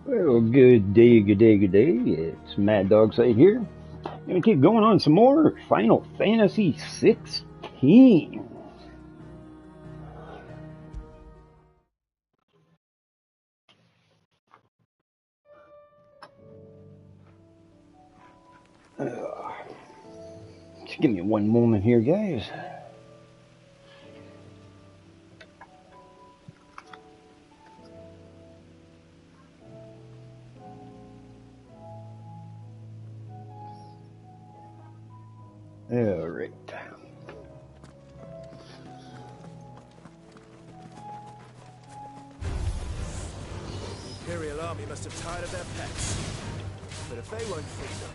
Well, good day, good day, good day. It's Mad Dog Side here. Gonna keep going on some more Final Fantasy XVI. Just give me one moment here, guys. Alright. The Imperial Army must have tired of their pets. But if they won't feed them...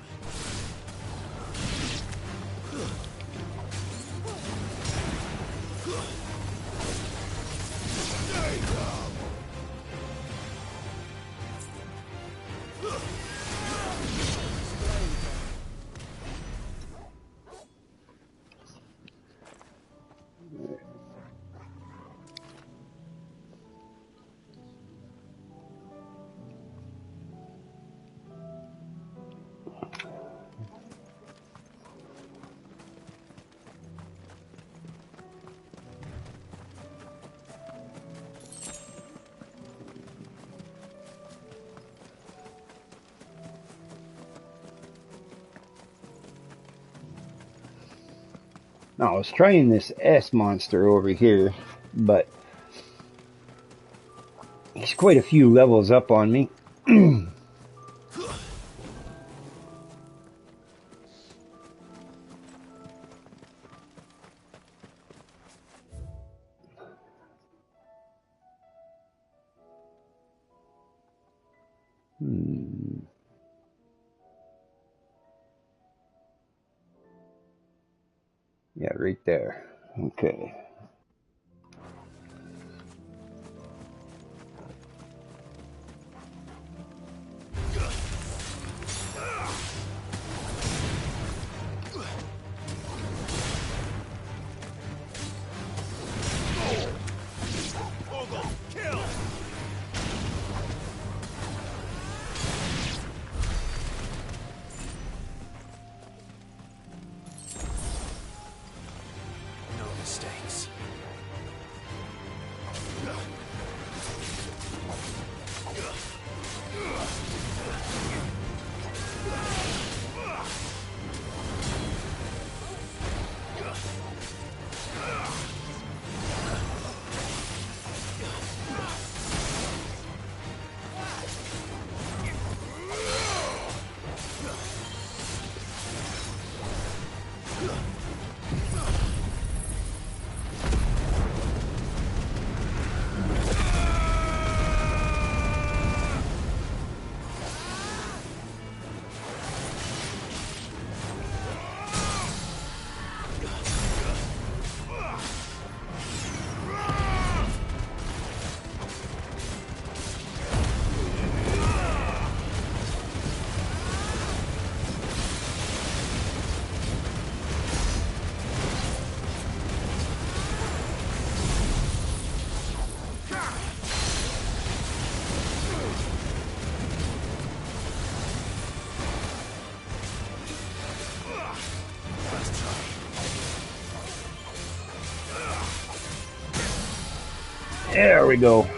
Now, I was trying this S monster over here, but he's quite a few levels up on me. Yeah, right there. Okay. Mistakes. There we go.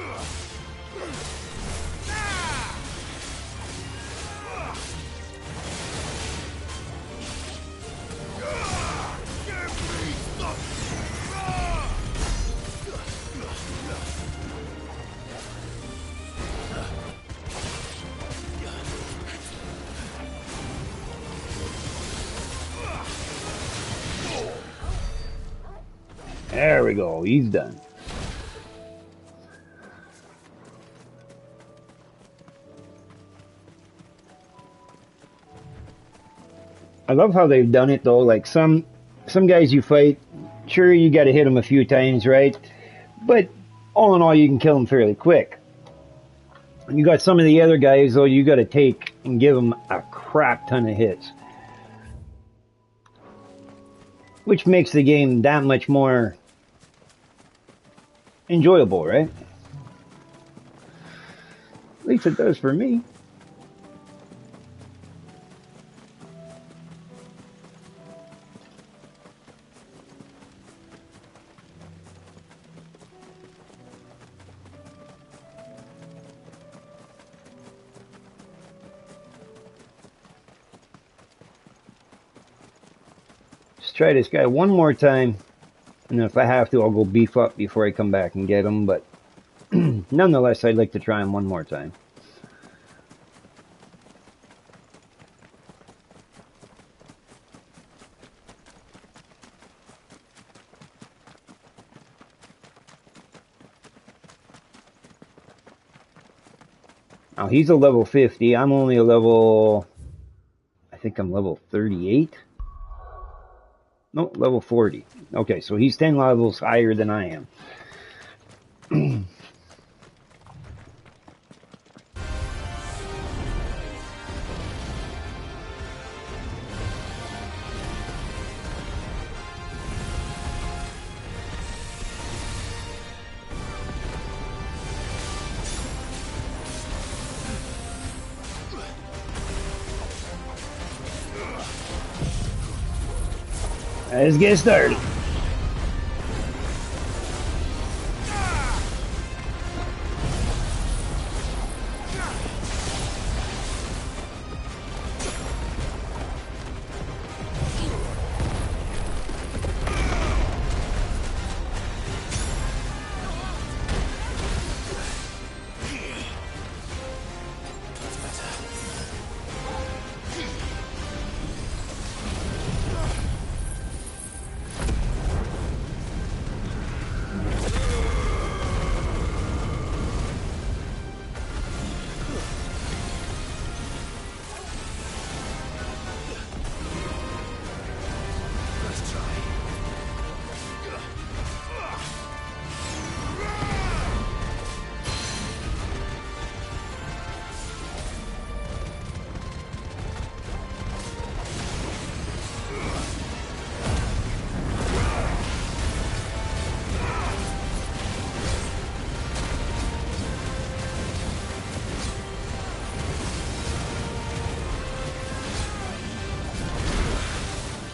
There we go. He's done. I love how they've done it though. Like some guys you fight, sure you got to hit them a few times, right? But all in all, you can kill them fairly quick. And you got some of the other guys though, you got to take and give them a crap ton of hits, which makes the game that much more enjoyable, right? least it does for me. Let's try this guy one more time. And if I have to, I'll go beef up before I come back and get him. But nonetheless, I'd like to try him one more time. Now, he's a level 50. I'm only a level... I think I'm level 38. No, level 40. Okay, so he's 10 levels higher than I am. Let's get started.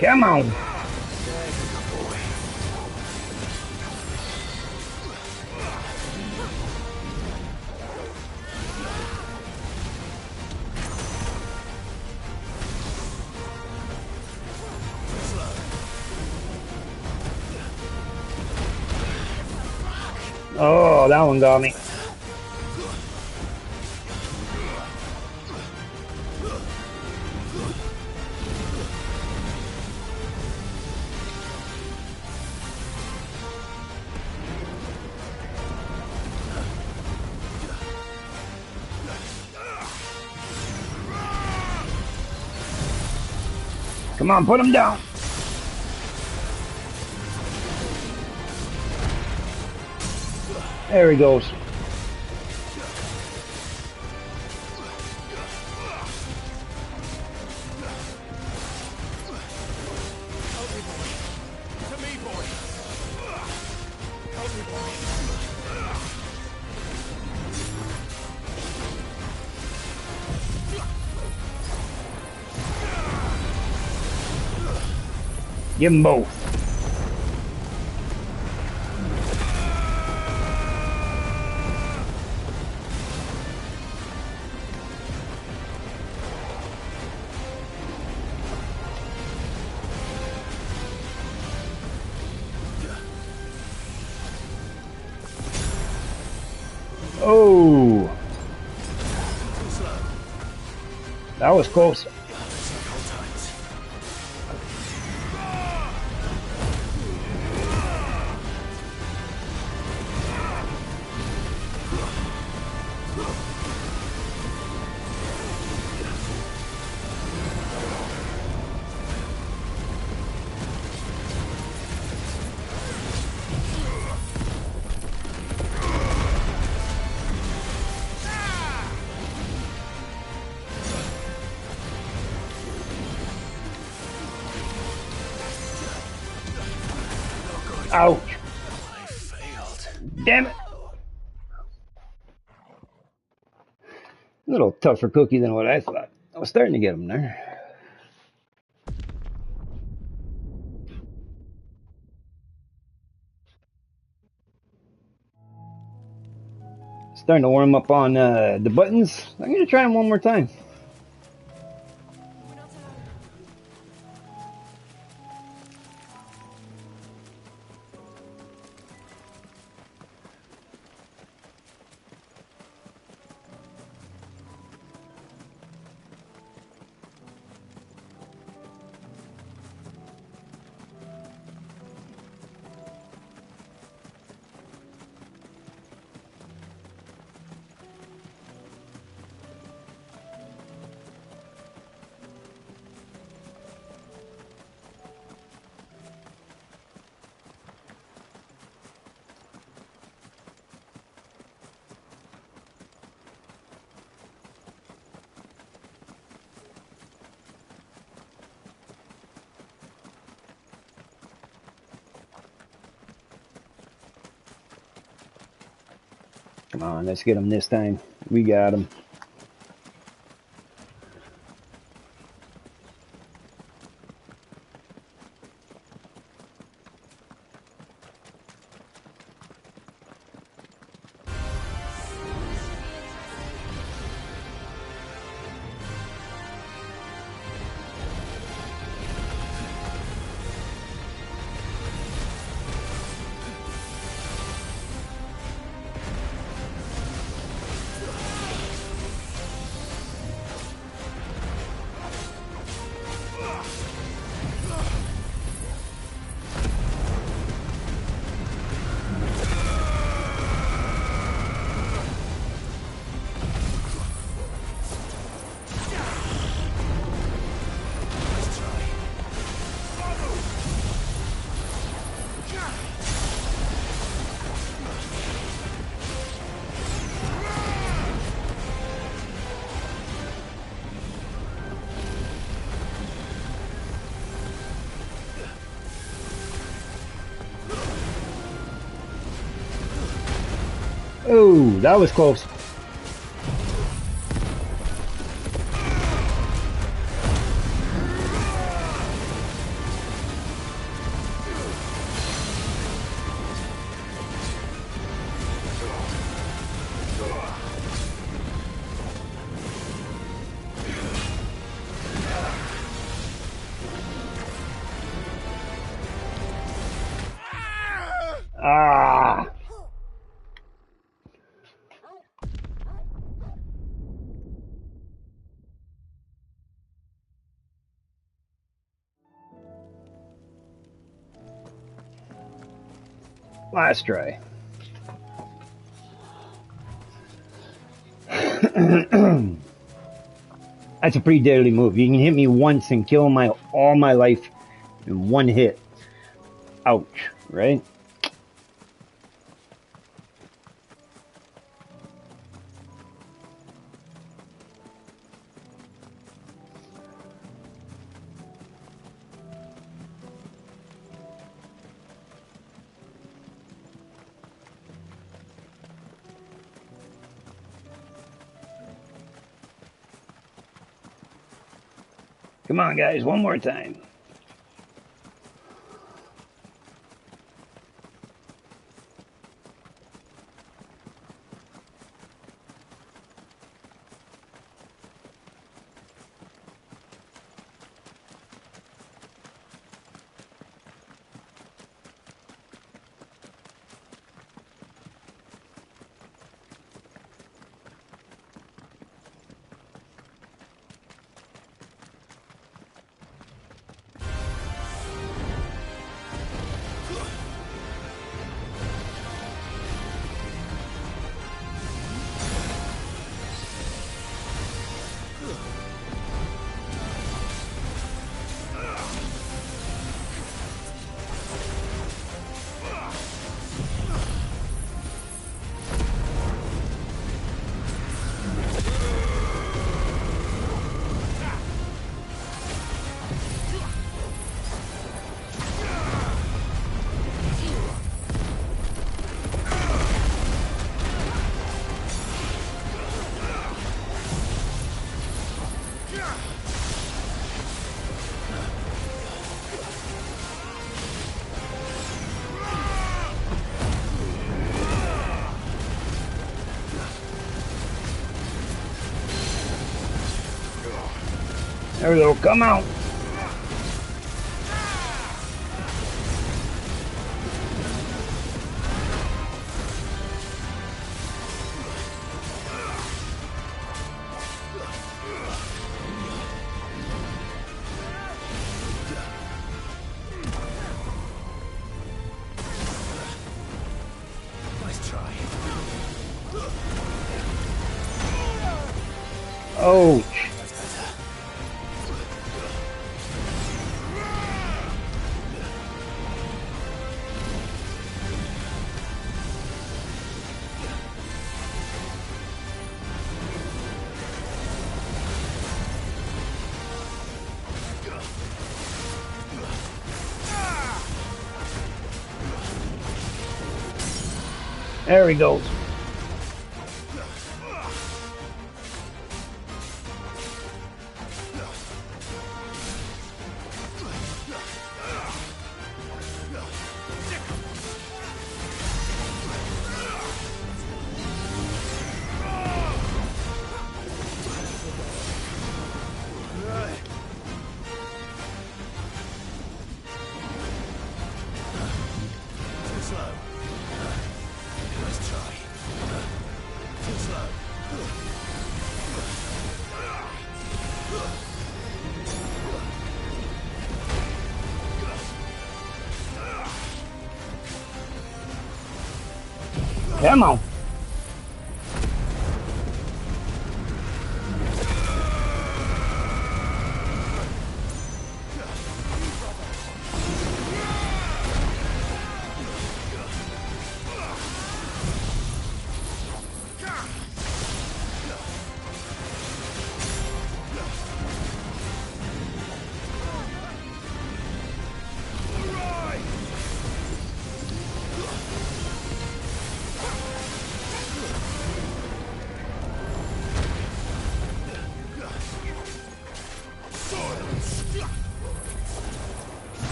Come on. Oh, that one got me. Come on, put him down. There he goes. Give them both. Oh, that was close. Ouch. I failed. Damn it. A little tougher cookie than what I thought. I was starting to get him there. Starting to warm up on the buttons. I'm going to try them one more time. Come on, let's get him this time. We got him. Oh, that was close. Ah. Last try. That's a pretty deadly move. You can hit me once and kill all my life in one hit. Ouch, right? Come on, guys, one more time. There we go. Come on. Oh. There he goes. Come on.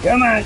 Come on.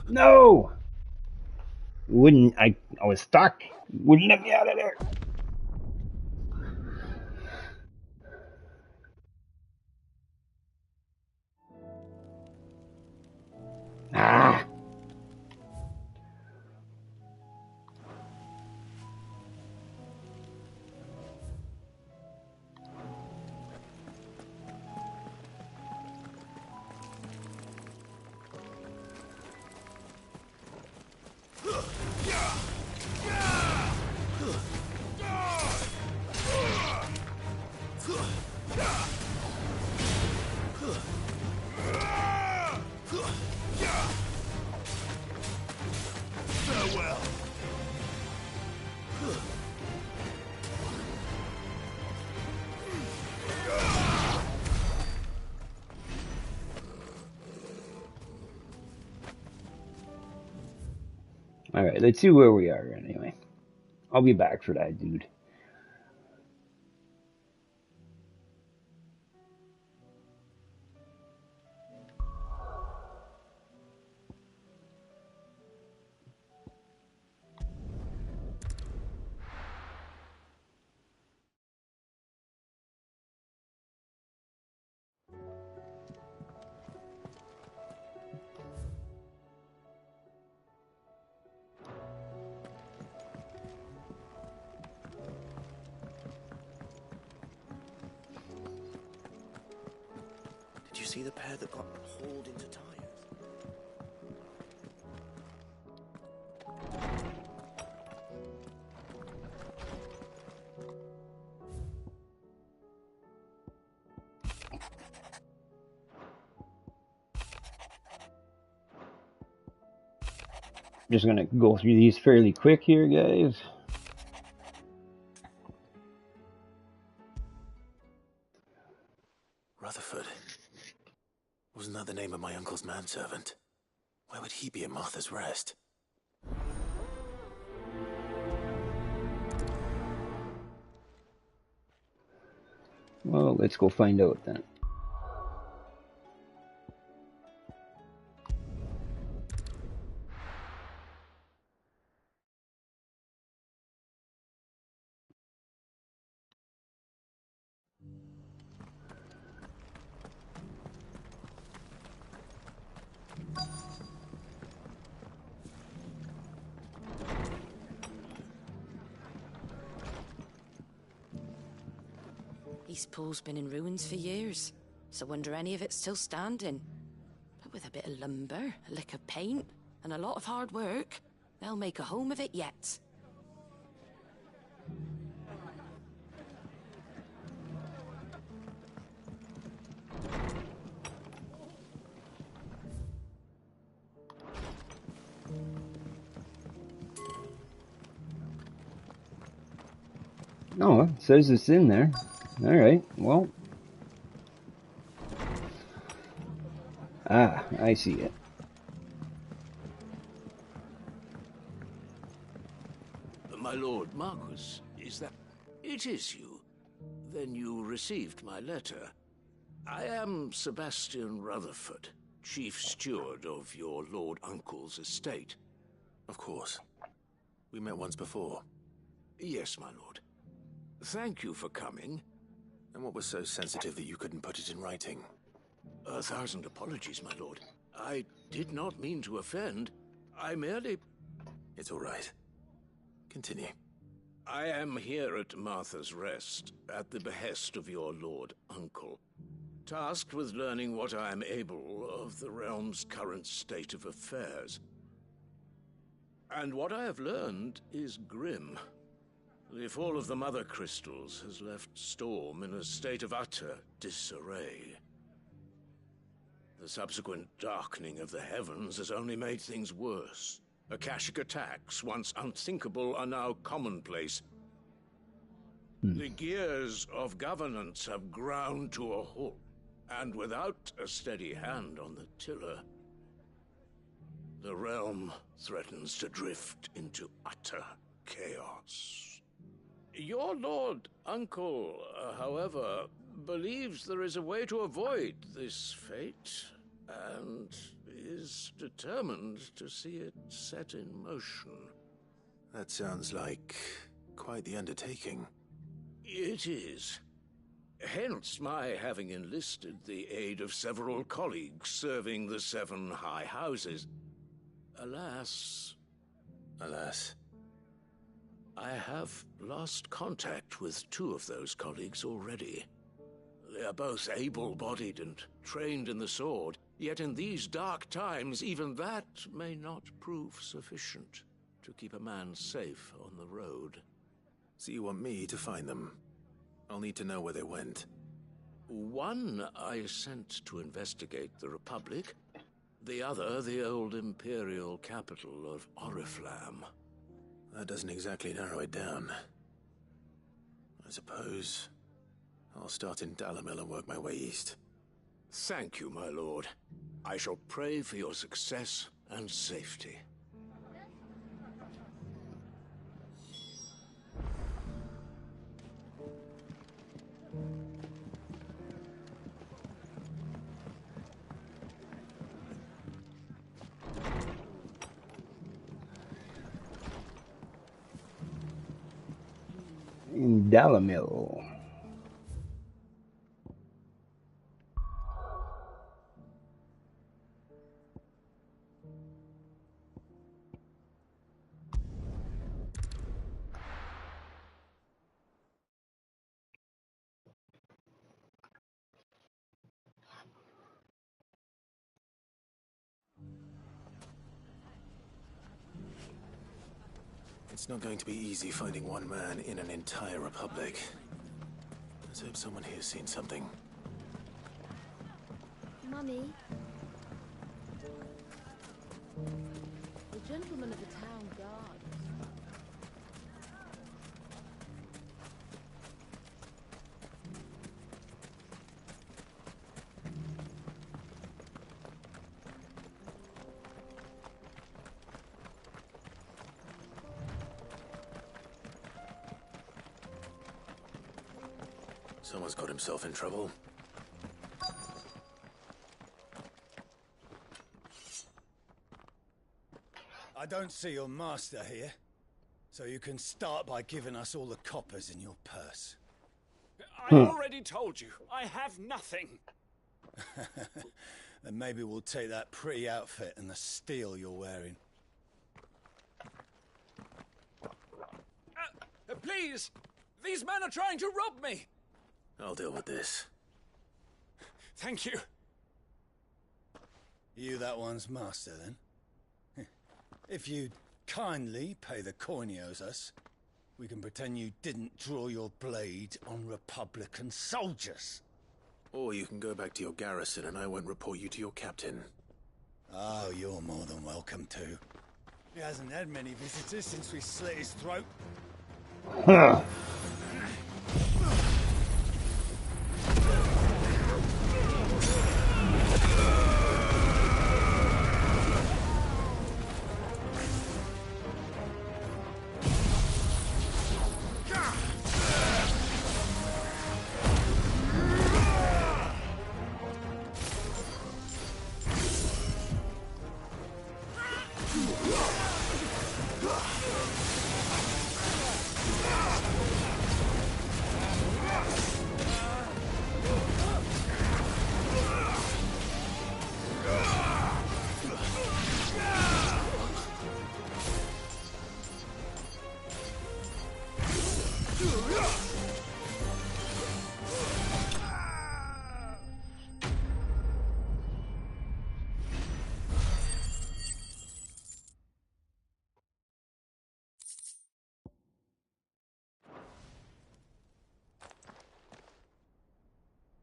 No! Wouldn't I was stuck. Wouldn't let me out of there. Ah. Alright, let's see where we are anyway. I'll be back for that, dude. Did you see the pair that got hauled into tires? Just gonna go through these fairly quick here, guys. Rutherford. Wasn't that the name of my uncle's manservant? Why would he be at Martha's Rest? Well, let's go find out then. East Pool's been in ruins for years, so wonder any of it's still standing. But with a bit of lumber, a lick of paint, and a lot of hard work, they'll make a home of it yet. Oh, it says it's in there. Alright, well. Ah, I see it. My lord Marquis, is that... It is you. Then you received my letter. I am Sebastian Rutherford, chief steward of your lord uncle's estate. Of course. We met once before. Yes, my lord. Thank you for coming. And what was so sensitive that you couldn't put it in writing? 1,000 apologies, my lord. I did not mean to offend. I merely... It's all right. Continue. I am here at Martha's Rest, at the behest of your lord uncle, tasked with learning what I am able of the realm's current state of affairs. And what I have learned is grim. The fall of the Mother Crystals has left Storm in a state of utter disarray. The subsequent darkening of the heavens has only made things worse. Akashic attacks, once unthinkable, are now commonplace. The gears of governance have ground to a halt, and without a steady hand on the tiller, the realm threatens to drift into utter chaos. Your lord uncle, however, believes there is a way to avoid this fate, and is determined to see it set in motion. That sounds like quite the undertaking. It is. Hence my having enlisted the aid of several colleagues serving the 7 high houses. Alas... Alas. I have lost contact with 2 of those colleagues already. They are both able-bodied and trained in the sword, yet in these dark times even that may not prove sufficient to keep a man safe on the road. So you want me to find them? I'll need to know where they went. One I sent to investigate the Republic, the other the old Imperial capital of Oriflamme. That doesn't exactly narrow it down. I suppose I'll start in Dalamil and work my way east. Thank you, my lord. I shall pray for your success and safety. in Dalamil. It's not going to be easy finding one man in an entire republic. Let's hope someone here's seen something. Mummy? The gentleman of the town guard. Someone's got himself in trouble. I don't see your master here, so you can start by giving us all the coppers in your purse. I already told you, I have nothing. Then maybe we'll take that pretty outfit and the steel you're wearing. Please! These men are trying to rob me! I'll deal with this. Thank you. You that one's master, then? If you'd kindly pay the coin he owes us, we can pretend you didn't draw your blade on Republican soldiers. Or you can go back to your garrison and I won't report you to your captain. Oh, you're more than welcome to. He hasn't had many visitors since we slit his throat. Huh.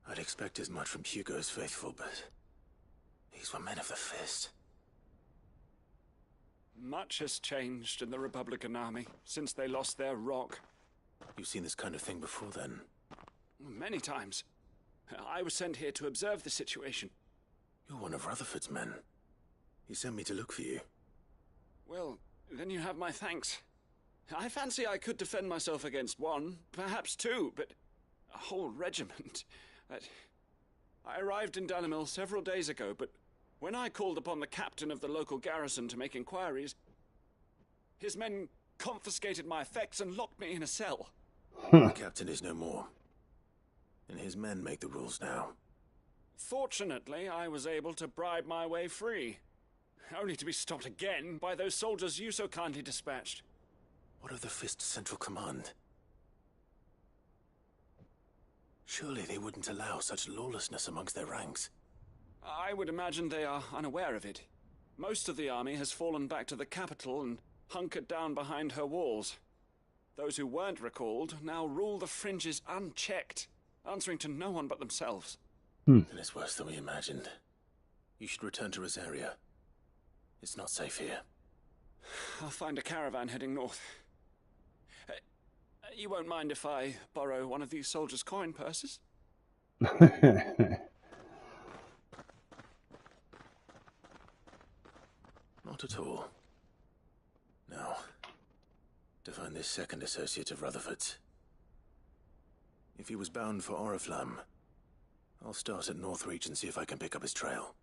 I'd expect as much from Hugo's faithful, but these were men of the fist. Much has changed in the Republican army since they lost their rock. You've seen this kind of thing before, then? Many times. I was sent here to observe the situation. You're one of Rutherford's men. He sent me to look for you. Well, then you have my thanks. I fancy I could defend myself against one, perhaps two, but a whole regiment... I arrived in Dalamil several days ago, but when I called upon the captain of the local garrison to make inquiries, his men confiscated my effects and locked me in a cell. The captain is no more, and his men make the rules now. Fortunately, I was able to bribe my way free, only to be stopped again by those soldiers you so kindly dispatched. What of the Fist's central command? Surely they wouldn't allow such lawlessness amongst their ranks. I would imagine they are unaware of it. Most of the army has fallen back to the capital and hunkered down behind her walls. Those who weren't recalled now rule the fringes unchecked, answering to no one but themselves. Then it's worse than we imagined. You should return to Rosaria. It's not safe here. I'll find a caravan heading north. You won't mind if I borrow one of these soldiers' coin purses? Not at all. Now, to find this second associate of Rutherford's. If he was bound for Oriflamme, I'll start at Northreach and see if I can pick up his trail.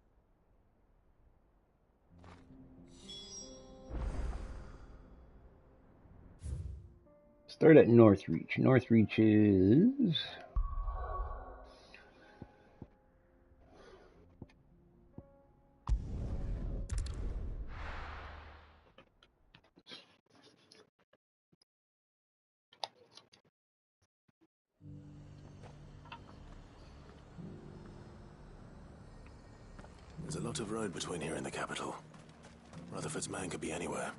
Start at Northreach. Northreach is... There's a lot of road between here and the capital. Rutherford's man could be anywhere.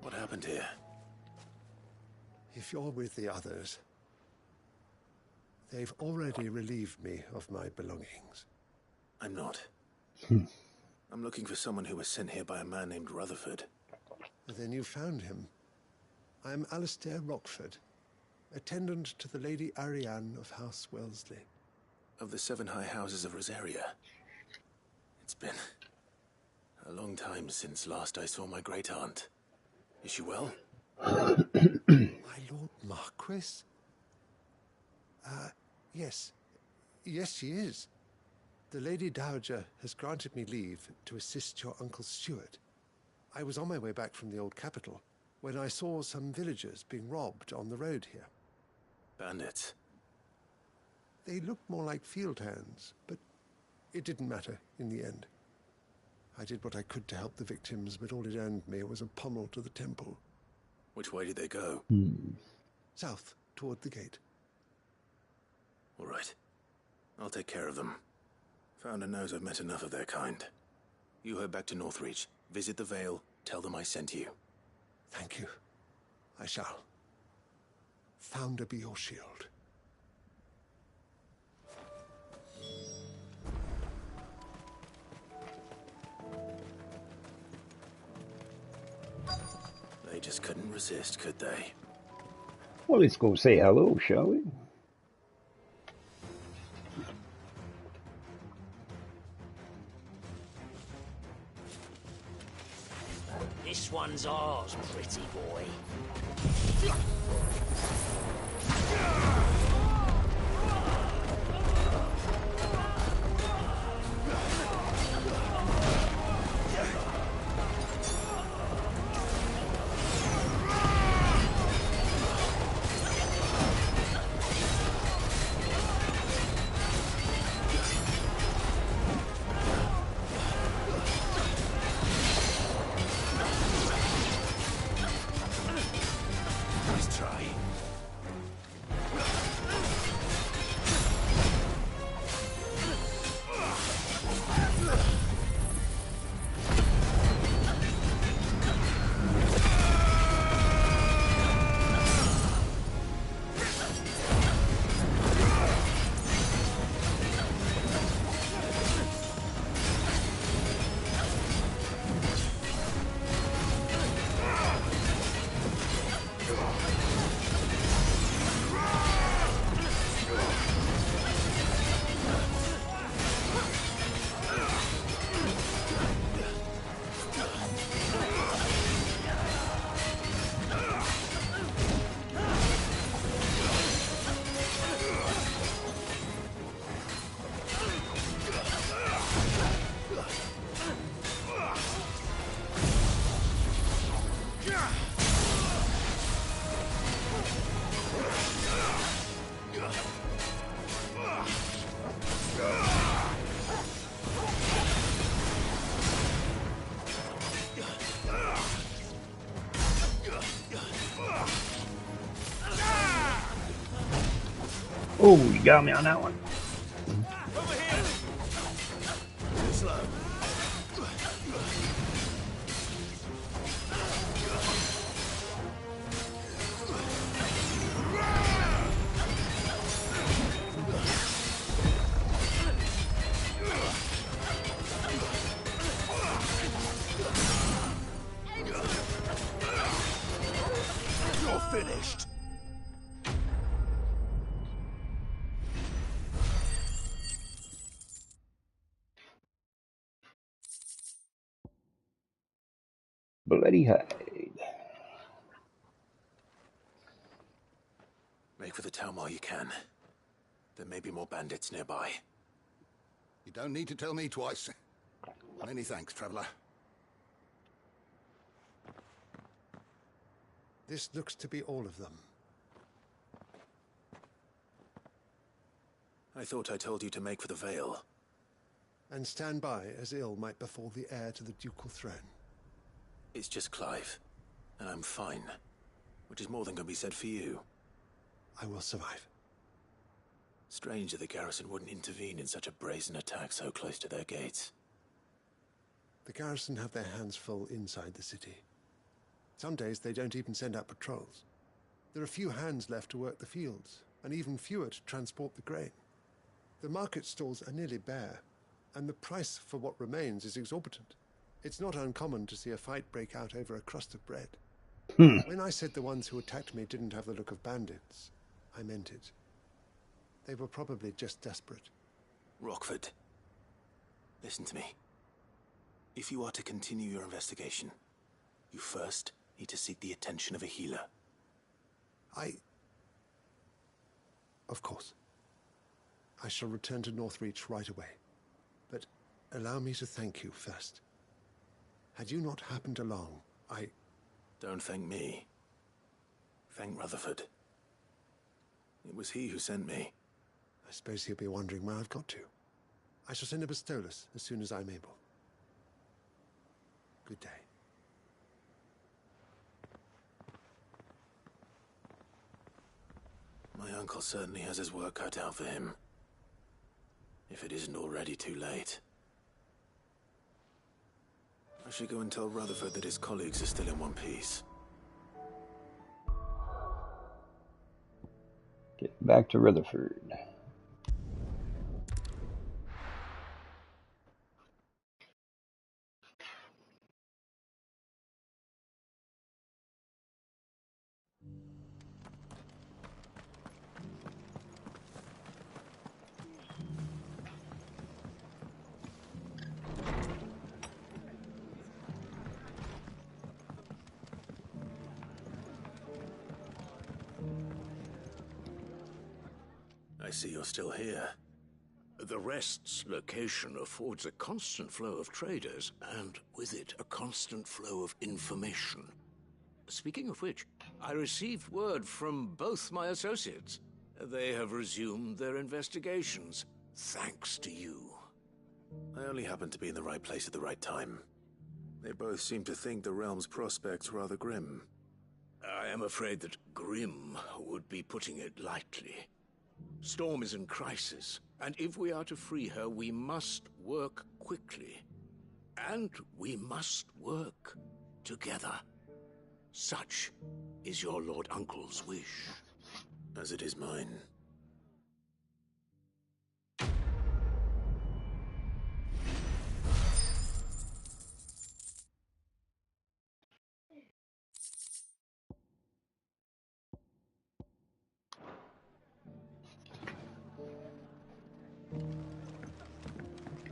What happened here? If you're with the others, they've already relieved me of my belongings. I'm not. I'm looking for someone who was sent here by a man named Rutherford. Then you found him. I am Alistair Rockford, attendant to the Lady Ariane of House Wellesley. Of the 7 high houses of Rosaria. It's been a long time since last I saw my great-aunt. Is she well? My Lord Marquis? Yes. Yes, she is. The Lady Dowager has granted me leave to assist your Uncle Stuart. I was on my way back from the old capital when I saw some villagers being robbed on the road here. Bandits? They looked more like field hands, but it didn't matter in the end. I did what I could to help the victims, but all it earned me was a pommel to the temple. Which way did they go? South, toward the gate. All right. I'll take care of them. Founder knows I've met enough of their kind. You head back to Northreach, visit the Vale, tell them I sent you. Thank you. I shall. Founder be your shield. They just couldn't resist, could they? Well, let's go say hello, shall we? This one's ours, pretty boy. Oh, you got me on that one. Over here! Too slow. You're finished. Bloody hide. Make for the town while you can. There may be more bandits nearby. You don't need to tell me twice. Many thanks, traveler. This looks to be all of them. I thought I told you to make for the Vale. And stand by as ill might befall the heir to the ducal throne. It's just Clive, and I'm fine. Which is more than can be said for you. I will survive. Strange that the garrison wouldn't intervene in such a brazen attack so close to their gates. The garrison have their hands full inside the city. Some days they don't even send out patrols. There are few hands left to work the fields, and even fewer to transport the grain. The market stalls are nearly bare, and the price for what remains is exorbitant. It's not uncommon to see a fight break out over a crust of bread. When I said the ones who attacked me didn't have the look of bandits, I meant it. They were probably just desperate. Rockford, listen to me. If you are to continue your investigation, you first need to seek the attention of a healer. Of course. I shall return to Northreach right away. But allow me to thank you first. Had you not happened along, Don't thank me. Thank Rutherford. It was he who sent me. I suppose he'll be wondering where I've got to. I shall send a Bastolus as soon as I'm able. Good day. My uncle certainly has his work cut out for him. If it isn't already too late. I should go and tell Rutherford that his colleagues are still in one piece. Get back to Rutherford. I see you're still here. The Rest's location affords a constant flow of traders, and with it, a constant flow of information. Speaking of which, I received word from both my associates. They have resumed their investigations, thanks to you. I only happened to be in the right place at the right time. They both seem to think the realm's prospects rather grim. I am afraid that grim would be putting it lightly. Storm is in crisis, and if we are to free her, we must work quickly. And we must work together. Such is your Lord Uncle's wish. As it is mine.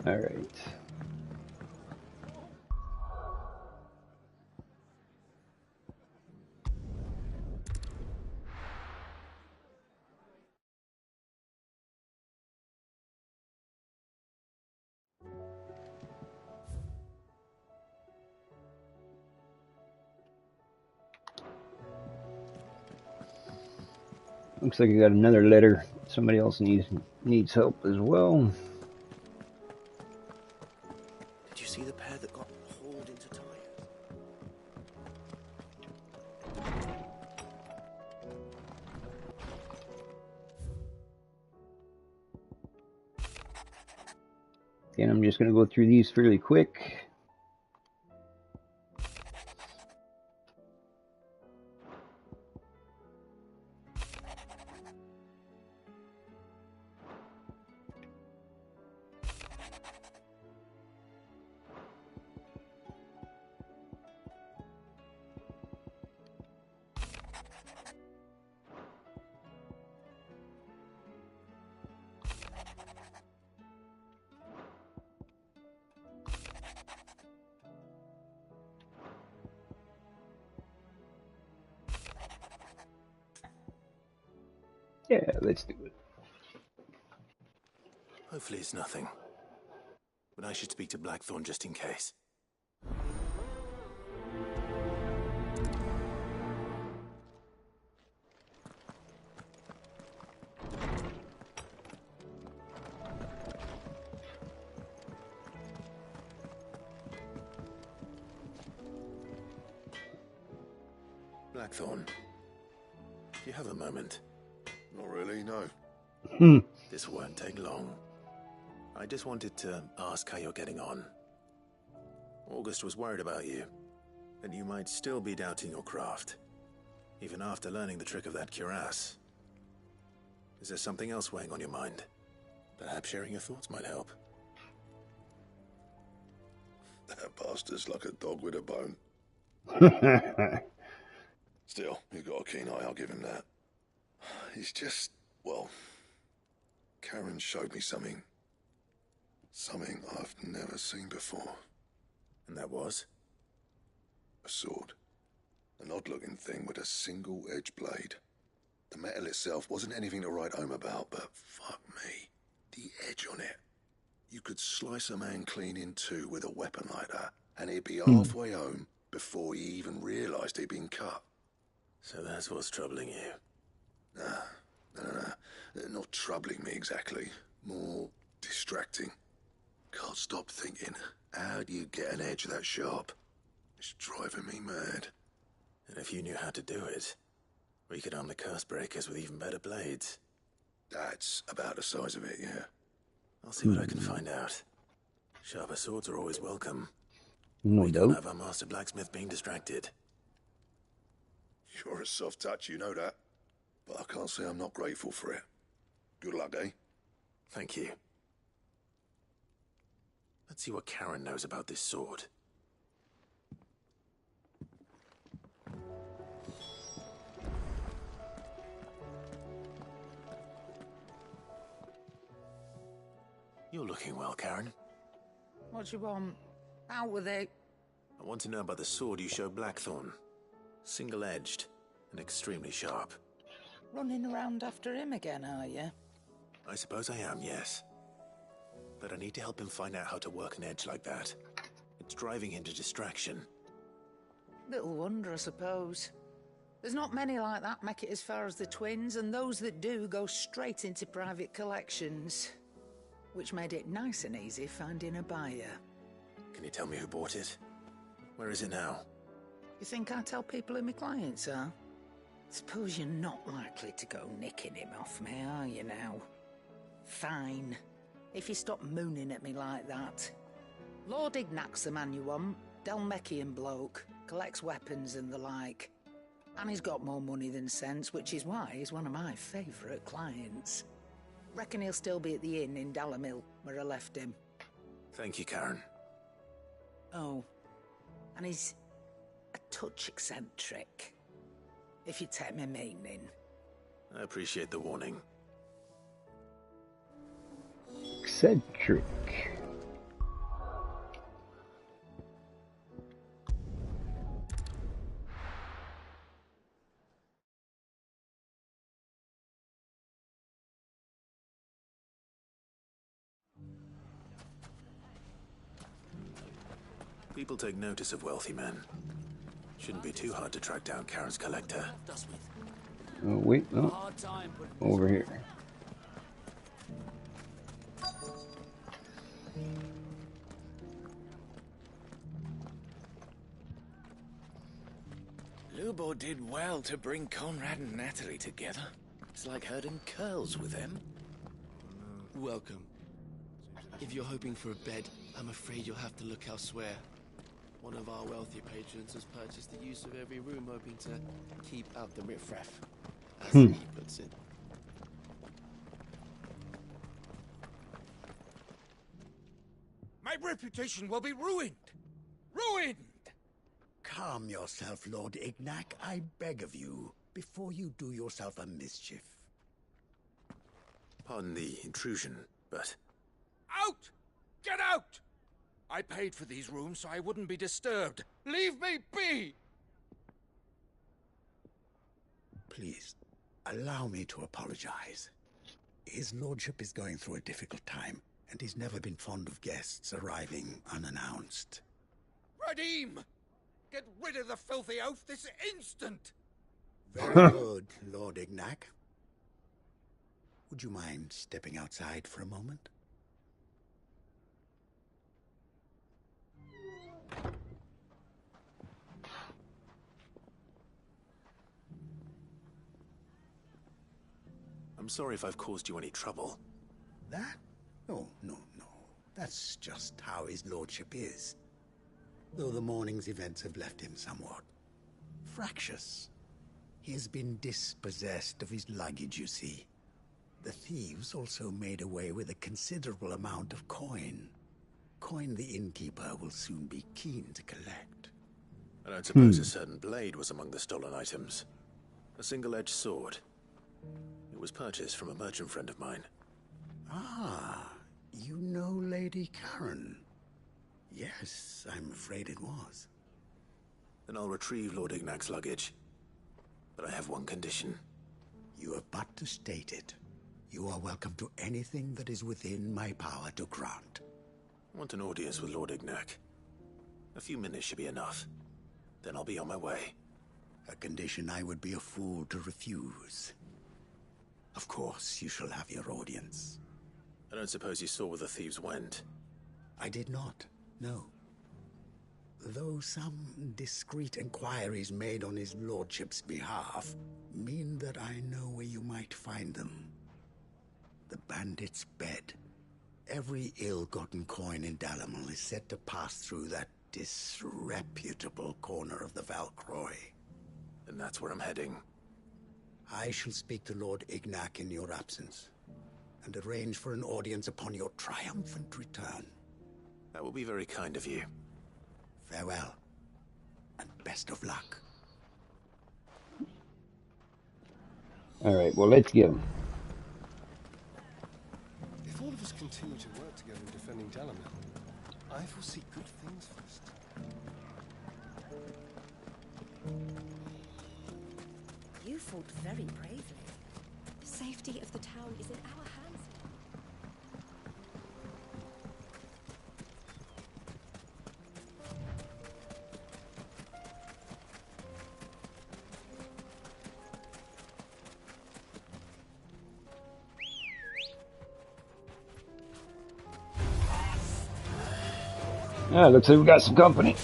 All right. Looks like I got another letter. Somebody else needs help as well. Did you see the pair that got hauled into Tyre? Again, I'm just going to go through these fairly quick. Yeah, let's do it. Hopefully it's nothing. But I should speak to Blackthorn just in case. Blackthorn, do you have a moment? Not really, no. This won't take long. I just wanted to ask how you're getting on. August was worried about you, that you might still be doubting your craft, even after learning the trick of that cuirass. Is there something else weighing on your mind? Perhaps sharing your thoughts might help. That bastard's like a dog with a bone. Still, you've got a keen eye, I'll give him that. He's just, well, Karen showed me something. Something I've never seen before. And that was? A sword. An odd-looking thing with a single-edged blade. The metal itself wasn't anything to write home about, but fuck me, the edge on it. You could slice a man clean in two with a weapon like that, and he'd be halfway home before he even realised he'd been cut. So that's what's troubling you? No. Not troubling me exactly. More distracting. Can't stop thinking, how do you get an edge that sharp? It's driving me mad. And if you knew how to do it, we could arm the curse breakers with even better blades. That's about the size of it, yeah. I'll see what I can find out. Sharper swords are always welcome. No We don't doubt. have our master blacksmith being distracted. You're a soft touch, you know that. But I can't say I'm not grateful for it. Good luck, eh? Thank you. Let's see what Karen knows about this sword. You're looking well, Karen. What do you want? Out with it. I want to know about the sword you showed Blackthorn. Single-edged and extremely sharp. Running around after him again, are you? I suppose I am, yes. But I need to help him find out how to work an edge like that. It's driving him to distraction. Little wonder, I suppose. There's not many like that make it as far as the twins, and those that do go straight into private collections. Which made it nice and easy finding a buyer. Can you tell me who bought it? Where is it now? You think I tell people who my clients are? Suppose you're not likely to go nicking him off me, are you now? Fine. If you stop mooning at me like that. Lord Ignac's the man you want. Dalmekian bloke. Collects weapons and the like. And he's got more money than sense, which is why he's one of my favourite clients. Reckon he'll still be at the inn in Dalamil, where I left him. Thank you, Karen. Oh. And he's a touch eccentric. If you take my meaning. I appreciate the warning. Eccentric. People take notice of wealthy men. Shouldn't be too hard to track down Karen's collector. Oh, wait, no. Over here. Lubo did well to bring Conrad and Natalie together. It's like herding curls with them. Welcome. If you're hoping for a bed, I'm afraid you'll have to look elsewhere. One of our wealthy patrons has purchased the use of every room, hoping to keep out the riffraff, as he puts it. My reputation will be ruined! Ruined! Calm yourself, Lord Ignac, I beg of you, before you do yourself a mischief. Pardon the intrusion, but... Out! Get out! I paid for these rooms so I wouldn't be disturbed. Leave me be! Please, Allow me to apologize. His lordship is going through a difficult time, and he's never been fond of guests arriving unannounced. Radim! Get rid of the filthy oaf this instant! Very good, Lord Ignac. Would you mind stepping outside for a moment? I'm sorry if I've caused you any trouble. That? Oh, no. That's just how his lordship is. Though the morning's events have left him somewhat fractious. He has been dispossessed of his luggage, you see. The thieves also made away with a considerable amount of coin. Coin the innkeeper will soon be keen to collect. I don't suppose a certain blade was among the stolen items. A single-edged sword. It was purchased from a merchant friend of mine. Ah, you know Lady Karen. Yes, I'm afraid it was. Then I'll retrieve Lord Ignac's luggage. But I have one condition. You have but to state it. You are welcome to anything that is within my power to grant. I want an audience with Lord Ignac. A few minutes should be enough. Then I'll be on my way. A condition I would be a fool to refuse. Of course, you shall have your audience. I don't suppose you saw where the thieves went? I did not, no. Though some discreet inquiries made on his lordship's behalf mean that I know where you might find them. The bandit's bed. Every ill-gotten coin in Dalamal is said to pass through that disreputable corner of the Valcroy. And that's where I'm heading. I shall speak to Lord Ignac in your absence, and arrange for an audience upon your triumphant return. That will be very kind of you. Farewell, and best of luck. Alright, well, let's get him. If all of us continue to work together in defending Dalamel, I foresee good things for us. You fought very bravely. The safety of the town is in our hands. Ah, looks like we got some company.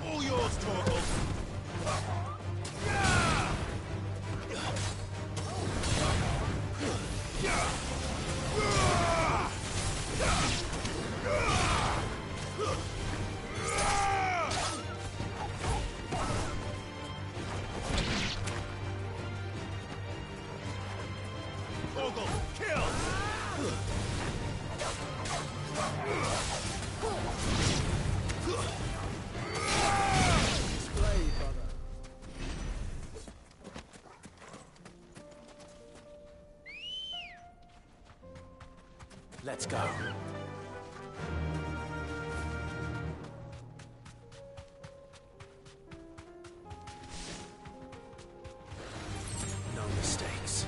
All yours, Torgal. Torgal, kill! Let's go. No mistakes.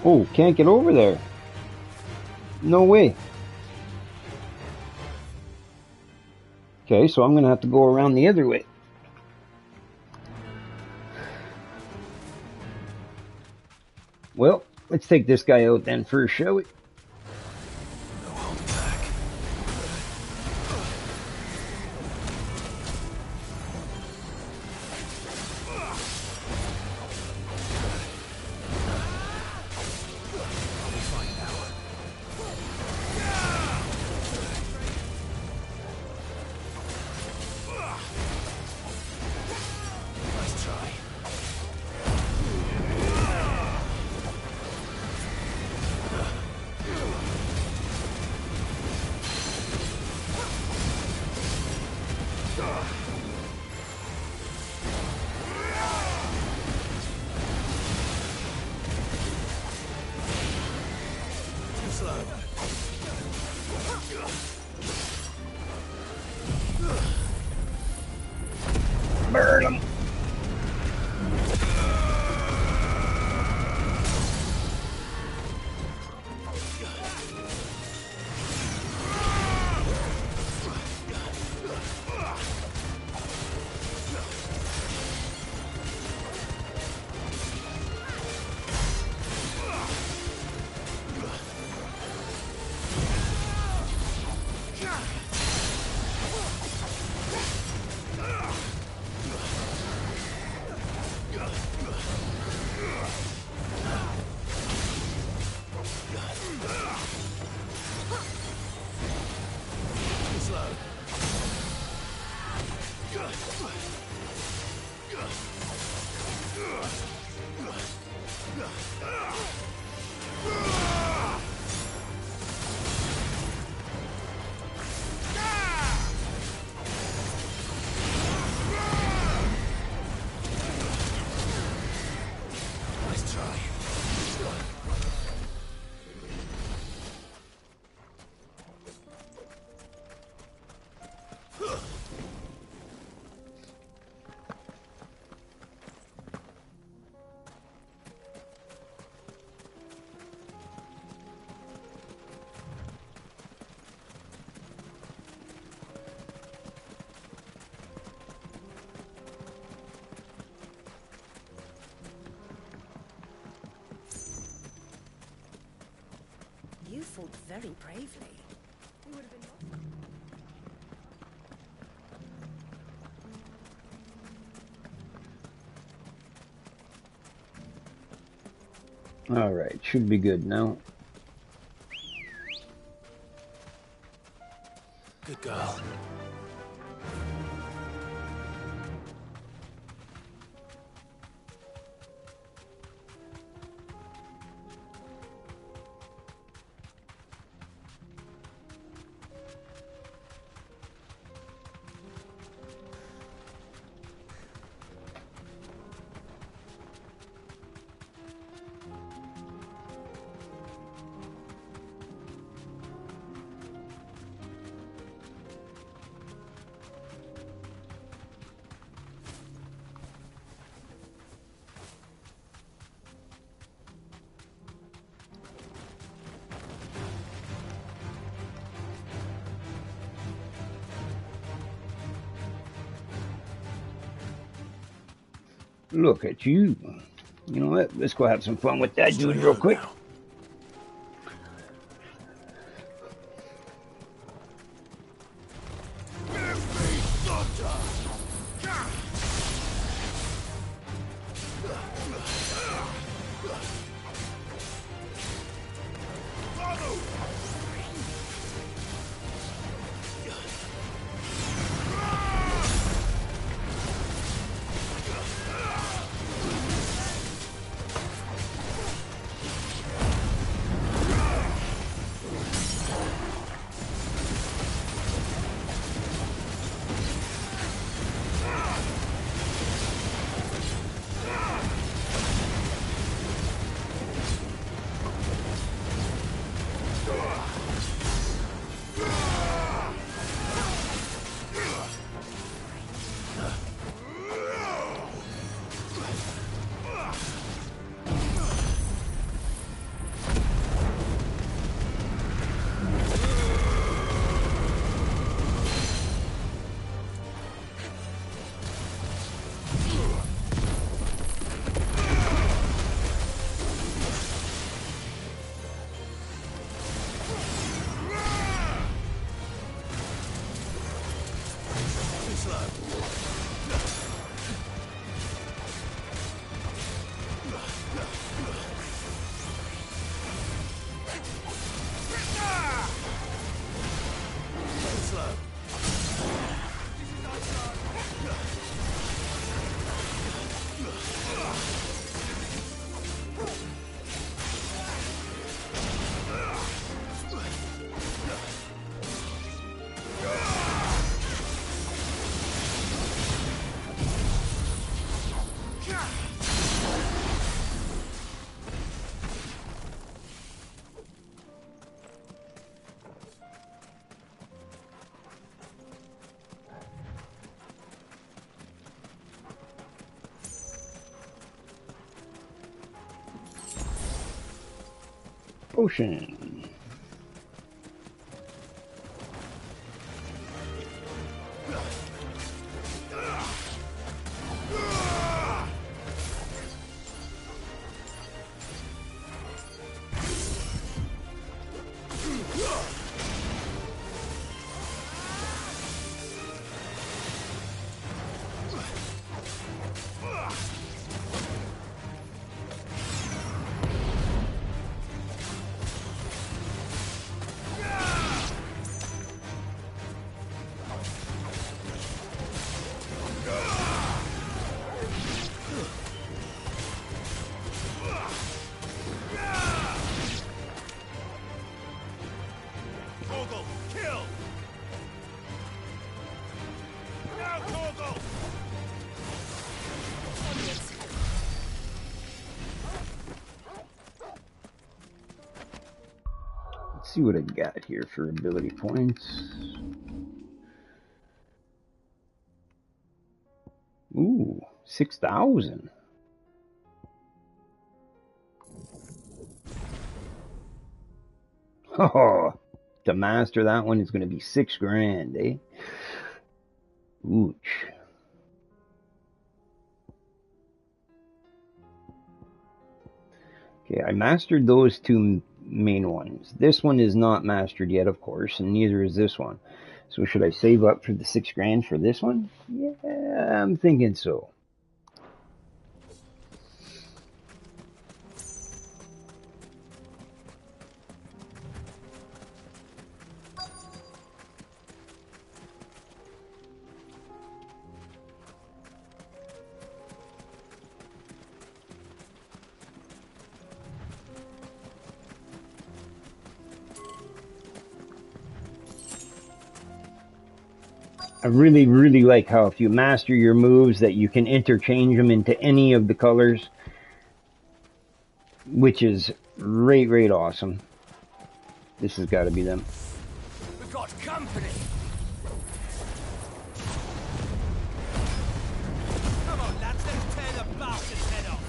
Oh, can't get over there. No way. Okay, so I'm going to have to go around the other way. Well, let's take this guy out then first, shall we? No holding back. I'll be fine now. Nice try. Too slow. Burn them. You fought very bravely. You would have been... All right, should be good now. Good girl. Look at you. You know what? Let's go have some fun with that dude real quick. Now. potion. Let's see what I got here for ability points. Ooh, 6,000. Oh, to master that one is going to be 6 grand, eh? Ooch. Okay, I mastered those 2 main ones. This one is not mastered yet, of course, and neither is this one. So should I save up for the 6 grand for this one? Yeah, I'm thinking so. I really, really like how if you master your moves that you can interchange them into any of the colors, which is right awesome. This has got to be them. We've got company. Come on, lads, let's tear the bastard's head off.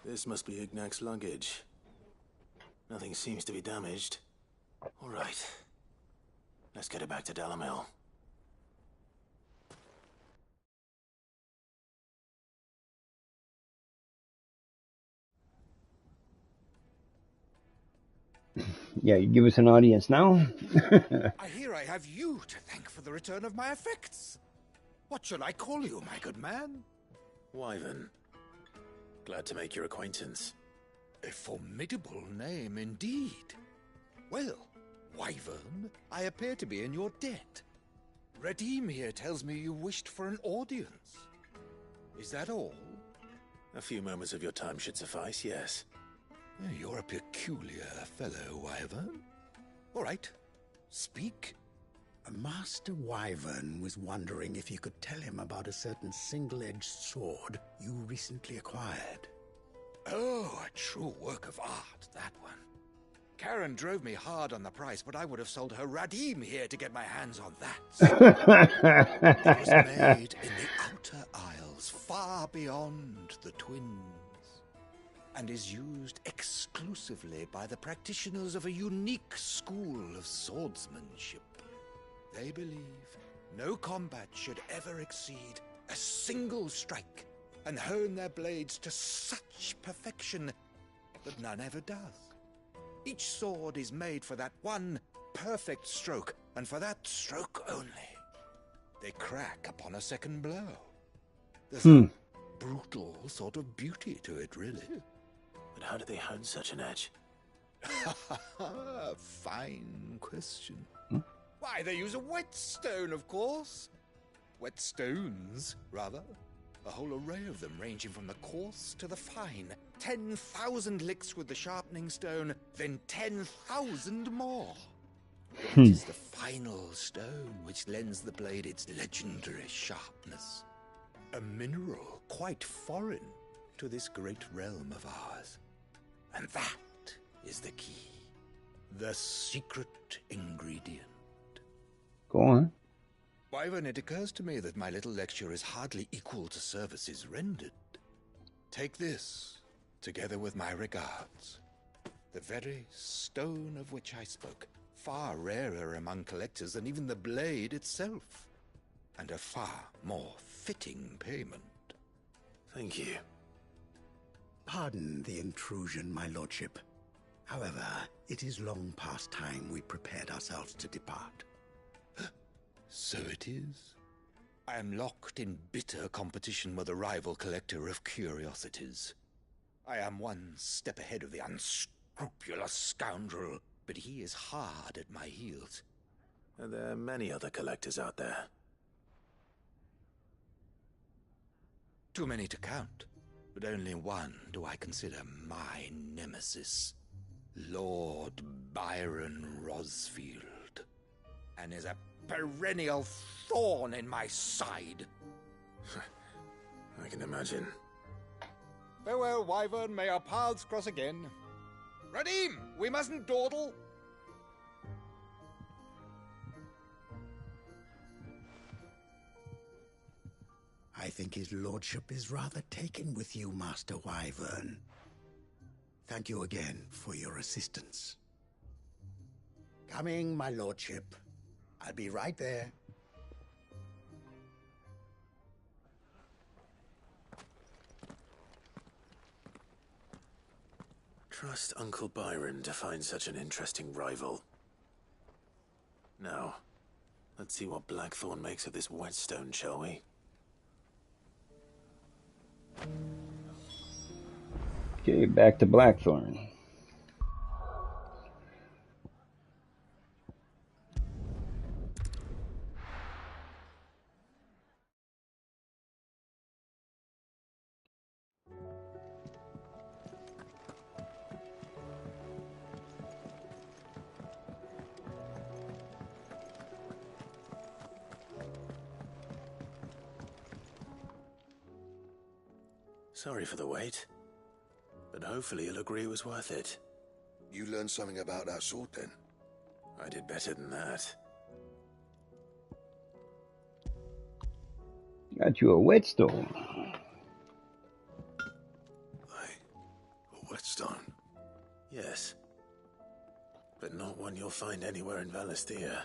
This must be Ignac's luggage. Nothing seems to be damaged. All right. Let's get it back to Dalamil. Yeah, you give us an audience now? I hear I have you to thank for the return of my effects. What shall I call you, my good man? Wyvern. Glad to make your acquaintance. A formidable name indeed. Well, Wyvern, I appear to be in your debt. Redeem here tells me you wished for an audience. Is that all? A few moments of your time should suffice, yes. You're a peculiar fellow, Wyvern. All right, speak. Master Wyvern was wondering if you could tell him about a certain single-edged sword you recently acquired. Oh, a true work of art, that one. Karen drove me hard on the price, but I would have sold her Radim here to get my hands on that. It was made in the Outer Isles, far beyond the Twins, and is used exclusively by the practitioners of a unique school of swordsmanship. They believe no combat should ever exceed a single strike, and hone their blades to such perfection that none ever does. Each sword is made for that one perfect stroke, and for that stroke only. They crack upon a second blow. There's a brutal sort of beauty to it, really. But how do they hone such an edge? Fine question. Why, they use a whetstone, of course. Whetstones, rather. A whole array of them, ranging from the coarse to the fine. 10,000 licks with the sharpening stone, then 10,000 more. It is the final stone which lends the blade its legendary sharpness. A mineral quite foreign to this great realm of ours. And that is the key. The secret ingredient. Go on. Wyvern, it occurs to me that my little lecture is hardly equal to services rendered. Take this, together with my regards. The very stone of which I spoke, far rarer among collectors than even the blade itself, and a far more fitting payment. Thank you. Pardon the intrusion, my lordship. However, it is long past time we prepared ourselves to depart. So it is. I am locked in bitter competition with a rival collector of curiosities. I am one step ahead of the unscrupulous scoundrel, but he is hard at my heels. Are there many other collectors out there? Too many to count, but only one do I consider my nemesis. Lord Byron Rosfield. And is a perennial thorn in my side. I can imagine. Farewell, Wyvern. May our paths cross again. Radim, we mustn't dawdle. I think his lordship is rather taken with you, Master Wyvern. Thank you again for your assistance. Coming, my lordship. I'll be right there. Trust Uncle Byron to find such an interesting rival. Now, let's see what Blackthorn makes of this whetstone, shall we? Okay, back to Blackthorn. Sorry for the wait, but hopefully you'll agree it was worth it. You learned something about that sword, then? I did better than that. Got you a whetstone. A whetstone? Yes, but not one you'll find anywhere in Valisthea.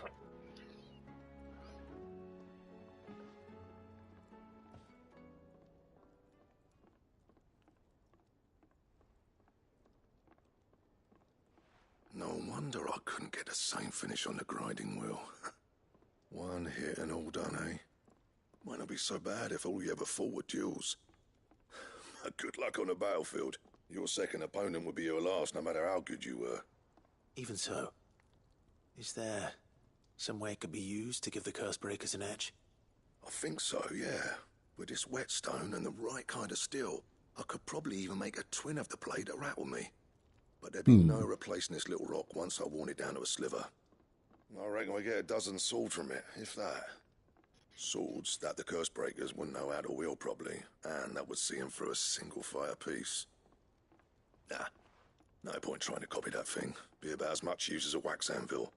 No wonder I couldn't get the same finish on the grinding wheel. One hit and all done, eh? Might not be so bad if all you ever fought were duels. Good luck on the battlefield. Your second opponent would be your last, no matter how good you were. Even so, is there Some way it could be used to give the curse breakers an edge? I think so, yeah. With this whetstone and the right kind of steel, I could probably even make a twin of the blade that rattled me. But there'd be no replacing this little rock once I worn it down to a sliver. I reckon we get a dozen swords from it, if that. Swords that the curse breakers wouldn't know how to wield properly, and that would see them through a single fire piece. Nah, no point trying to copy that thing. Be about as much use as a wax anvil.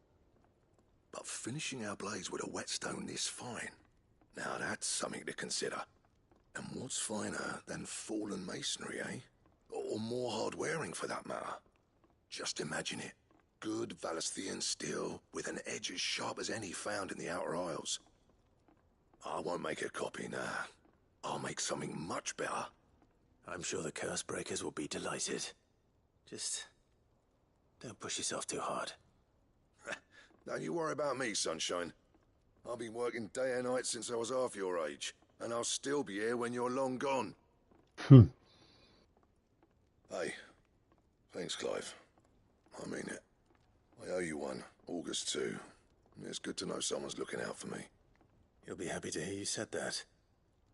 But finishing our blades with a whetstone this fine, now that's something to consider. And what's finer than fallen masonry, eh? Or more hard-wearing, for that matter. Just imagine it. Good Valisthean steel with an edge as sharp as any found in the Outer Isles. I won't make a copy, nah. I'll make something much better. I'm sure the curse breakers will be delighted. Just don't push yourself too hard. Don't you worry about me, sunshine. I've been working day and night since I was half your age, and I'll still be here when you're long gone. Hey, thanks, Clive. I mean it. I owe you one, August too. It's good to know someone's looking out for me. You'll be happy to hear you said that.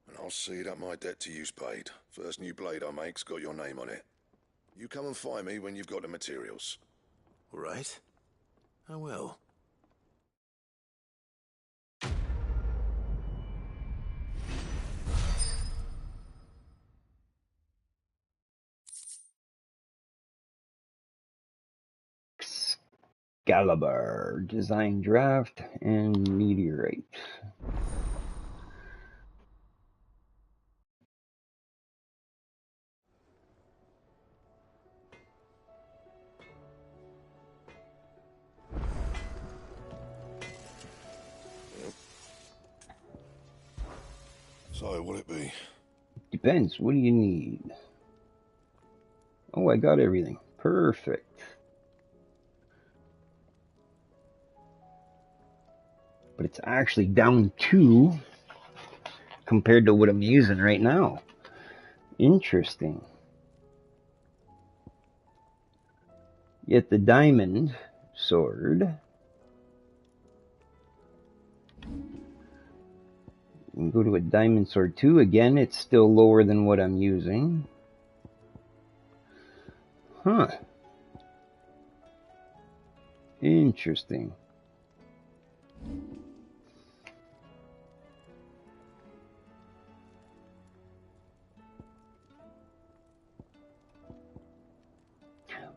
And I'll see that my debt to you's paid. First new blade I make's got your name on it. You come and find me when you've got the materials. All right. I will. Excalibur, design draft, and meteorite. So, what'll it be? Depends. What do you need? Oh, I got everything. Perfect. But it's actually down 2 compared to what I'm using right now. Interesting. Yet the diamond sword, and go to a diamond sword 2 again, it's still lower than what I'm using. Huh. Interesting.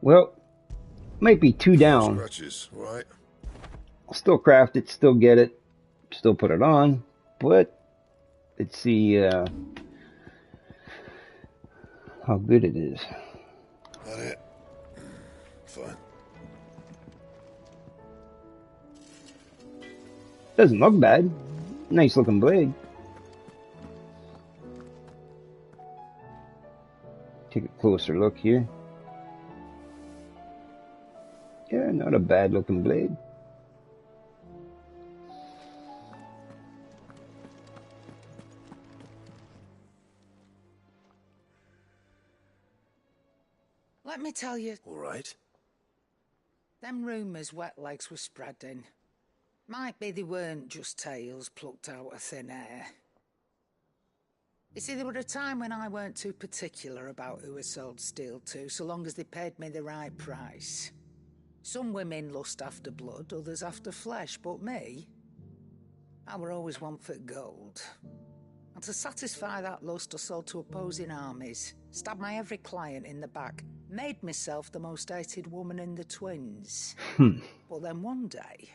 Well, might be 2 down. Scratches, right? I'll still craft it, still get it, still put it on, but let's see how good it is. That it? Fine. Doesn't look bad. Nice looking blade. Take a closer look here. Yeah, not a bad looking blade. Let me tell you. All right. Them rumours Wetlegs were spreading. Might be they weren't just tales plucked out of thin air. You see, there were a time when I weren't too particular about who I sold steel to, so long as they paid me the right price. Some women lust after blood, others after flesh, but me, I were always one for gold. And to satisfy that lust, I sold to opposing armies, stabbed my every client in the back, made myself the most hated woman in the twins. But then one day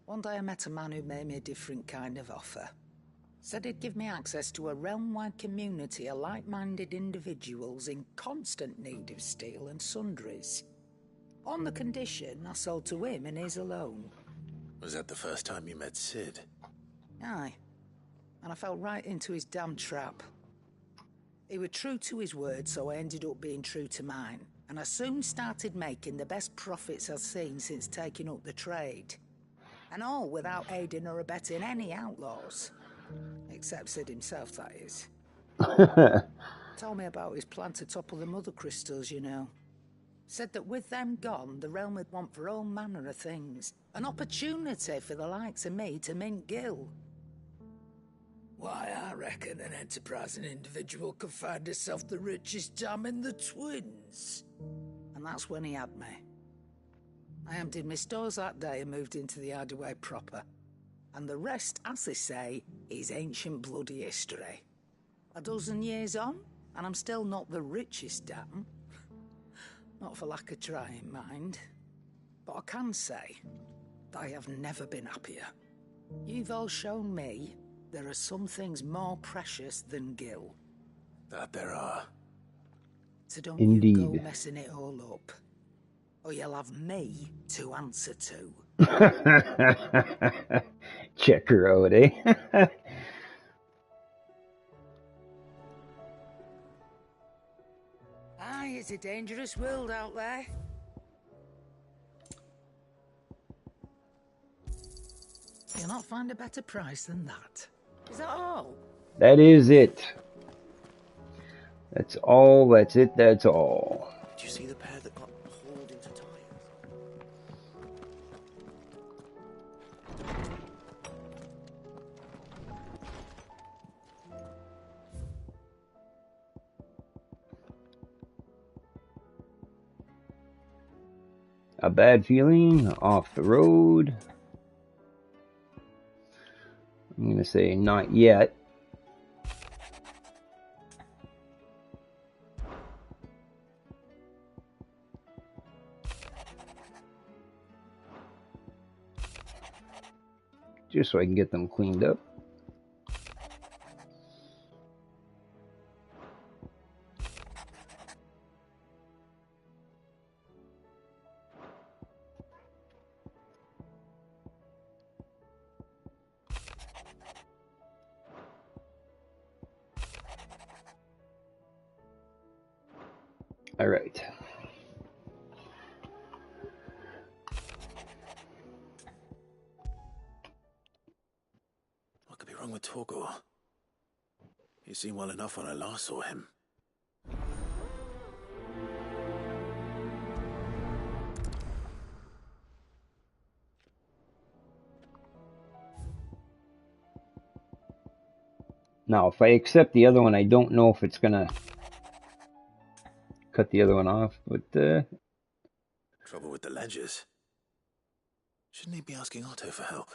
I met a man who made me a different kind of offer. Said he'd give me access to a realm-wide community of like-minded individuals in constant need of steel and sundries. On the condition I sold to him and his alone. Was that the first time you met Sid? Aye. And I fell right into his damn trap. He was true to his word, so I ended up being true to mine. And I soon started making the best profits I've seen since taking up the trade. And all without aiding or abetting any outlaws. Except Sid himself, that is. Told me about his plan to topple the mother crystals, you know. Said that with them gone, the realm would want for all manner of things. An opportunity for the likes of me to mint Gil. Why, I reckon an enterprising individual could find himself the richest dam in the Twins. And that's when he had me. I emptied my stores that day and moved into the Hideaway proper. And the rest, as they say, is ancient bloody history. A dozen years on, and I'm still not the richest dam. Not for lack of trying, mind. But I can say that I have never been happier. You've all shown me there are some things more precious than Gil. That there are. So don't Indeed. you go messing it all up. Or you'll have me to answer to. Check her out, eh? Aye, it's a dangerous world out there. You'll not find a better price than that. Is that all? That is it. That's all, that's it, that's all. Did you see the pair that got hauled into tires? A bad feeling, off the road. I'm going to say not yet. Just so I can get them cleaned up. All right. What could be wrong with Torgor? He seemed well enough when I last saw him. Now, if I accept the other one, I don't know if it's gonna cut the other one off, but Trouble with the ledgers. Shouldn't he be asking Otto for help?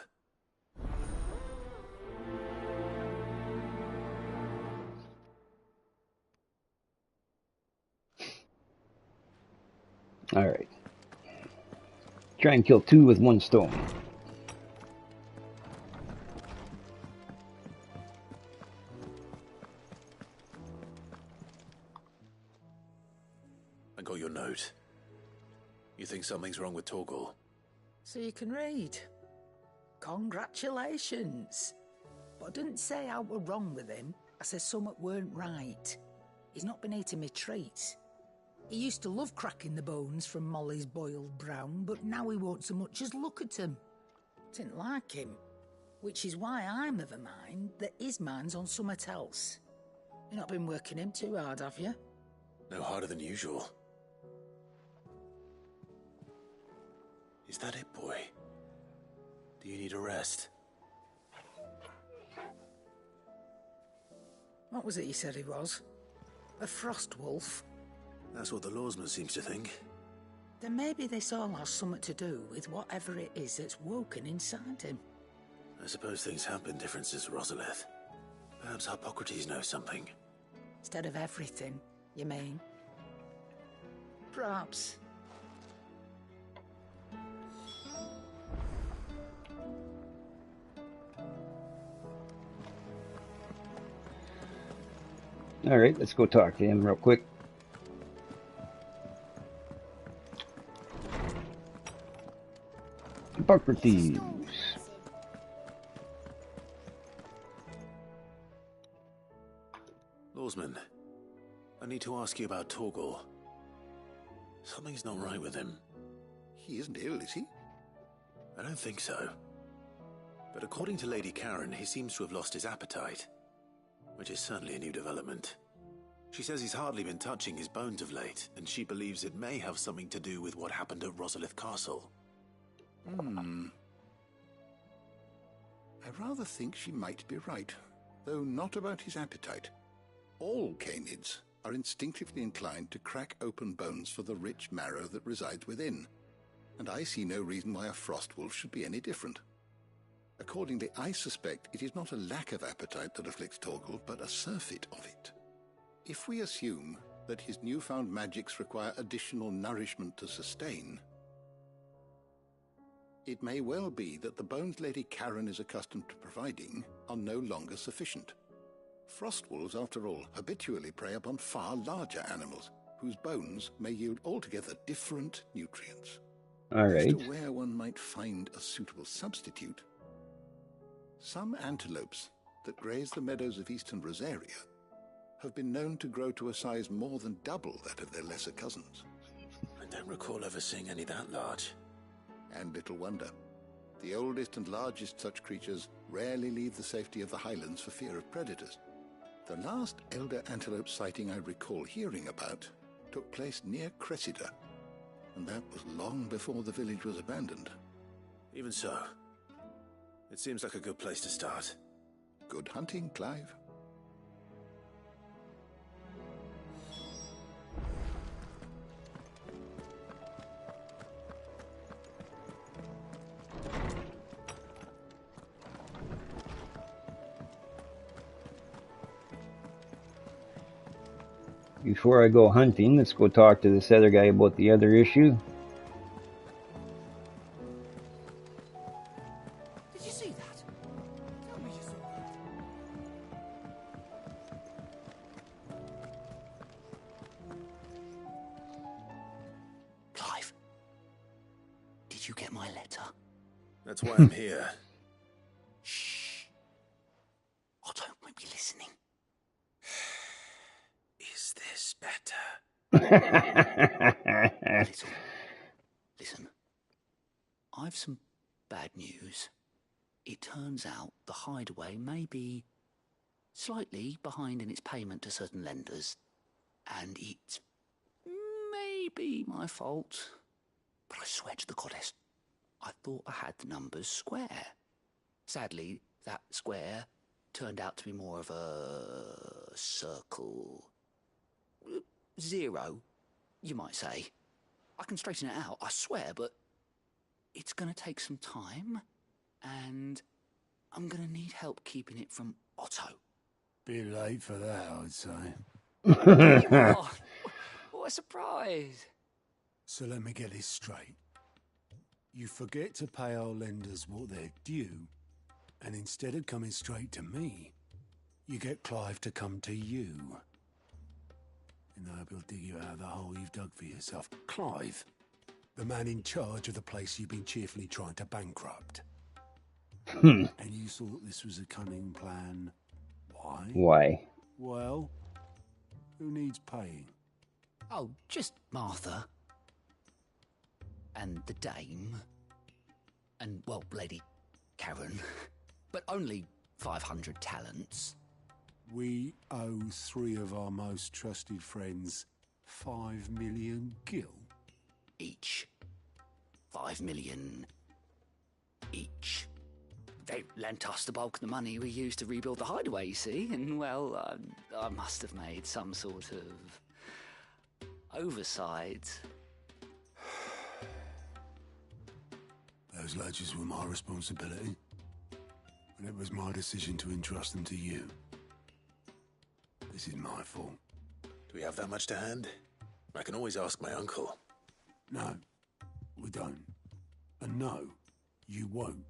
all right. Try and kill two with one stone. I got your note. You think something's wrong with Torgor? So you can read. Congratulations. But I didn't say I were wrong with him. I said something weren't right. He's not been eating me treats. He used to love cracking the bones from Molly's boiled brown, but now he won't so much as look at them. Didn't like him. Which is why I'm of a mind that his mind's on something else. You've not been working him too hard, have you? No harder than usual. Is that it, boy? Do you need a rest? What was it you said he was? A frost wolf? That's what the lawsman seems to think. Then maybe this all has something to do with whatever it is that's woken inside him. I suppose things have been different since Rosalith. Perhaps Hippocrates knows something. Instead of everything, you mean? Perhaps. All right, let's go talk to him real quick. Hippocrates. Lawsman, I need to ask you about Torgor. Something's not right with him. He isn't ill, is he? I don't think so. But according to Lady Karen, he seems to have lost his appetite, which is certainly a new development. She says he's hardly been touching his bones of late, and she believes it may have something to do with what happened at Rosalith Castle. I rather think she might be right, though not about his appetite. All canids are instinctively inclined to crack open bones for the rich marrow that resides within, and I see no reason why a frost wolf should be any different. Accordingly, I suspect it is not a lack of appetite that afflicts Torgal, but a surfeit of it. If we assume that his newfound magics require additional nourishment to sustain, it may well be that the bones Lady Karen is accustomed to providing are no longer sufficient. Frost wolves, after all, habitually prey upon far larger animals, whose bones may yield altogether different nutrients. All right. As to where one might find a suitable substitute, some antelopes that graze the meadows of eastern Rosaria have been known to grow to a size more than double that of their lesser cousins. I don't recall ever seeing any that large. And little wonder. The oldest and largest such creatures rarely leave the safety of the highlands for fear of predators. The last elder antelope sighting I recall hearing about took place near Cressida, and that was long before the village was abandoned. Even so, it seems like a good place to start. Good hunting, Clive. Before I go hunting, let's go talk to this other guy about the other issue. Did you see that? Tell me you saw that. Clive, did you get my letter? That's why I'm here. Shh. Otto might be listening. Is this better? Listen. I've some bad news. It turns out the hideaway may be slightly behind in its payment to certain lenders, and it may be my fault. But I swear to the goddess, I thought I had the numbers square. Sadly, that square turned out to be more of a circle. 0, you might say. I can straighten it out, I swear, but it's going to take some time, and I'm going to need help keeping it from Otto. Bit late for that, I'd say. There you are. What a surprise. So let me get this straight. You forget to pay our lenders what they're due, and instead of coming straight to me, you get Clive to come to you. And I hope he'll dig you out of the hole you've dug for yourself. Clive, the man in charge of the place you've been cheerfully trying to bankrupt. And you thought this was a cunning plan. Why? Why? Well, who needs paying? Oh, just Martha. And the dame. And, well, Lady Karen. But only 500 talents. We owe 3 of our most trusted friends 5 million gil. Each. 5 million each. They lent us the bulk of the money we used to rebuild the hideaway, you see, and, well, I must have made some sort of oversight. Those ledgers were my responsibility, and it was my decision to entrust them to you. This is my fault. Do we have that much to hand? I can always ask my uncle. No, we don't. And no, you won't.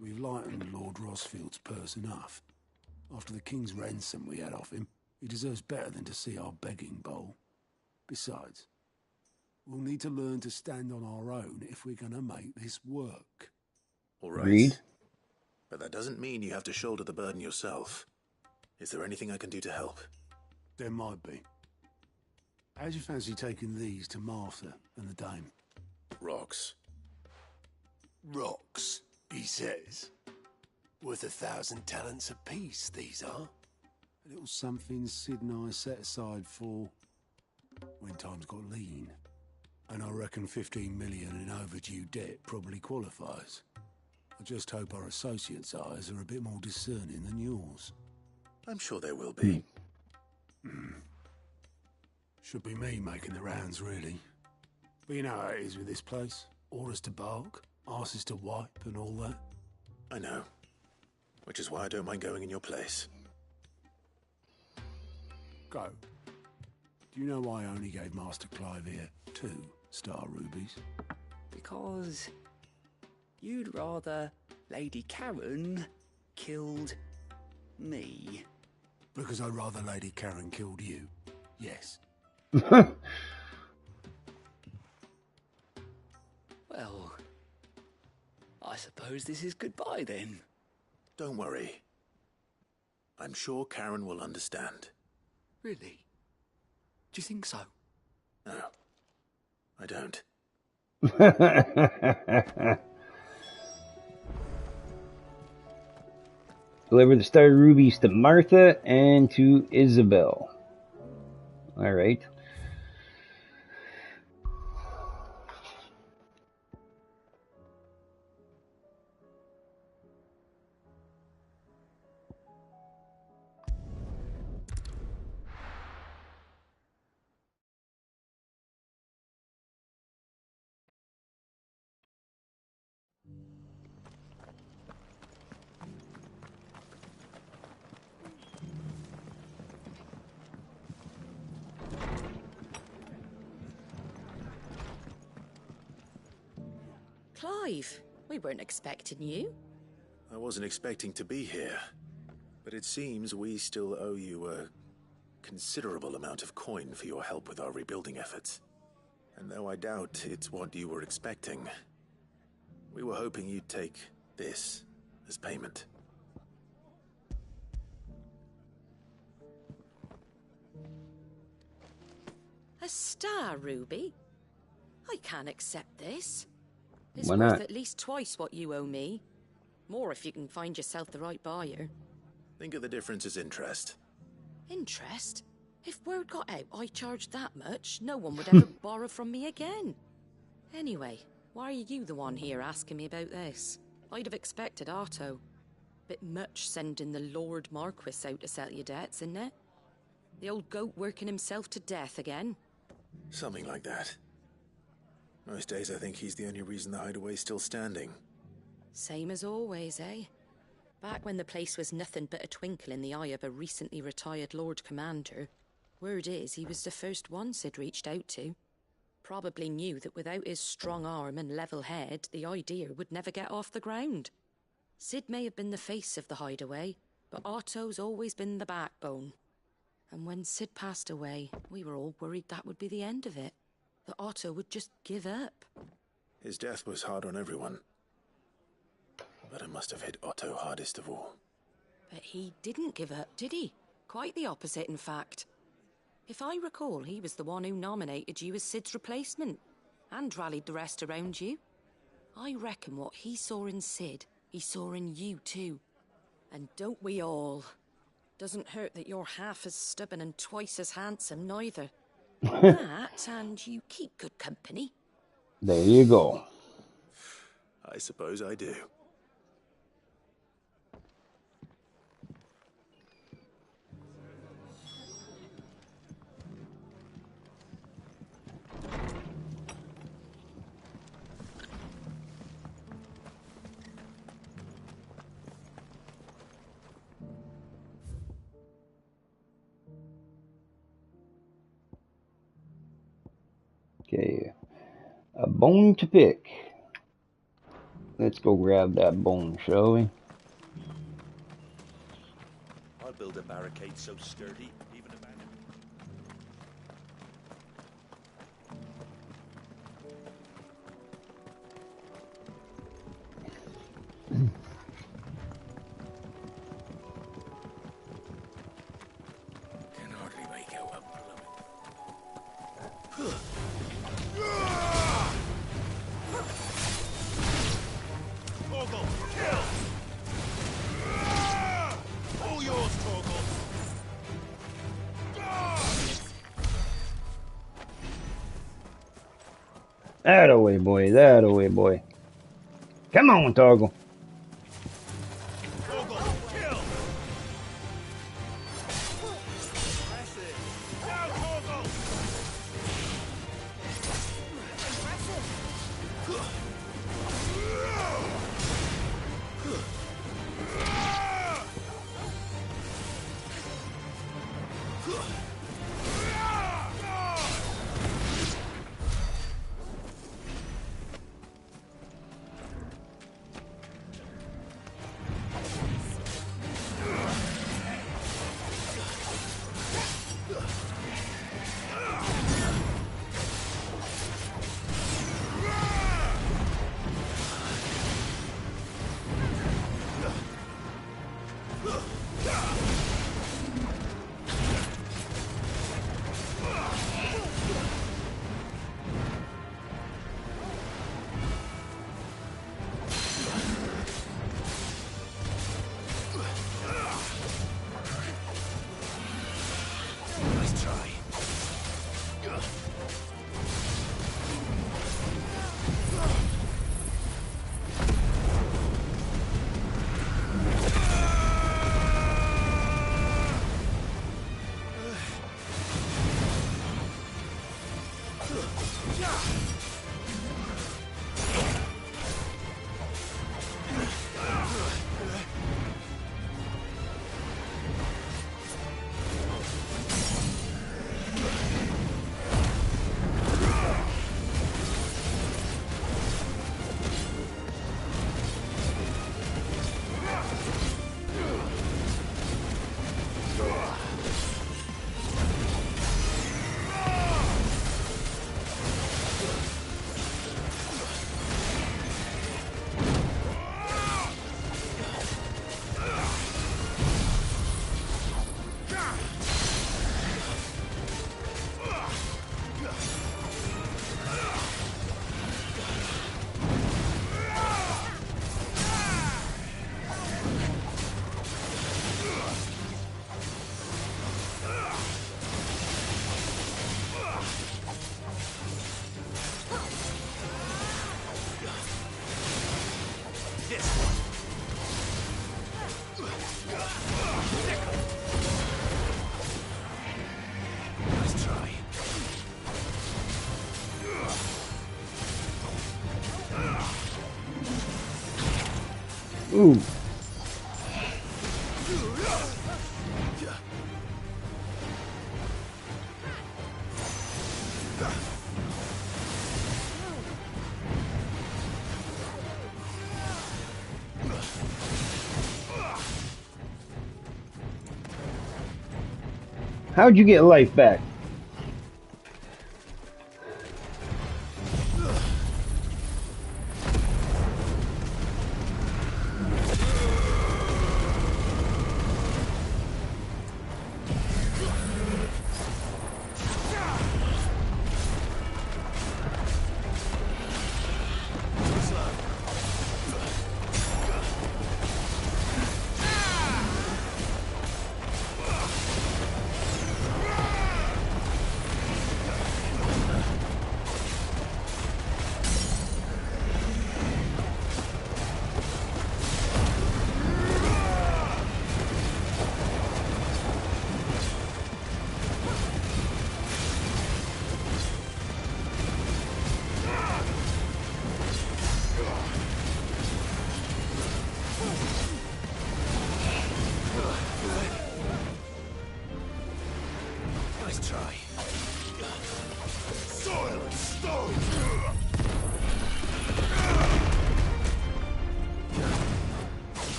We've lightened Lord Rosfield's purse enough. After the king's ransom we had off him, he deserves better than to see our begging bowl. Besides, we'll need to learn to stand on our own if we're going to make this work. All right. Read. But that doesn't mean you have to shoulder the burden yourself. Is there anything I can do to help? There might be. How'd you fancy taking these to Martha and the dame? Rocks. Rocks, he says. Worth 1,000 talents apiece, these are. little something Sid and I set aside for when times got lean. And I reckon 15 million in overdue debt probably qualifies. I just hope our associates' eyes are a bit more discerning than yours. I'm sure they will be. Should be me making the rounds, really. But you know how it is with this place. Orders to bark, arses to wipe, and all that. I know. Which is why I don't mind going in your place. Go. Do you know why I only gave Master Clive here 2 star rubies? Because you'd rather Lady Karen killed me. Because I'd rather Lady Karen killed you. Yes. Well, I suppose this is goodbye then. Don't worry. I'm sure Karen will understand. Really? Do you think so? No, I don't. Deliver the star rubies to Martha and to Isabel. All right. Clive, we weren't expecting you. I wasn't expecting to be here, but it seems we still owe you a considerable amount of coin for your help with our rebuilding efforts. And though I doubt it's what you were expecting, we were hoping you'd take this as payment. A star ruby? I can't accept this. It's Why worth not? at least twice what you owe me. More if you can find yourself the right buyer. Think of the difference as interest. Interest? If word got out I charged that much, no one would ever borrow from me again. Anyway, why are you the one here asking me about this? I'd have expected Otto. Bit much sending the Lord Marquis out to settle your debts, isn't it? The old goat working himself to death again. Something like that. Most days I think he's the only reason the hideaway's still standing. Same as always, eh? Back when the place was nothing but a twinkle in the eye of a recently retired Lord Commander, word is he was the first one Sid reached out to. Probably knew that without his strong arm and level head, the idea would never get off the ground. Sid may have been the face of the hideaway, but Otto's always been the backbone. And when Sid passed away, we were all worried that would be the end of it. That Otto would just give up. His death was hard on everyone. But it must have hit Otto hardest of all. But he didn't give up, did he? Quite the opposite, in fact. If I recall, he was the one who nominated you as Sid's replacement, and rallied the rest around you. I reckon what he saw in Sid, he saw in you too. And don't we all? Doesn't hurt that you're half as stubborn and twice as handsome, neither. That, and you keep good company. There you go. I suppose I do. Okay. A bone to pick. Let's go grab that bone, shall we? I'll build a barricade so sturdy, even a man. Can hardly make out what Torgal, kill! All yours, Torgal! That away, boy. That away, boy. Come on, Toggle. Ooh. How'd you get life back?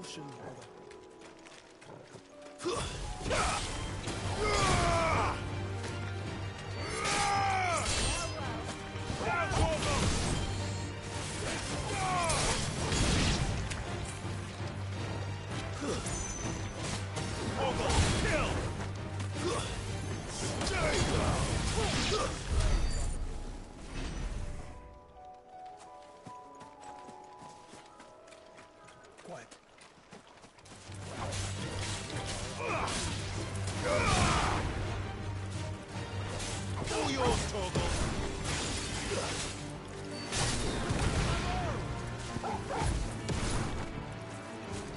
caution, brother. Quiet. All yours, Torgal.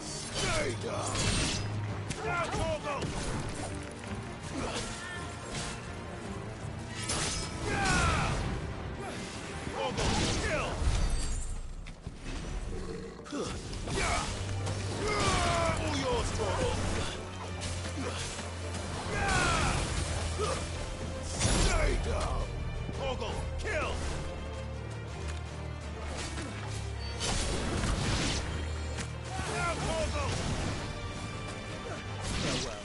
Stay down. Now, Torgal. Torgal, kill. All yours, Torgal. Stay down. Torgal, kill. Now, Torgal. Farewell.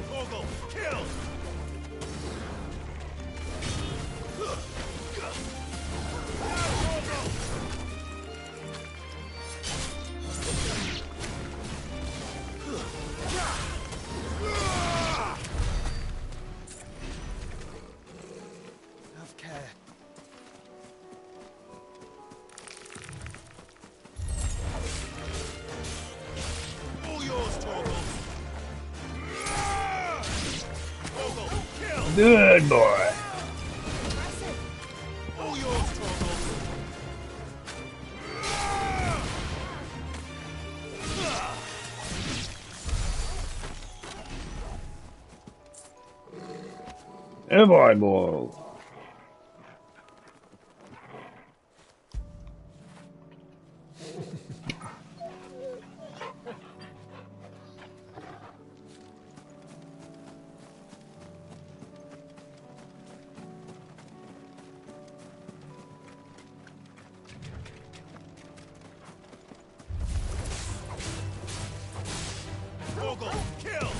Torgal, kill! Have care. All yours, Torgal! Torgal, kill! Good boy. All yours, Torgal! Good boy. Torgal, kill!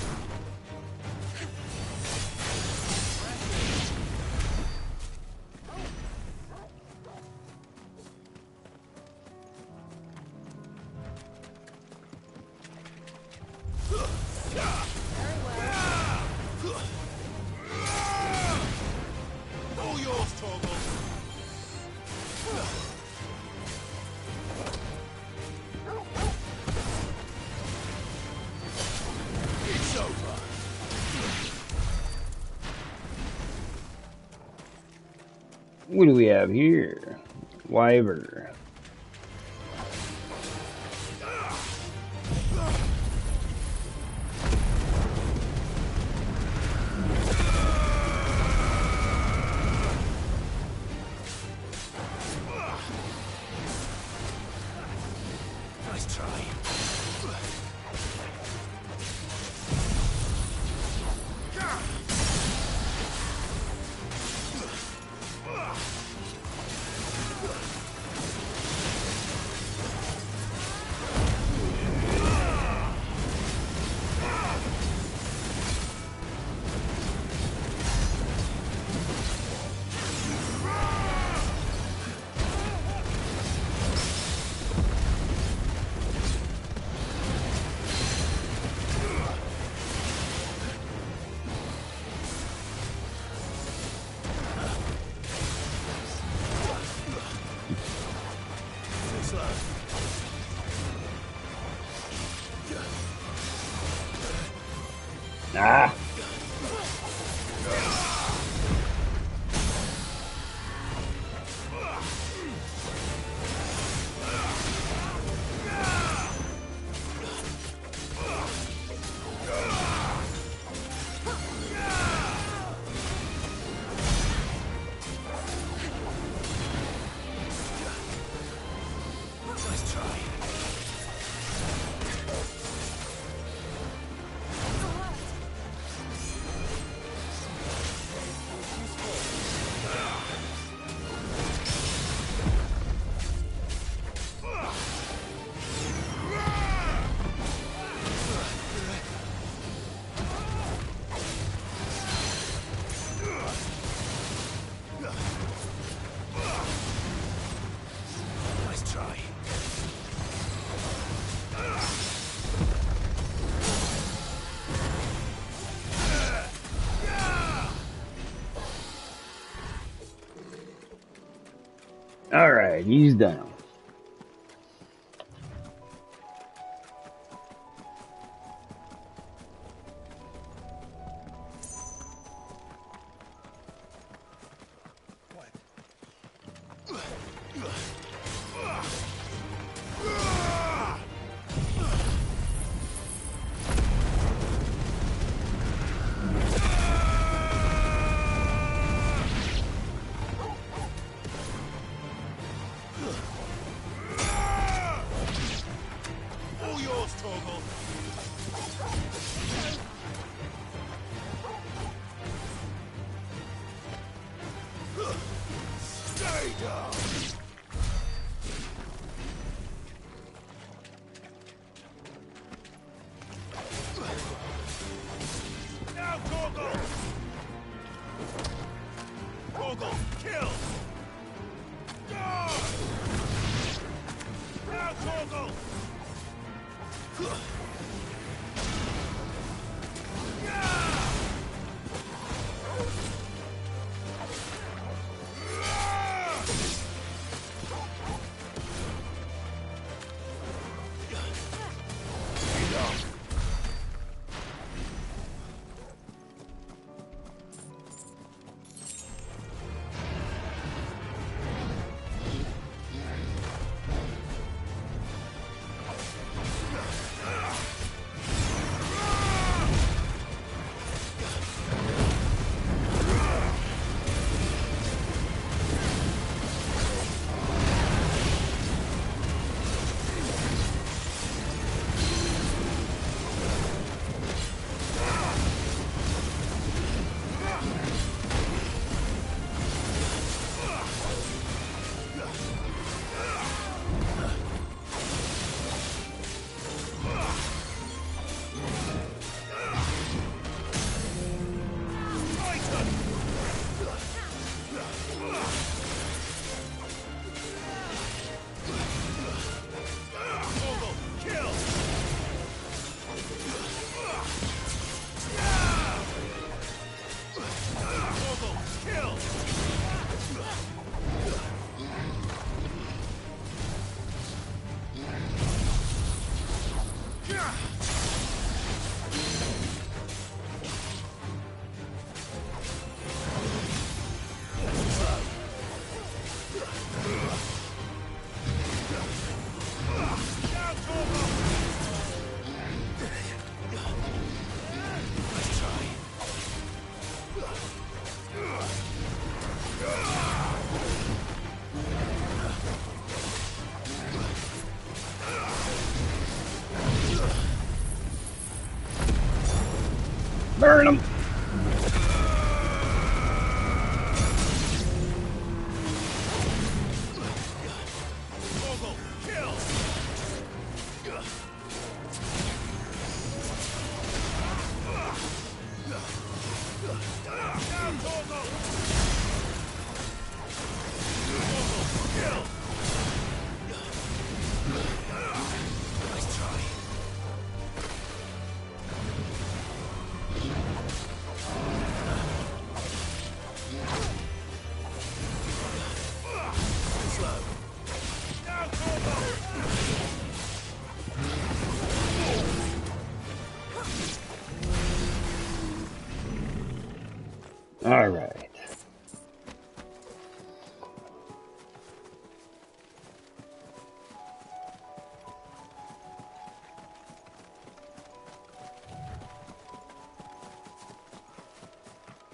All yours, Torgal! It's over! What do we have here? Wyver. Nice try. Ah. Alright, he's done. Burn him! All right.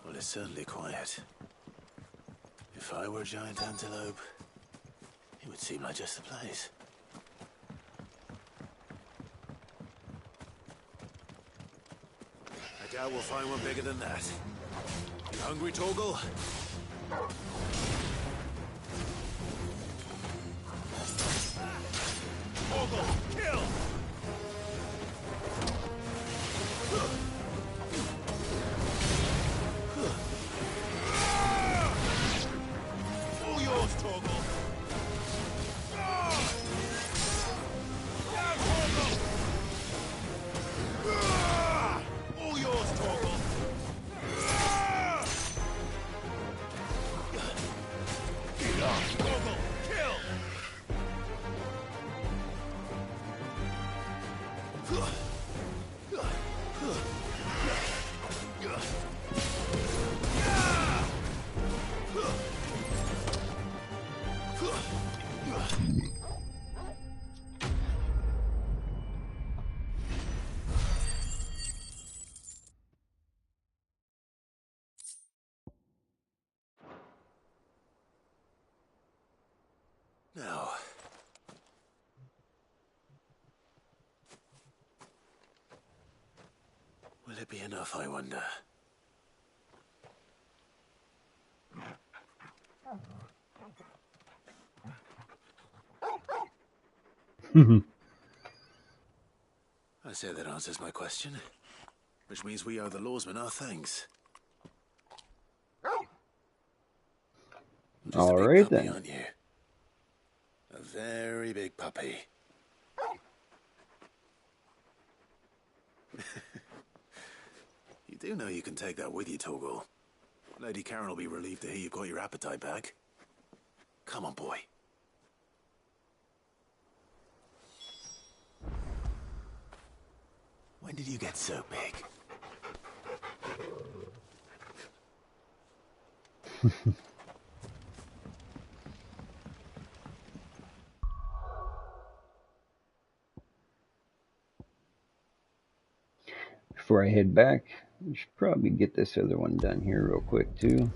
Well, it's certainly quiet. If I were a giant antelope, it would seem like just the place. I doubt we'll find one bigger than that. You hungry, Torgal? Torgal, kill! All yours, Torgal! Down, Torgal! All yours, Torgal! Now, will it be enough, I wonder? I say that answers my question, which means we owe the lawsmen our thanks. Just All a big right puppy, then. aren't you? A very big puppy. You do know you can take that with you, Torgal. Lady Karen will be relieved to hear you've got your appetite back. Come on, boy. When did you get so big? Before I head back, we should probably get this other one done here real quick too.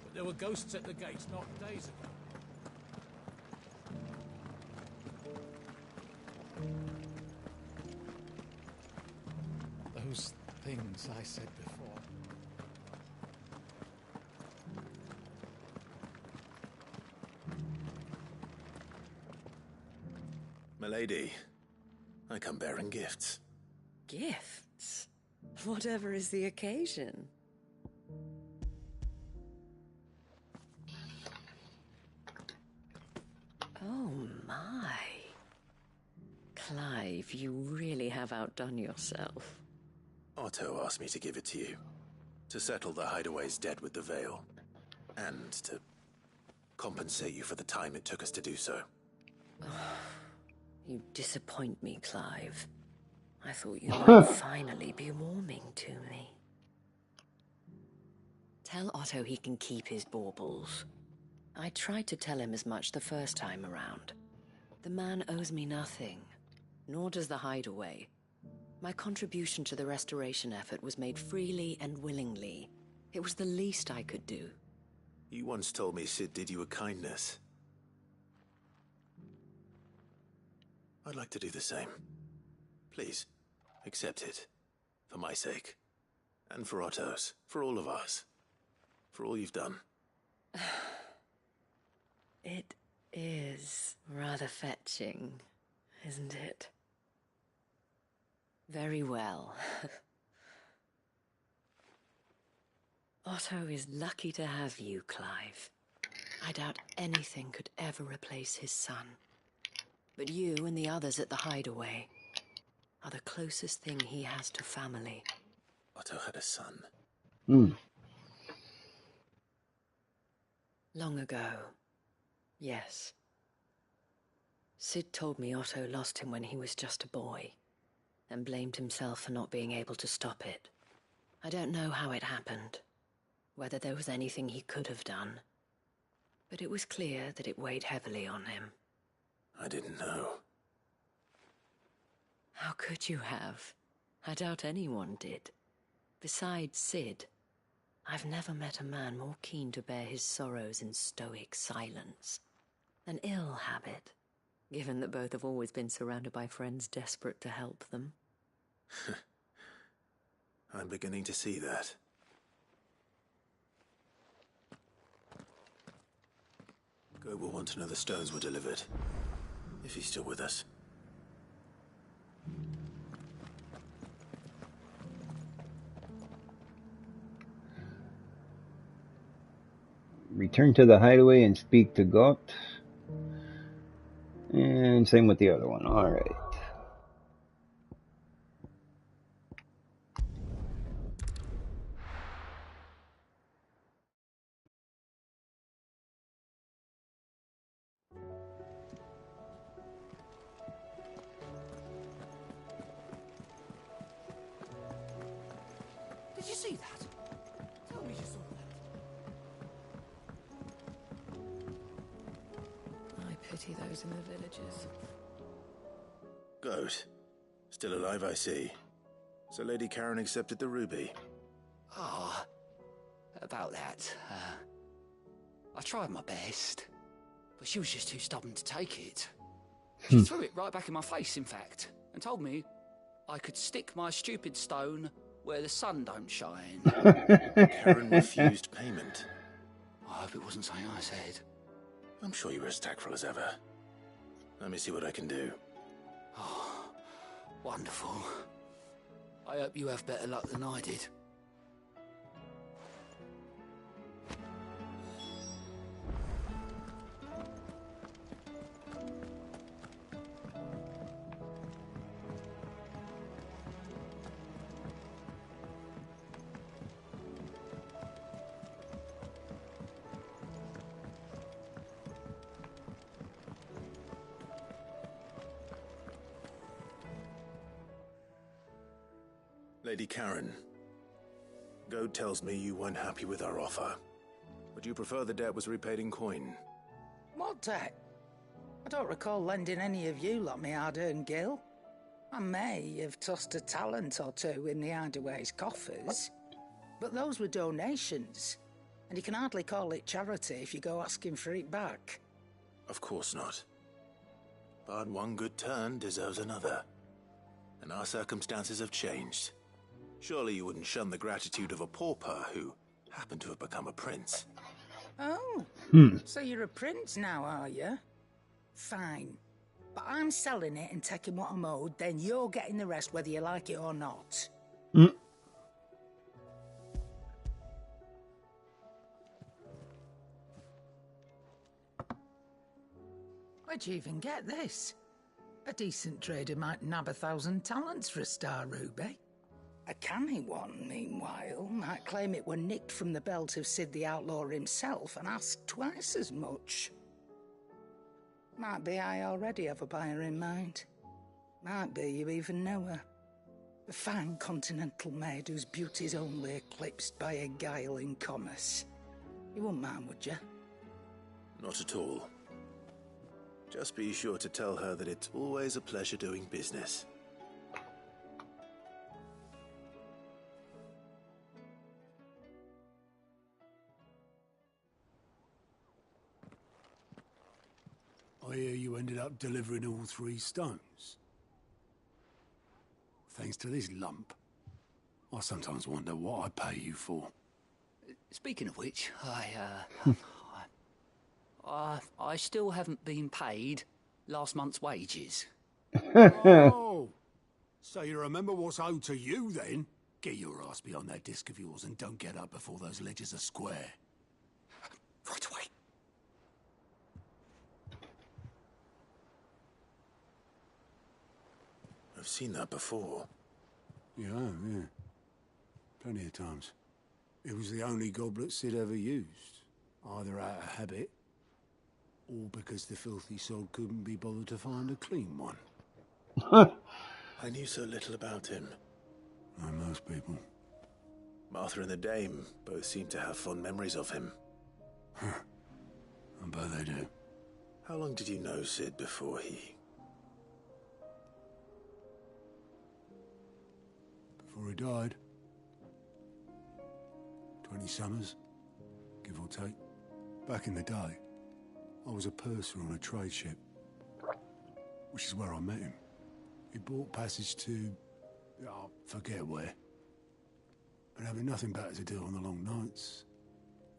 But there were ghosts at the gates not days ago. Those things I said before. Milady, I come bearing gifts. Gifts? Whatever is the occasion. Oh my. Clive, you really have outdone yourself. Otto asked me to give it to you. To settle the Hideaway's debt with the Veil. And to compensate you for the time it took us to do so. You disappoint me, Clive. I thought you might finally be warming to me. Tell Otto he can keep his baubles. I tried to tell him as much the first time around. The man owes me nothing, nor does the Hideaway. My contribution to the restoration effort was made freely and willingly. It was the least I could do. You once told me Sid did you a kindness. I'd like to do the same. Please, accept it. For my sake. And for Otto's. For all of us. For all you've done. It is rather fetching, isn't it? Very well. Otto is lucky to have you, Clive. I doubt anything could ever replace his son. But you and the others at the Hideaway are the closest thing he has to family. Otto had a son. Long ago, yes. Sid told me Otto lost him when he was just a boy, and blamed himself for not being able to stop it. I don't know how it happened, whether there was anything he could have done, but it was clear that it weighed heavily on him. I didn't know. How could you have? I doubt anyone did. Besides Sid, I've never met a man more keen to bear his sorrows in stoic silence. An ill habit, given that both have always been surrounded by friends desperate to help them. I'm beginning to see that. Goat will want to know the stones were delivered. If he's still with us. Return to the Hideaway and speak to Gott. And same with the other one. Alright. pity those in the villages. Goat. Still alive, I see. So Lady Karen accepted the ruby. Ah, about that. I tried my best, but she was just too stubborn to take it. She threw it right back in my face, in fact, and told me I could stick my stupid stone where the sun don't shine. Karen refused payment. I hope it wasn't something I said. I'm sure you were as tactful as ever. Let me see what I can do. Oh, wonderful. I hope you have better luck than I did. Lady Karen, Goad tells me you weren't happy with our offer. Would you prefer the debt was repaid in coin? What debt? I don't recall lending any of you like me hard-earned gil. I may have tossed a talent or two in the Hideaway's coffers, but those were donations, and you can hardly call it charity if you go asking for it back. Of course not. But one good turn deserves another. And our circumstances have changed. Surely you wouldn't shun the gratitude of a pauper who happened to have become a prince. Oh, so you're a prince now, are you? Fine. But I'm selling it and taking what I'm owed, then you're getting the rest whether you like it or not. Where'd you even get this? A decent trader might nab 1,000 talents for a star ruby. A canny one, meanwhile, might claim it were nicked from the belt of Sid the Outlaw himself and ask twice as much. Might be I already have a buyer in mind. Might be you even know her. A fine continental maid whose beauty's only eclipsed by a guile in commerce. You wouldn't mind, would you? Not at all. Just be sure to tell her that it's always a pleasure doing business. I hear you ended up delivering all 3 stones. Thanks to this lump. I sometimes wonder what I pay you for. Speaking of which, I still haven't been paid last month's wages. Oh, so you remember what's owed to you then? Get your ass behind that disc of yours and don't get up before those ledgers are square. Right away. I've seen that before. Yeah, plenty of times. It was the only goblet Sid ever used, either out of habit or because the filthy sod couldn't be bothered to find a clean one. I knew so little about him. Like most people. Martha and the Dame both seem to have fond memories of him. I bet they do. How long did you know Sid before he... Before he died. 20 summers, give or take. Back in the day, I was a purser on a trade ship, which is where I met him. He bought passage to... I forget where. But having nothing better to do on the long nights,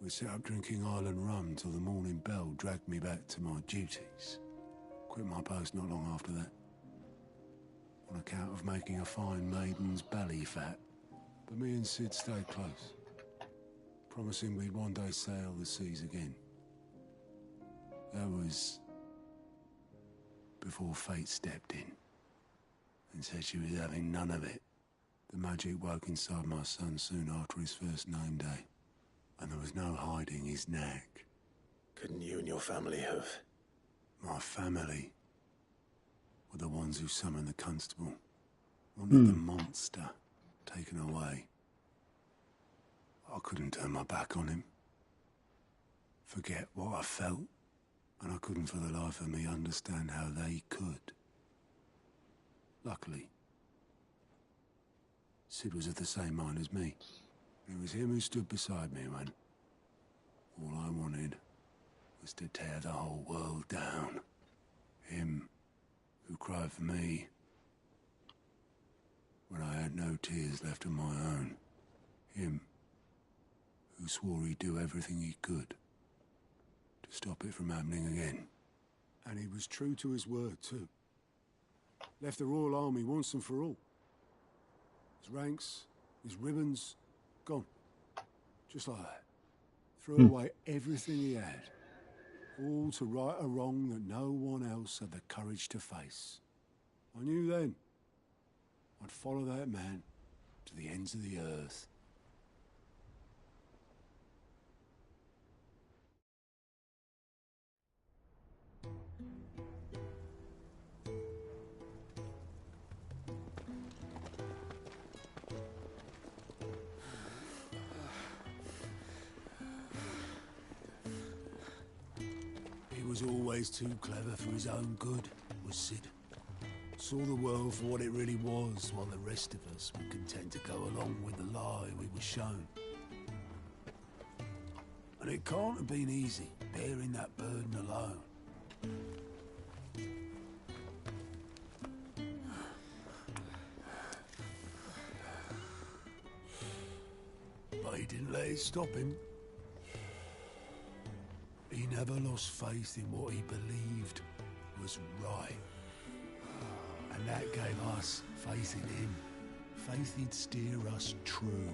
we set up drinking island rum till the morning bell dragged me back to my duties. Quit my post not long after that. On account of making a fine maiden's belly fat. But me and Sid stayed close, promising we'd one day sail the seas again. That was before fate stepped in and said she was having none of it. The magic woke inside my son soon after his first name day, and there was no hiding his knack. Couldn't you and your family have... My family were the ones who summoned the constable, wanted the monster taken away. I couldn't turn my back on him. Forget what I felt, And I couldn't for the life of me understand how they could. Luckily, Sid was of the same mind as me. It was him who stood beside me when all I wanted was to tear the whole world down. Him who cried for me when I had no tears left of my own. Him who swore he'd do everything he could to stop it from happening again. And he was true to his word, too. Left the Royal Army once and for all. His ranks, his ribbons, gone. Just like that. Threw away everything he had. All to right a wrong that no one else had the courage to face. I knew then I'd follow that man to the ends of the earth. He was always too clever for his own good, was Sid. Saw the world for what it really was, while the rest of us were content to go along with the lie we were shown. And it can't have been easy, bearing that burden alone. But he didn't let it stop him. He never lost faith in what he believed was right. And that gave us faith in him. Faith he'd steer us true.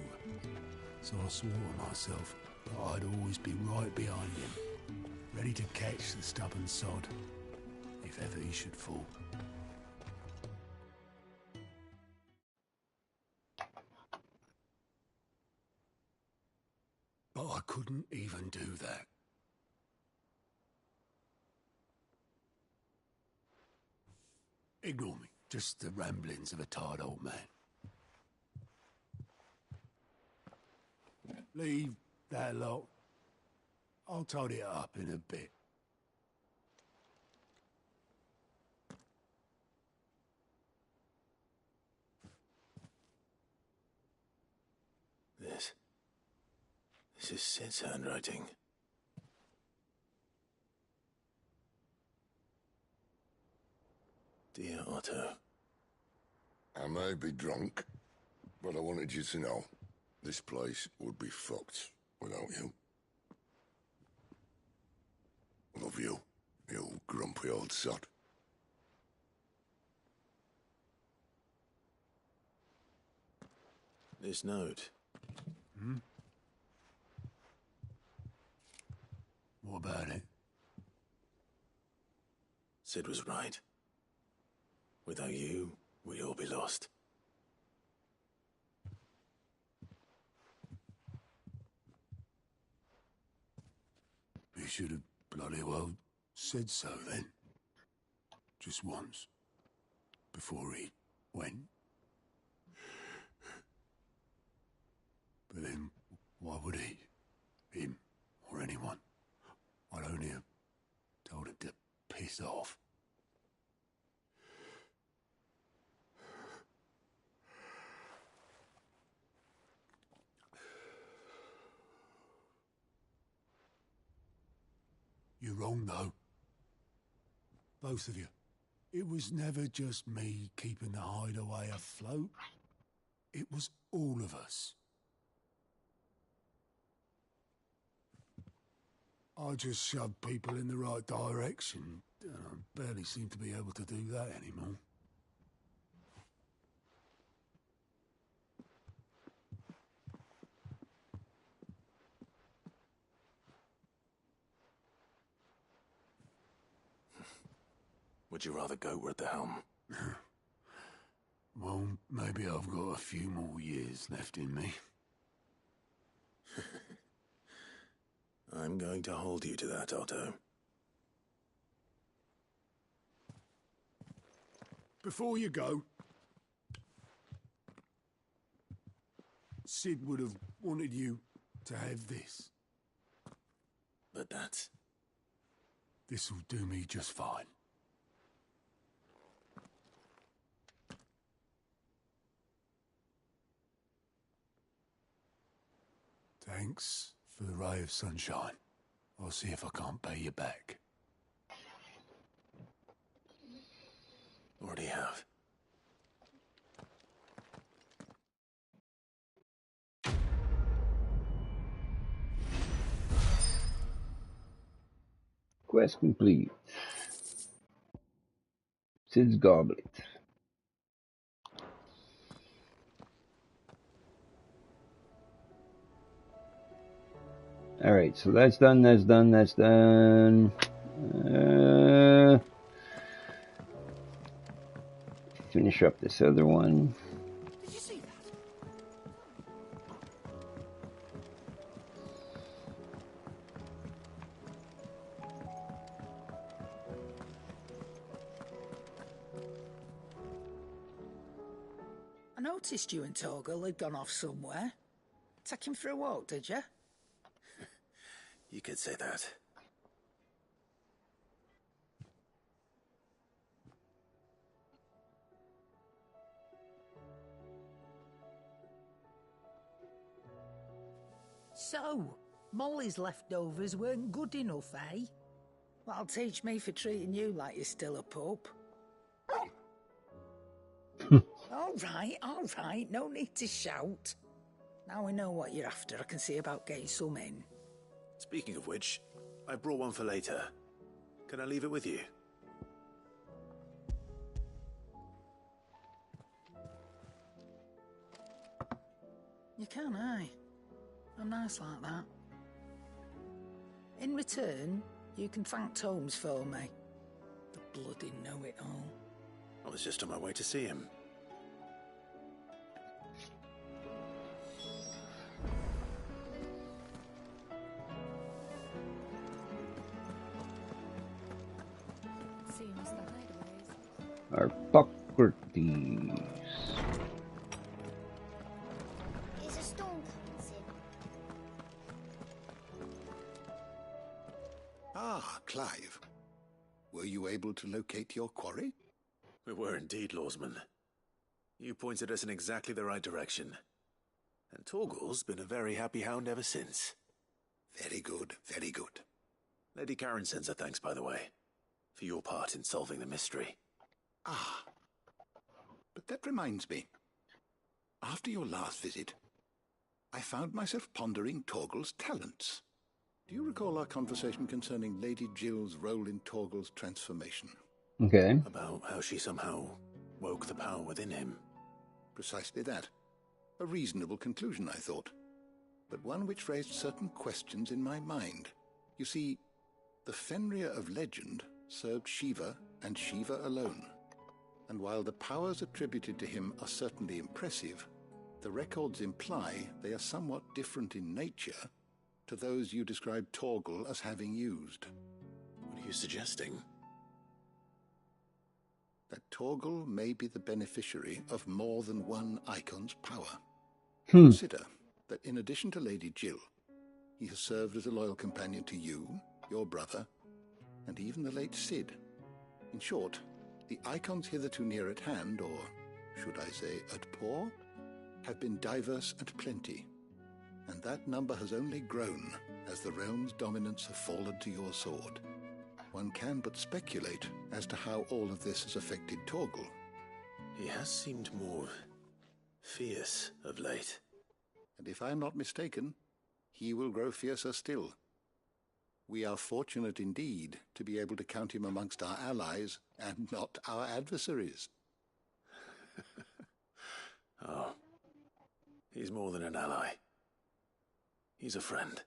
So I swore to myself that I'd always be right behind him, ready to catch the stubborn sod, if ever he should fall. But I couldn't even do that. Ignore me. Just the ramblings of a tired old man. Leave that lot. I'll tidy it up in a bit. This is Sid's handwriting. Dear Otto. I may be drunk, but I wanted you to know this place would be fucked without you. Love you, you grumpy old sod. This note. Hmm? What about it? Sid was right. Without you, we'd all be lost. He should have bloody well said so then. Just once. Before he went. But then, why would he? Him, or anyone? I'd only have told him to piss off. You're wrong, though. Both of you. It was never just me keeping the hideaway afloat. It was all of us. I just shoved people in the right direction, and I barely seem to be able to do that anymore. Would you rather goat were at the helm? Well, maybe I've got a few more years left in me. I'm going to hold you to that, Otto. Before you go, Sid would have wanted you to have this. But that's This'll do me just fine. Thanks for the ray of sunshine. I'll see if I can't pay you back. Already have. Quest complete. Sid's Goblet. Alright, so that's done, that's done, that's done. Finish up this other one. Did you see that? I noticed you and Torgal had gone off somewhere. Take him for a walk, did you? You could say that. So, Molly's leftovers weren't good enough, eh? That'll teach me for treating you like you're still a pup. All right, no need to shout. Now we know what you're after, I can see about getting some in. Speaking of which, I brought one for later. Can I leave it with you? You can, aye. I'm nice like that. In return, you can thank Tomes for me. The bloody know-it-all. I was just on my way to see him. Seems the hideaways. Arpocrates. Is a storm coming, Sid? Ah, Clive. Were you able to locate your quarry? We were indeed, Lawsman. You pointed us in exactly the right direction. And Torgal's been a very happy hound ever since. Very good, very good. Lady Karen sends her thanks, by the way, for your part in solving the mystery. Ah. But that reminds me. After your last visit, I found myself pondering Torgal's talents. Do you recall our conversation concerning Lady Jill's role in Torgal's transformation? Okay. About how she somehow woke the power within him. Precisely that. A reasonable conclusion, I thought. But one which raised certain questions in my mind. You see, the Fenrir of legend served Shiva and Shiva alone. And while the powers attributed to him are certainly impressive, the records imply they are somewhat different in nature to those you described Torgal as having used. What are you suggesting? That Torgal may be the beneficiary of more than one icon's power. Consider that in addition to Lady Jill, he has served as a loyal companion to you, your brother, and even the late Sid. In short, the icons hitherto near at hand, or should I say at paw, have been diverse and plenty, and that number has only grown as the realm's dominance have fallen to your sword. One can but speculate as to how all of this has affected Torgal. He has seemed more fierce of late. And if I am not mistaken, he will grow fiercer still. We are fortunate indeed to be able to count him amongst our allies and not our adversaries. Oh, he's more than an ally. He's a friend.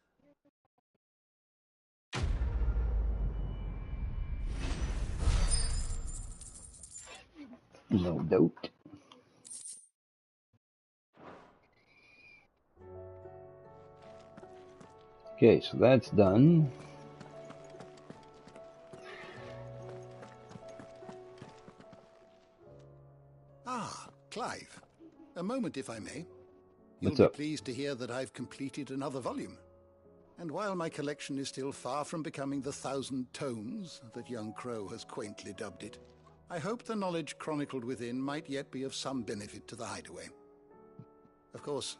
No doubt. Okay, so that's done. Ah, Clive. A moment, if I may. What's You'll up? be pleased to hear that I've completed another volume. And while my collection is still far from becoming the 1,000 tomes that young Crow has quaintly dubbed it, I hope the knowledge chronicled within might yet be of some benefit to the hideaway. Of course,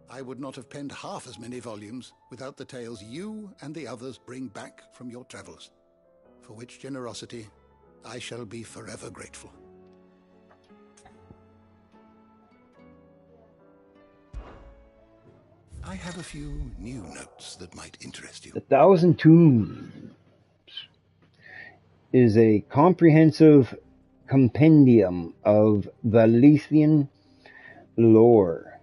I would not have penned half as many volumes without the tales you and the others bring back from your travels, for which generosity I shall be forever grateful. I have a few new notes that might interest you. The Thousand Tombs is a comprehensive compendium of Valisthean lore,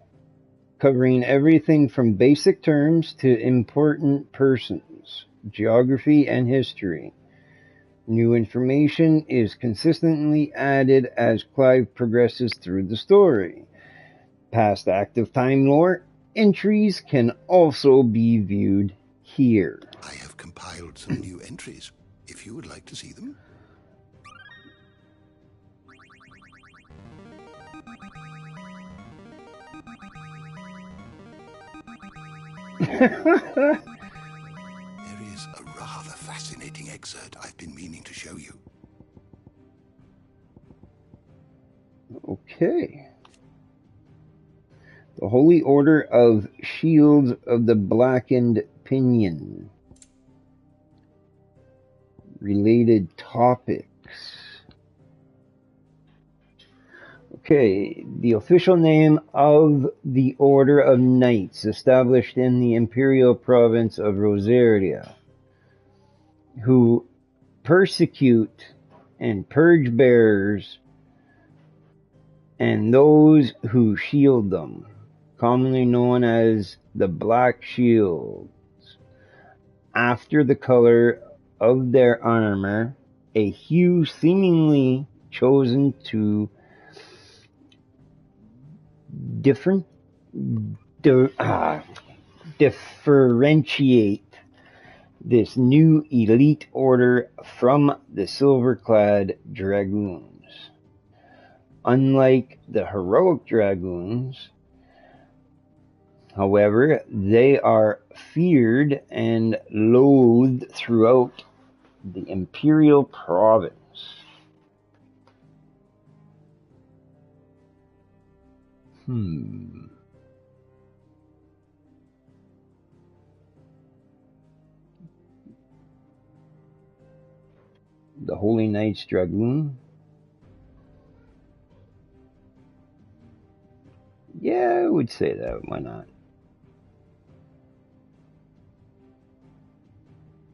covering everything from basic terms to important persons, geography, and history. New information is consistently added as Clive progresses through the story. Past active time lore entries can also be viewed here. I have compiled some new entries, if you would like to see them. There is a rather fascinating excerpt I've been meaning to show you. Okay. The Holy Order of Shields of the Blackened Pinion. Related topics. Okay, the official name of the Order of Knights established in the Imperial Province of Rosaria, who persecute and purge bearers and those who shield them, commonly known as the Black Shields. After the color of their armor, a hue seemingly chosen to differentiate this new elite order from the silver-clad dragoons. Unlike the heroic dragoons, however, they are feared and loathed throughout the Imperial Province. The Holy Knights Dragoon. Yeah, I would say that. Why not?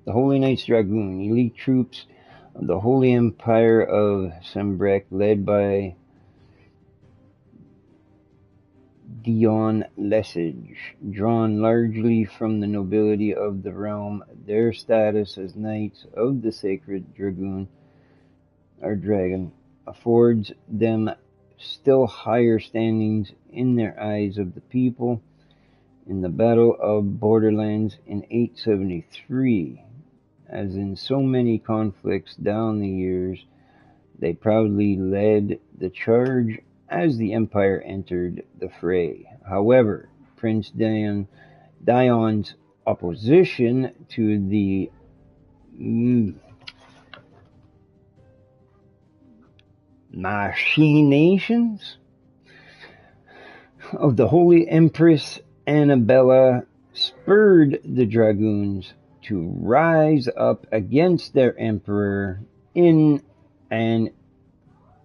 The Holy Knights Dragoon, elite troops of the Holy Empire of Sembrek, led by Dion Lesage, drawn largely from the nobility of the realm. Their status as Knights of the Sacred Dragoon, or Dragon, affords them still higher standings in their eyes of the people. In the Battle of Borderlands in 873, as in so many conflicts down the years, they proudly led the charge as the Empire entered the fray. However, Prince Dion's opposition to the machinations of the Holy Empress Annabella spurred the Dragoons to rise up against their emperor in an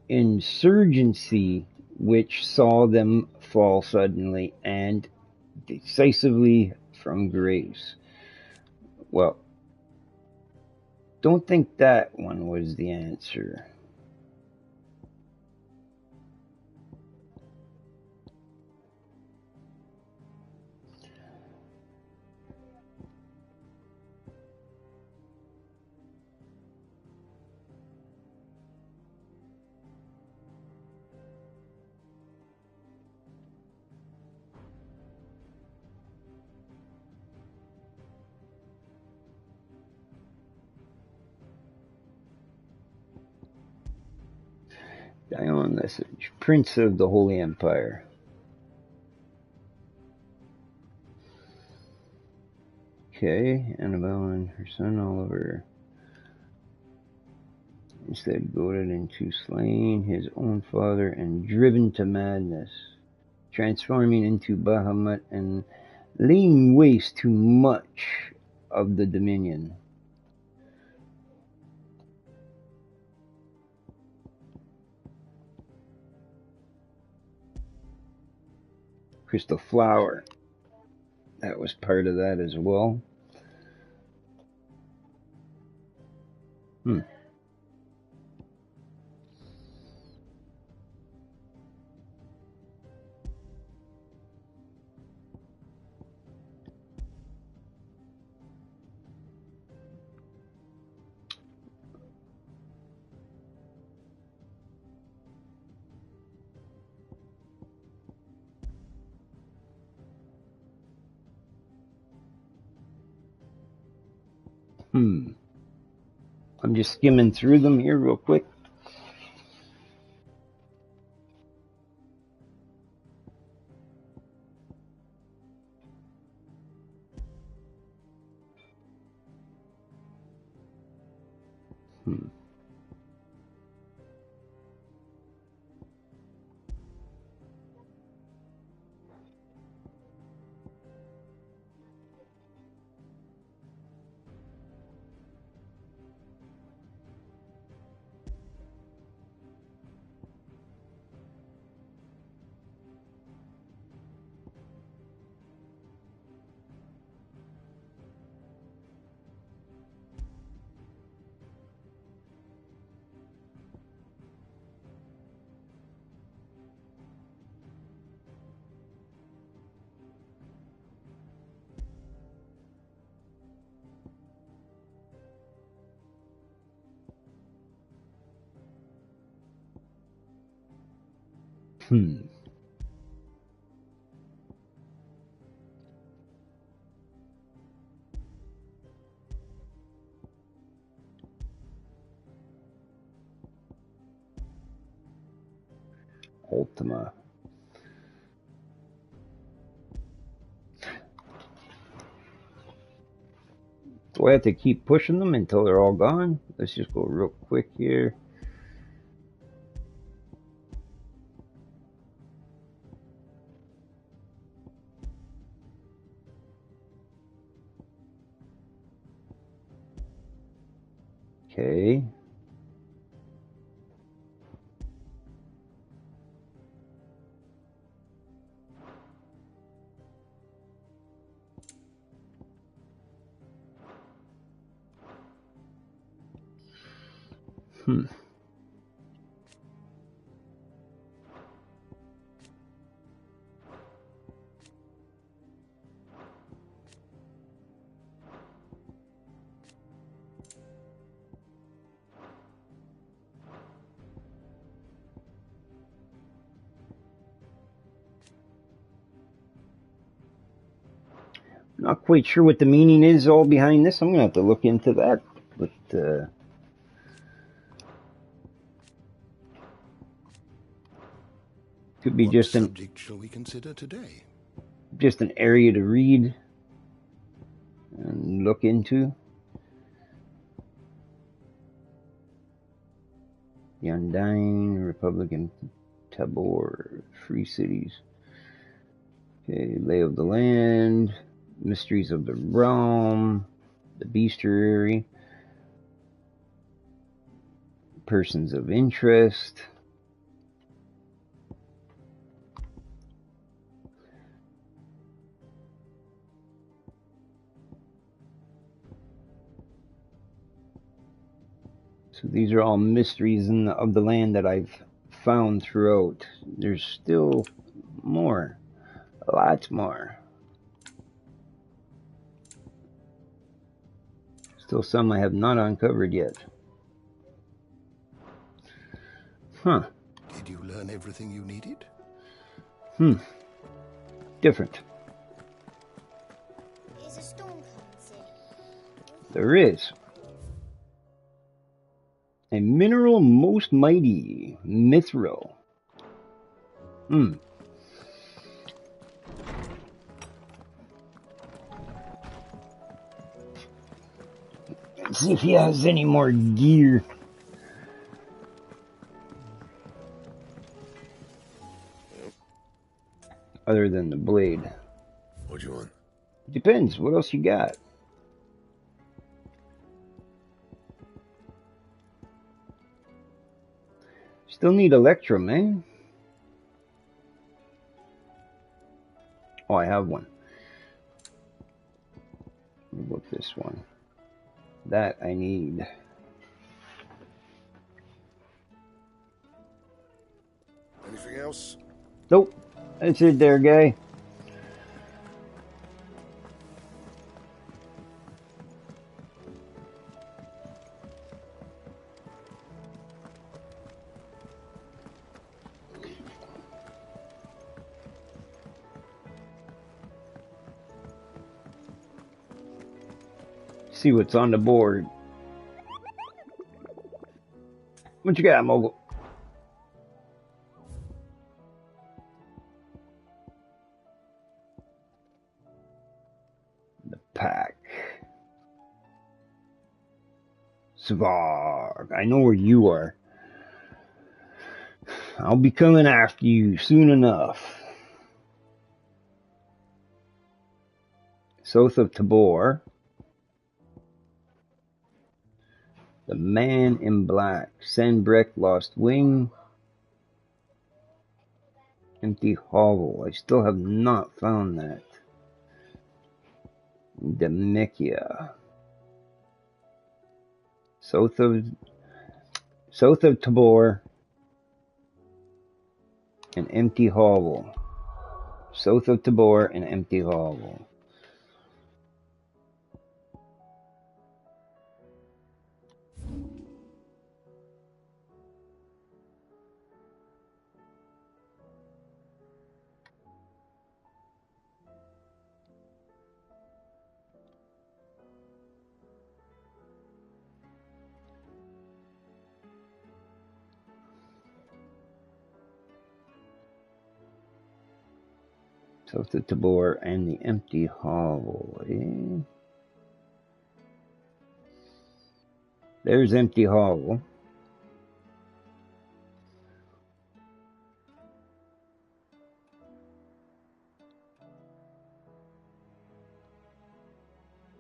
insurgency which saw them fall suddenly and decisively from grace. Well, don't think that one was the answer. Dion Lesage, Prince of the Holy Empire. Okay, Annabelle and her son Oliver instead goaded into slaying his own father and driven to madness, transforming into Bahamut and laying waste to much of the Dominion. Crystal Flower, that was part of that as well. I'm just skimming through them here real quick. Ultima. Do I have to keep pushing them until they're all gone? Let's just go real quick here. Okay. Not quite sure what the meaning is all behind this. I'm going to have to look into that. But could be What just subject shall we consider today? Just an area to read and look into. The Undying, Republican Tabor, Free Cities. Okay, Lay of the Land, Mysteries of the Realm, the Bestiary, Persons of Interest. So these are all mysteries of the land that I've found throughout. There's still more, lots more. Still some I have not uncovered yet. Huh. Did you learn everything you needed? Different. Is a storm coming soon? There is. A mineral most mighty, mithril. See if he has any more gear. Other than the blade. What do you want? Depends. What else you got? Still need Electrum, man. Oh, I have one. What about this one? That I need. Anything else? Nope. That's it there, guy. See what's on the board. What you got, Mogul? The pack. Svarg, I know where you are. I'll be coming after you soon enough. South of Tabor. The Man in Black. Sandbreck, Lost Wing. Empty Hovel. I still have not found that. Demikia. South of Tabor. An Empty Hovel. South of Tabor, an Empty Hovel. South of Tabor and the Empty Hovel. Eh? There's Empty Hovel.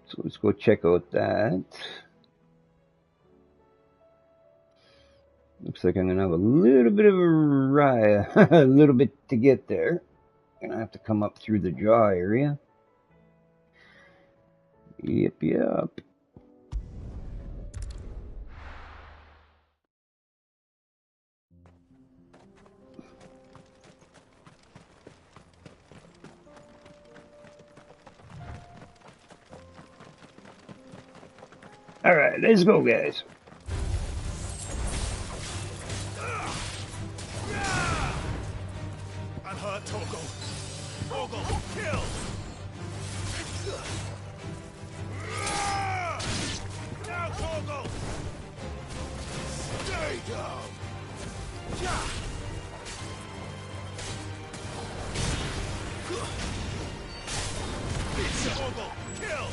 So let's go check out that. Looks like I'm gonna have a little bit of a ride, a little bit to get there. Gonna have to come up through the jaw area. Yep. All right, let's go, guys. Unhurt Torgal. Torgal, kill! Now, Torgal! Stay down! Torgal, kill!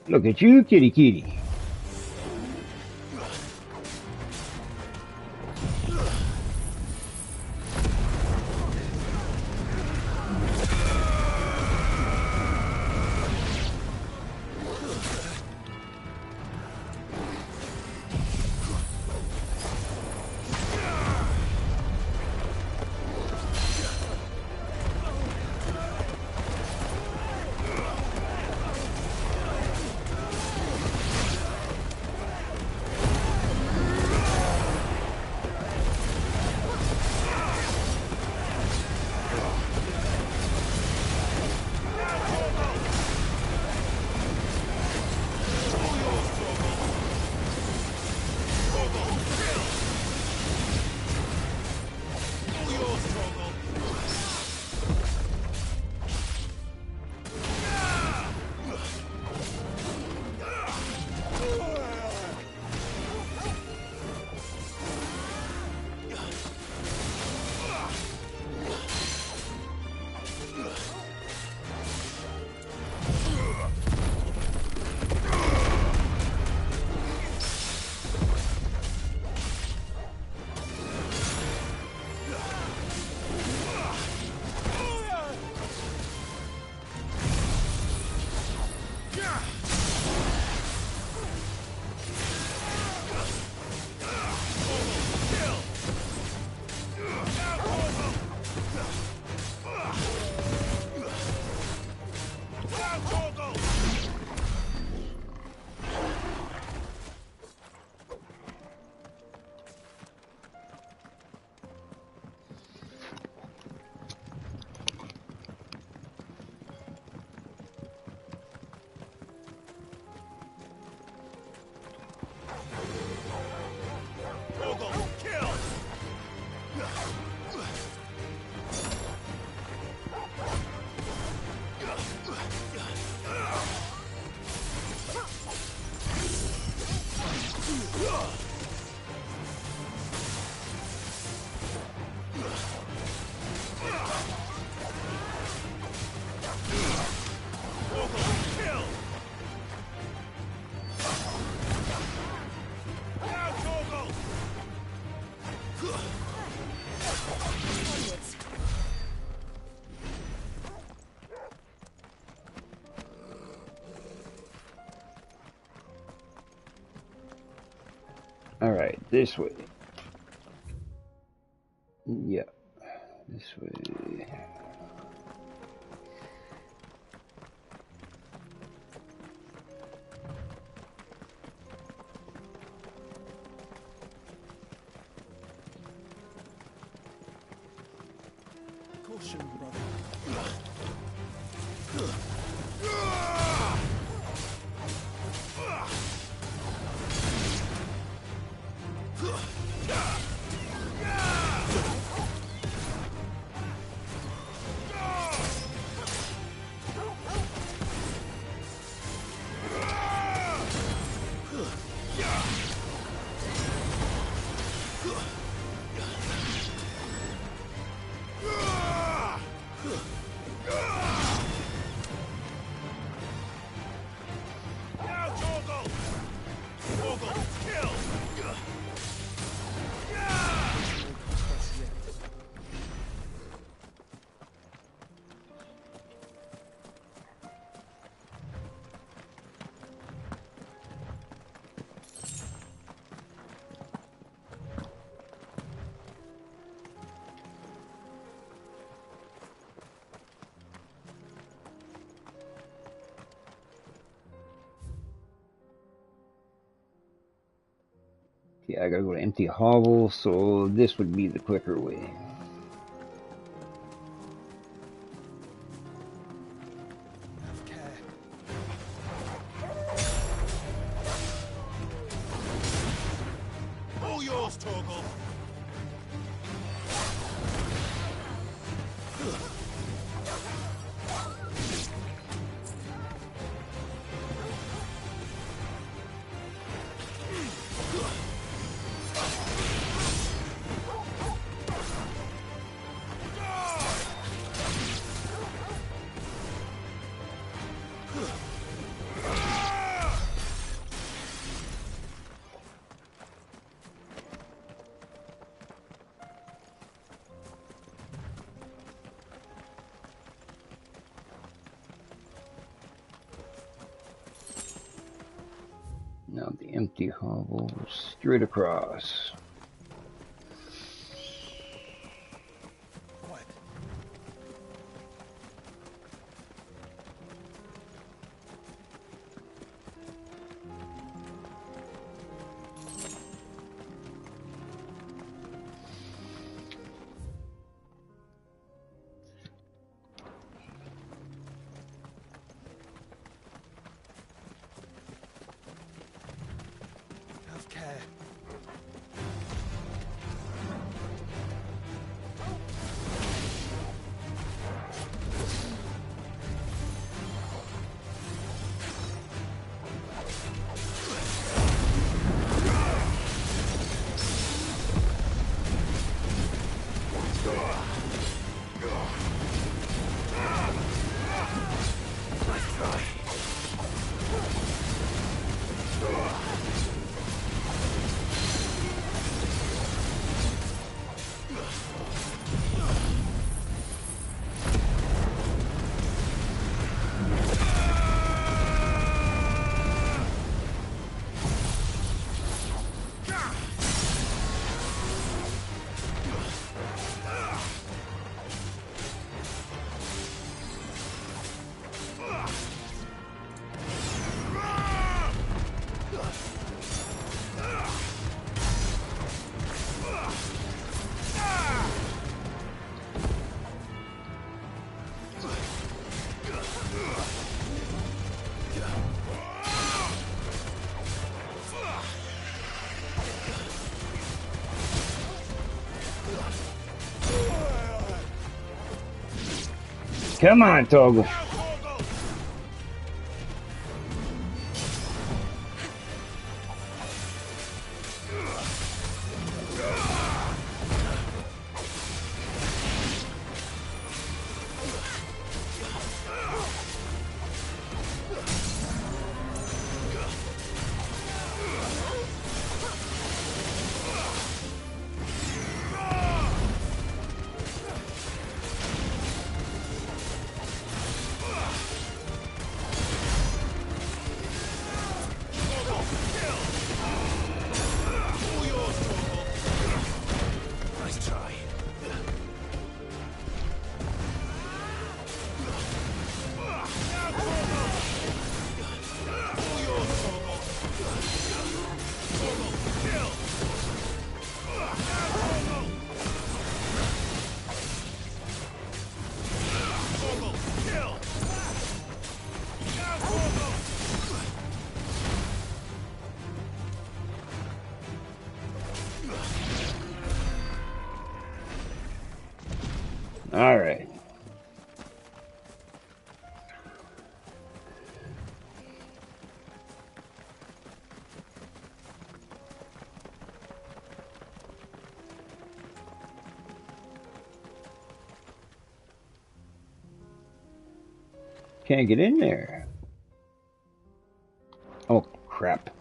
Look at you, kitty kitty. Alright, this way. Yeah, this way. Caution, brother. Yeah, I gotta go to empty hovel, so this would be the quicker way. All yours, Torgal. Now the empty hovel straight across. Have care. Come on, Toggle. All right. Can't get in there. Oh, crap.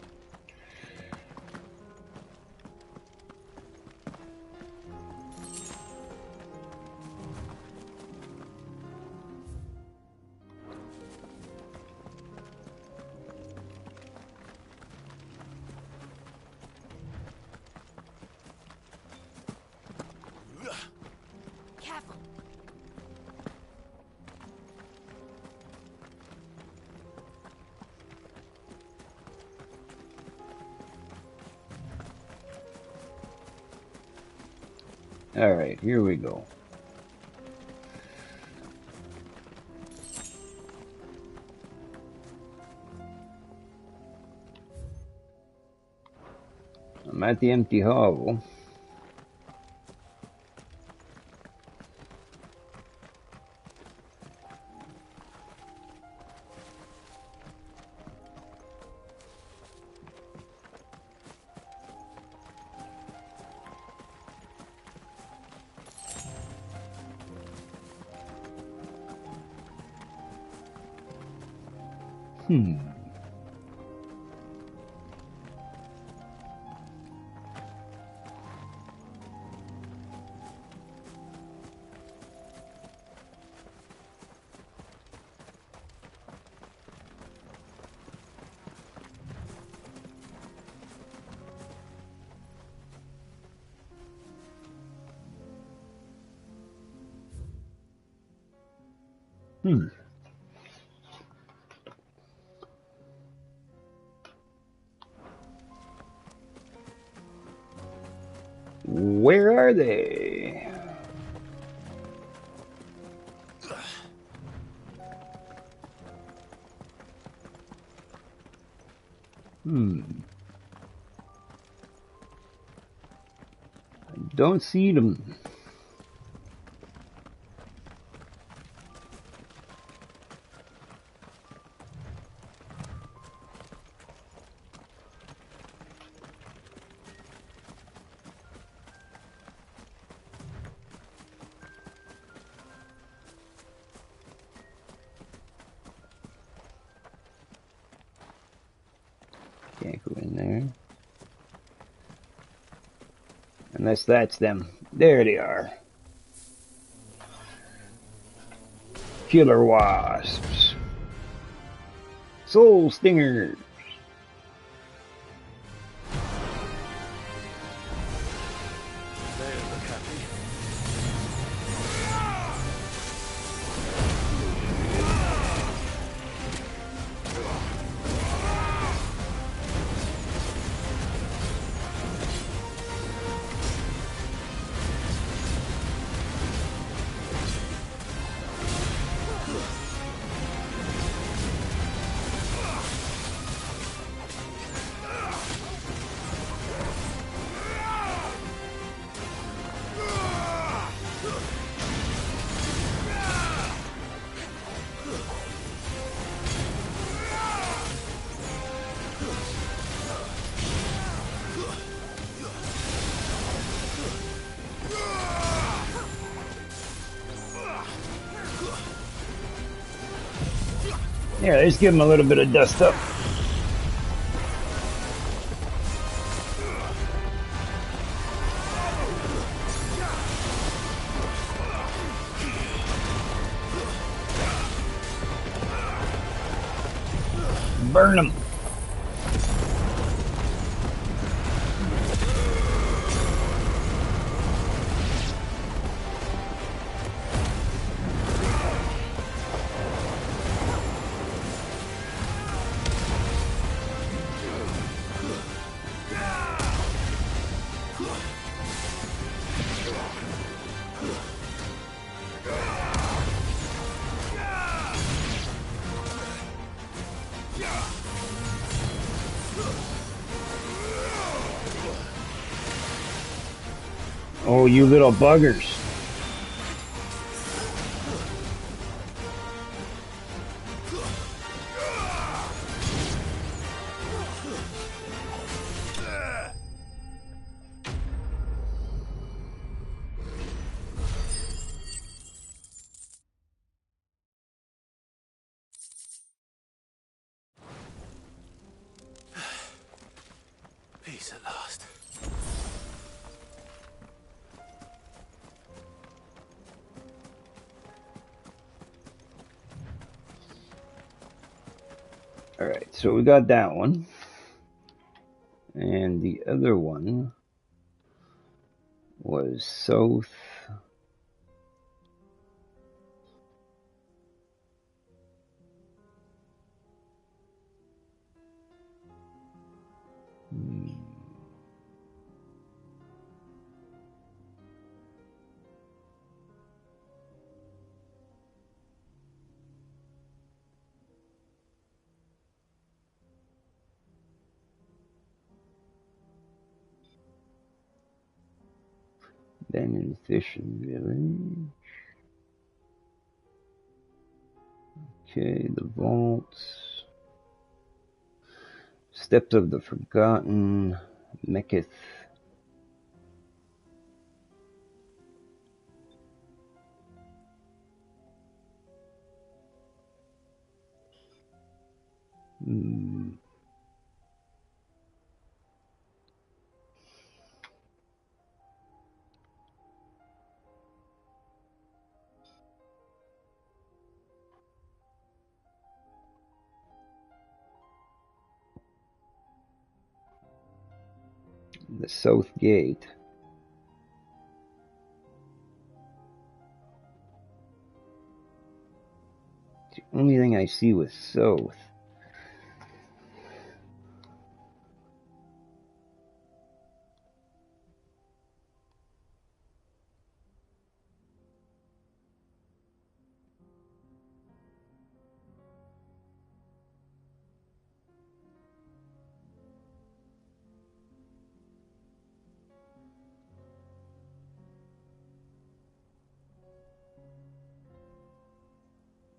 Careful. All right, here we go. I'm at the empty hovel. Hmm. Hmm. Where are they? Hmm. I don't see them. Can't go in there. Unless that's them. There they are. Killer wasps. Soul stingers. Yeah, let's give them a little bit of dust up. Burn them. Oh, you little buggers. Alright, so we got that one. And the other one was south. Then in Fishing Village. Okay, the vaults. Steps of the Forgotten. Mekith. The South Gate. It's the only thing I see with south.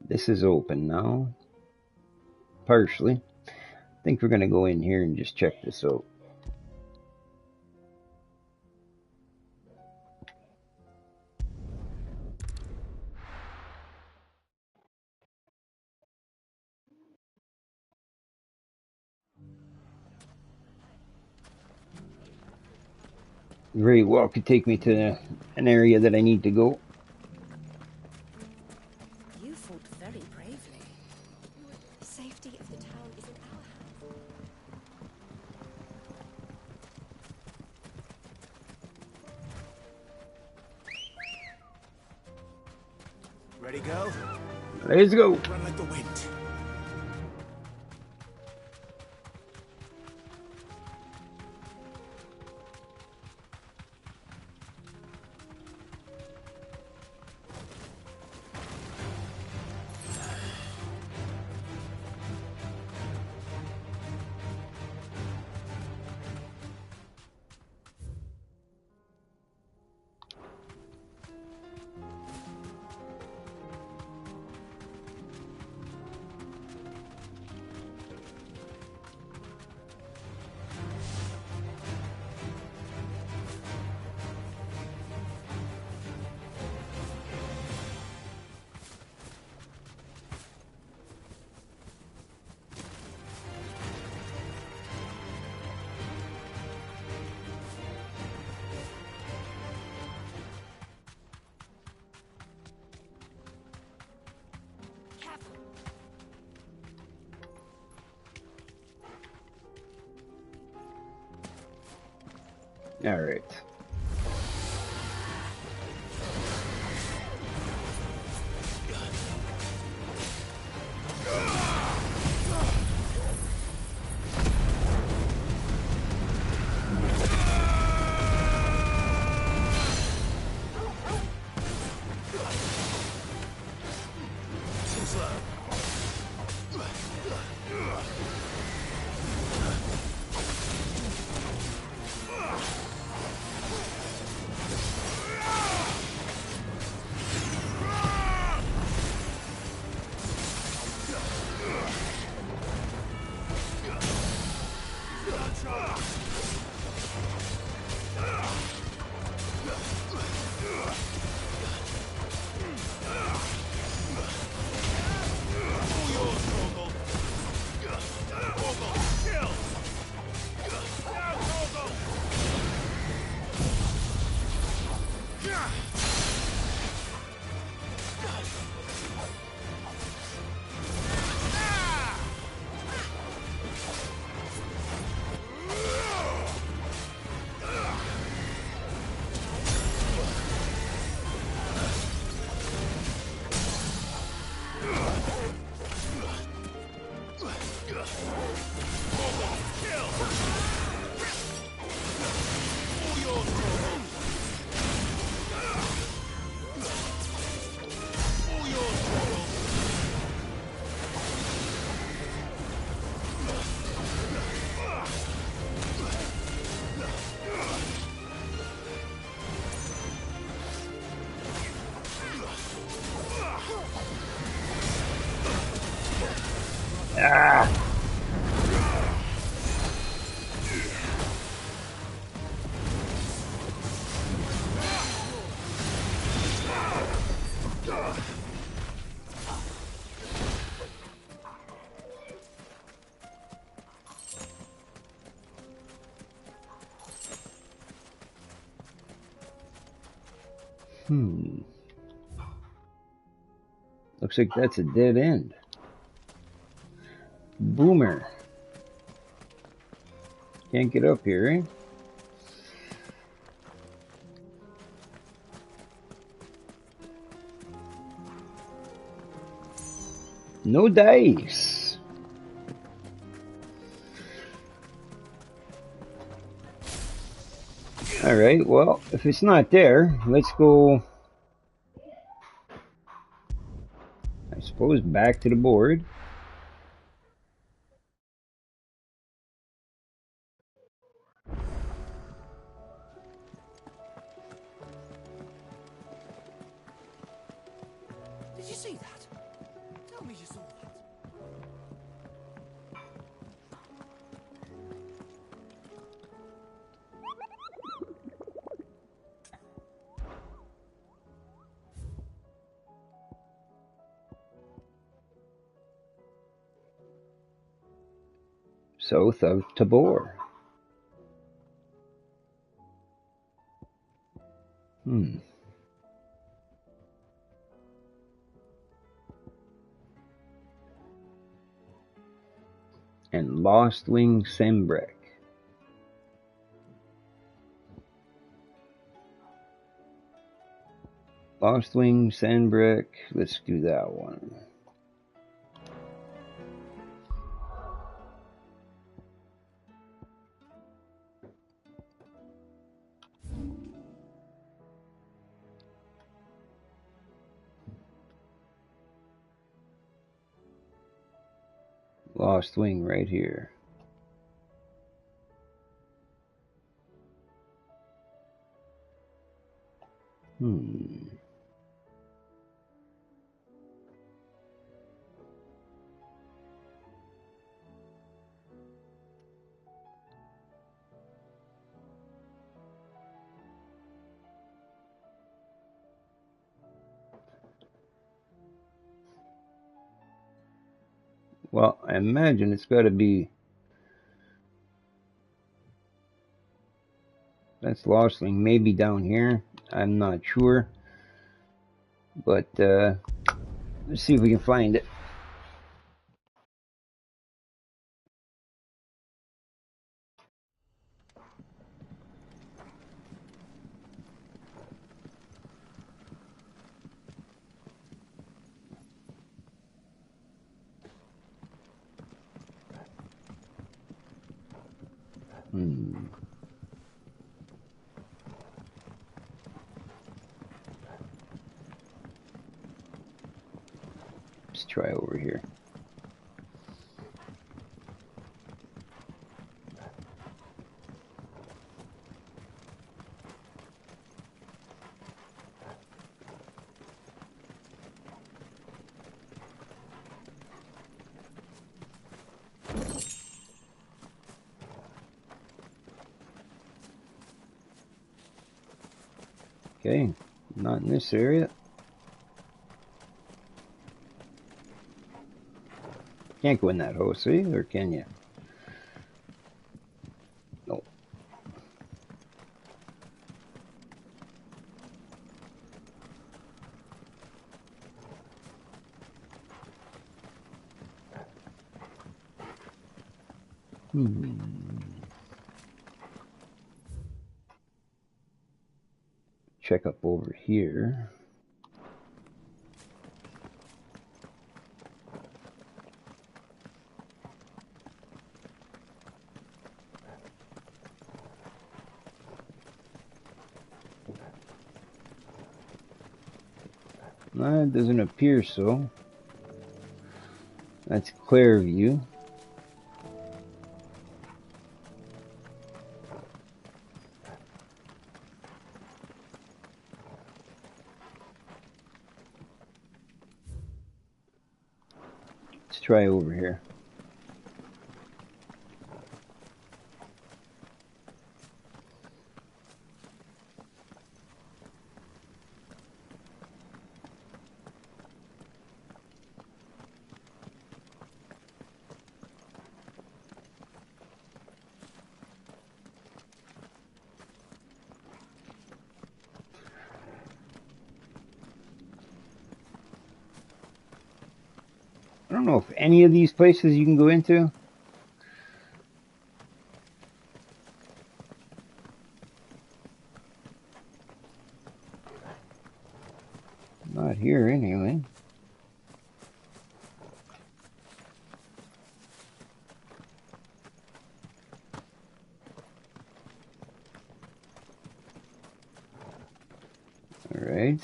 This is open now. Partially. I think we're going to go in here and just check this out. Very well could take me to an area that I need to go. You fought very bravely. The safety of the town is in our hands. Ready, go? Let's go. Run like the wind. All right. Looks like that's a dead end. Boomer. Can't get up here, eh? No dice. Alright, well, if it's not there, let's go, I suppose, back to the board. Did you see that? Tell me you saw that. South of Tabor. And Lost Wing Sembrek. Lost Wing Sembrek. Let's do that one. Lost Wing right here. Well, I imagine it's got to be... That's Lost Wing, maybe down here. I'm not sure. But, let's see if we can find it. Let's try over here. Okay, not in this area. Can't go in that hole, see? Or can you? No. Check up over here. No, it doesn't appear so. That's clear view. Let's try over here. don't know if any of these places you can go into. Not here anyway. All right.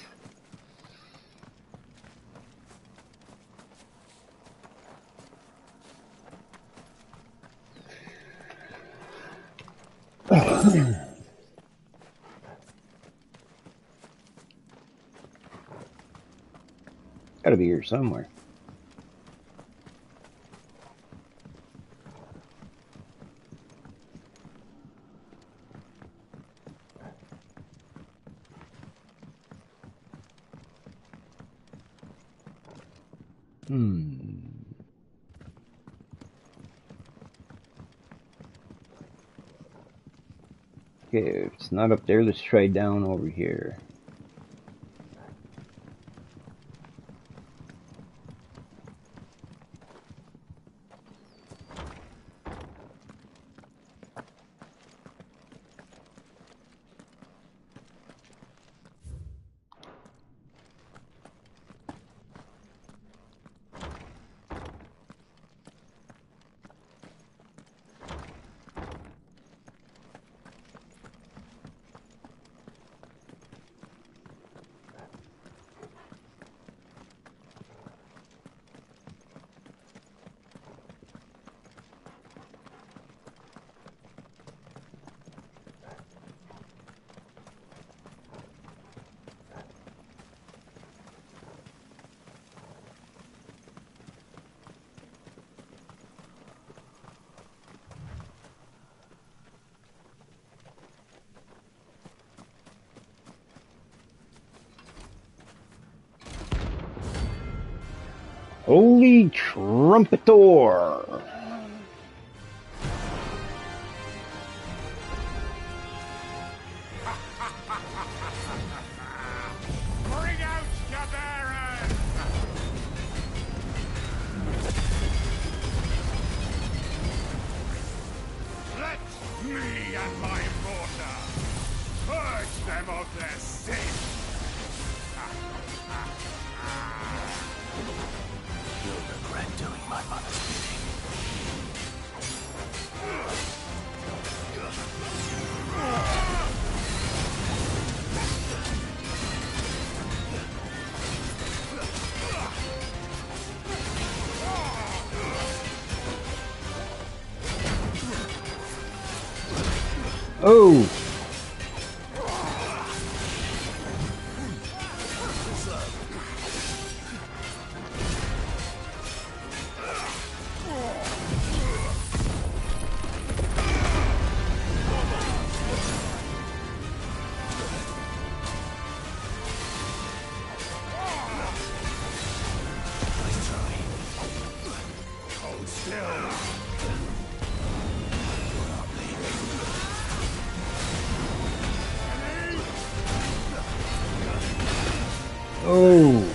Gotta be here somewhere. Okay, if it's not up there, let's try down over here. Holy Trumpetor! Bring out your bearers! Let me and my mortar purge them of their sins! You'll regret doing my mother's bidding. Oh! Hold still! Oh!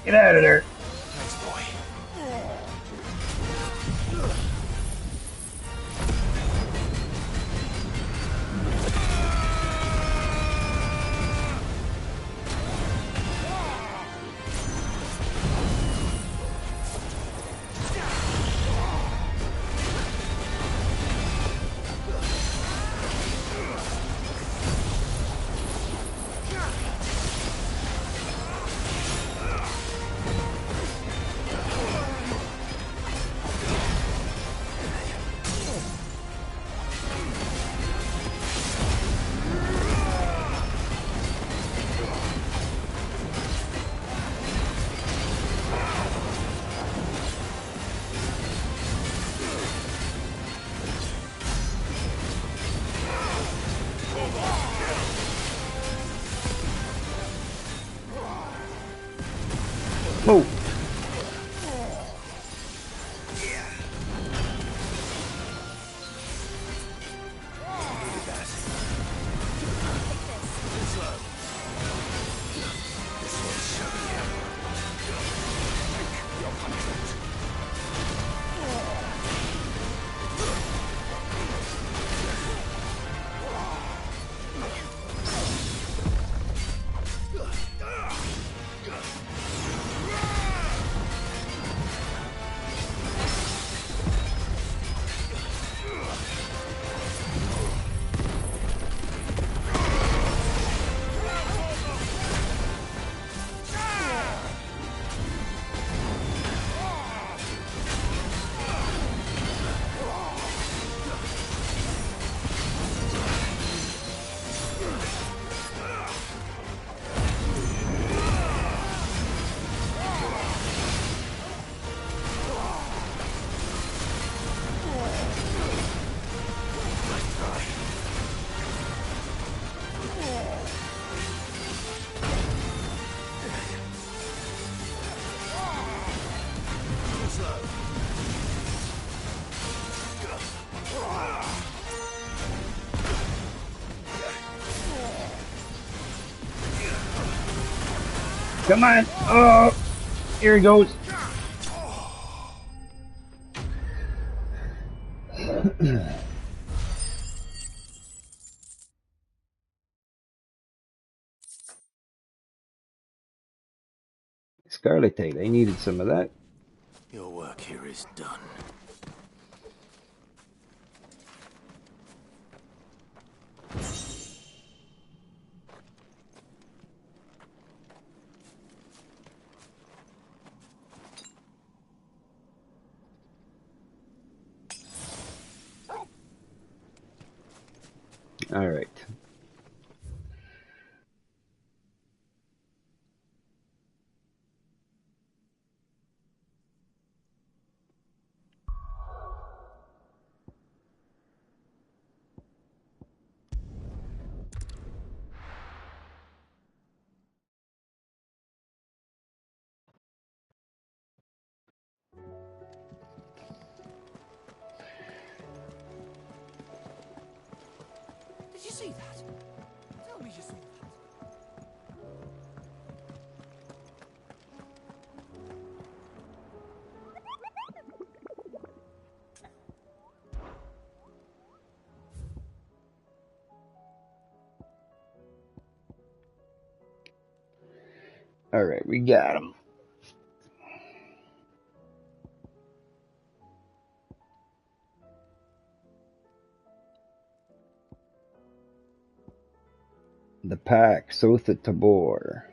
Get out of there! Thanks, boy. Move. Come on. Oh, here he goes. Scarletite, I needed some of that. Your work here is done. All right. Did you see that? Tell me you saw that. All right, we got him. The pack, south of Tabor.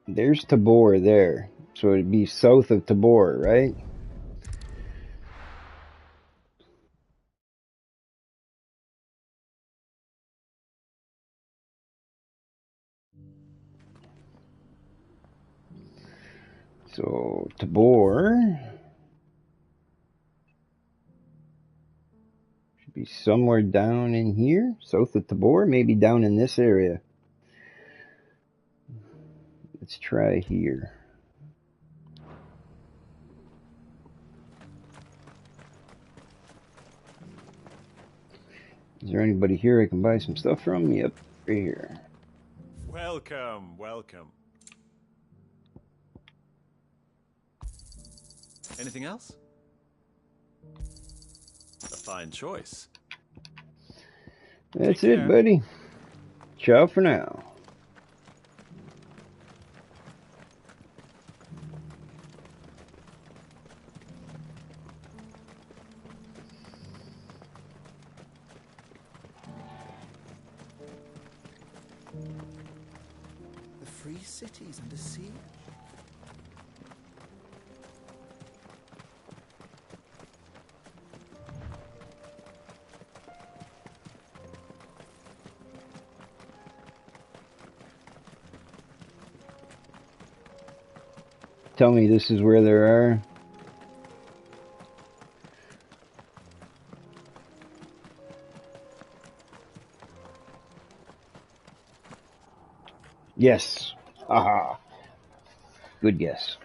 There's Tabor there. So it'd be south of Tabor, right? So Tabor should be somewhere down in here, south of Tabor, maybe down in this area. Let's try here. Is there anybody here I can buy some stuff from? Yep, right here. Welcome, welcome. Anything else? A fine choice. That's it, buddy. Ciao for now. The free city's under siege. Tell me this is where there are Yes. Aha. Good guess.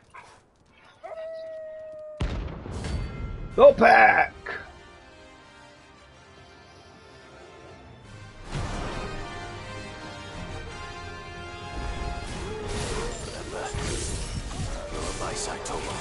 Go pack! My side, Tomo.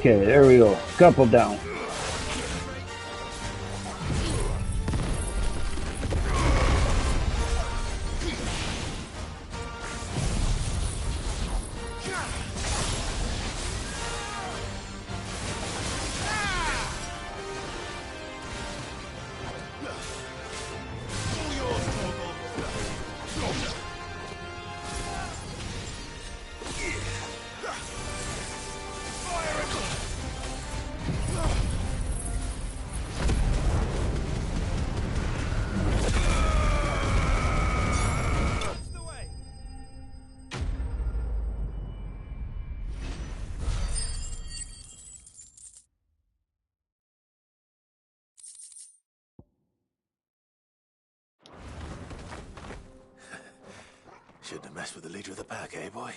Okay, there we go. Couple down. Shouldn't have messed with the leader of the pack, eh, boy?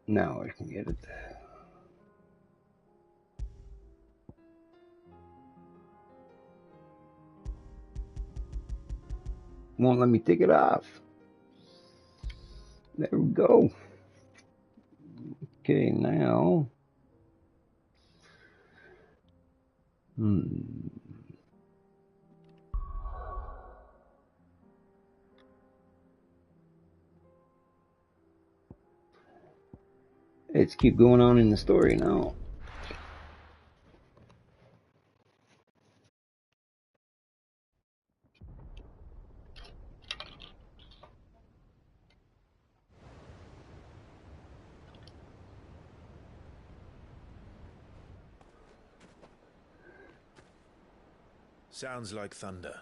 Now I can get it. Won't let me take it off. There we go. Okay, now. Let's keep going on in the story now. Sounds like thunder.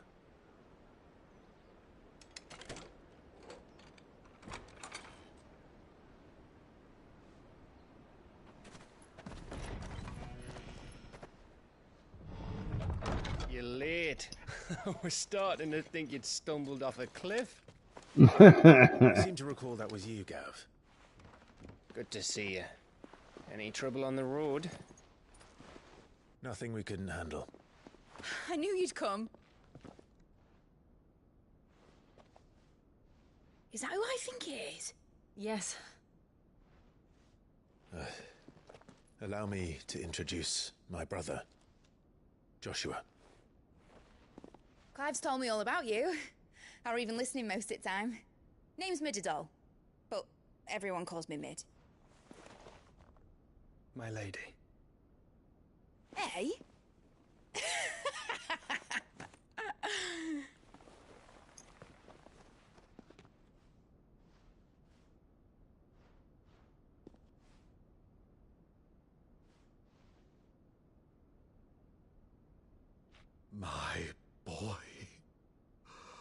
You're late. I was starting to think you'd stumbled off a cliff. I seem to recall that was you, Gav. Good to see you. Any trouble on the road? Nothing we couldn't handle. I knew you'd come. Is that who I think it is? Yes. Allow me to introduce my brother, Joshua. Clive's told me all about you. Or even listening most of the time. Name's Midadol, but everyone calls me Mid. My lady. Hey? My boy.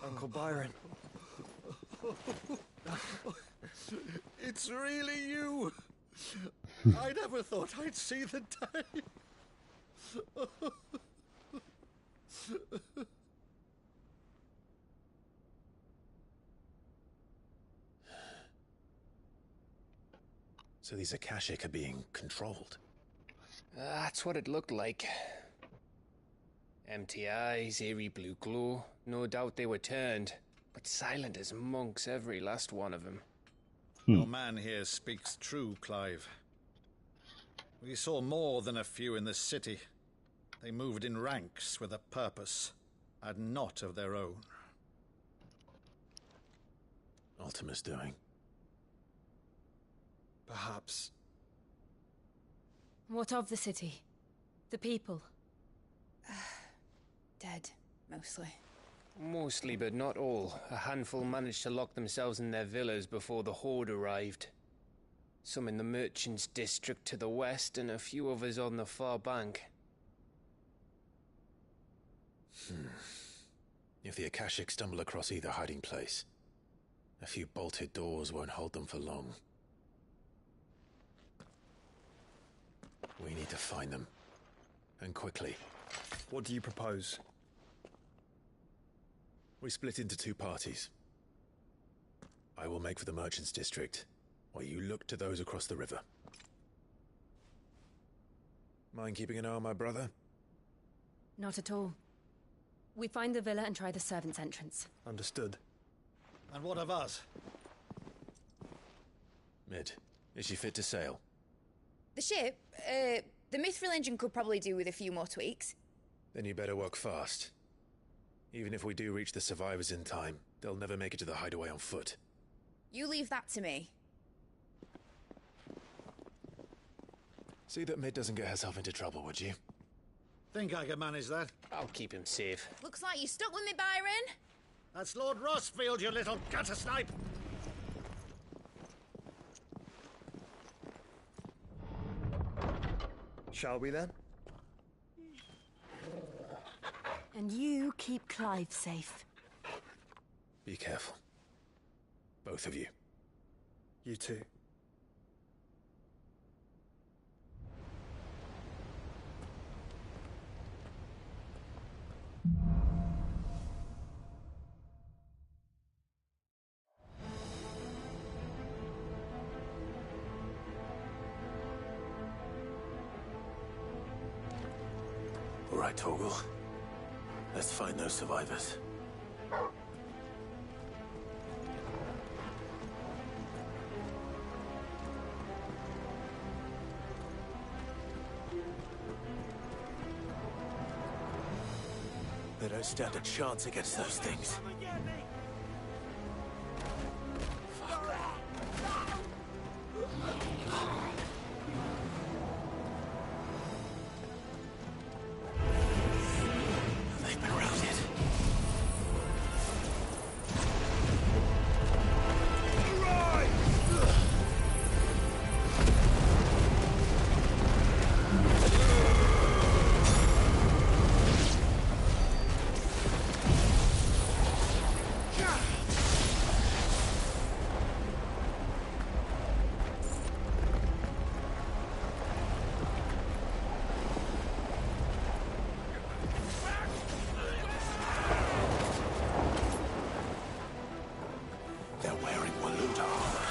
Uncle Byron. It's really you. I never thought I'd see the day. So these Akashic are being controlled. That's what it looked like. Empty eyes, eerie blue glow. No doubt they were turned, but silent as monks, every last one of them. Your man here speaks true, Clive. We saw more than a few in the city. They moved in ranks with a purpose, and not of their own. Ultima's doing. Perhaps. What of the city? The people? Dead, mostly. Mostly, but not all. A handful managed to lock themselves in their villas before the Horde arrived. Some in the Merchants' District to the west, and a few others on the far bank. If the Akashic stumble across either hiding place, a few bolted doors won't hold them for long. We need to find them. And quickly. What do you propose? We split into two parties. I will make for the Merchants' District, while you look to those across the river. Mind keeping an eye on my brother? Not at all. We find the villa and try the servants' entrance. Understood. And what of us? Mid, is she fit to sail? The ship, the Mithril engine could probably do with a few more tweaks. Then you better work fast. Even if we do reach the survivors in time, they'll never make it to the hideaway on foot. You leave that to me. See that Mid doesn't get herself into trouble, would you? Think I can manage that? I'll keep him safe. Looks like you stuck with me, Byron. That's Lord Rossfield, you little gutter snipe! Shall we then? And you keep Clive safe. Be careful. Both of you. You too. All right, Torgal. Let's find those survivors. They don't stand a chance against those things. They've been routed. They're wearing Waluda armor.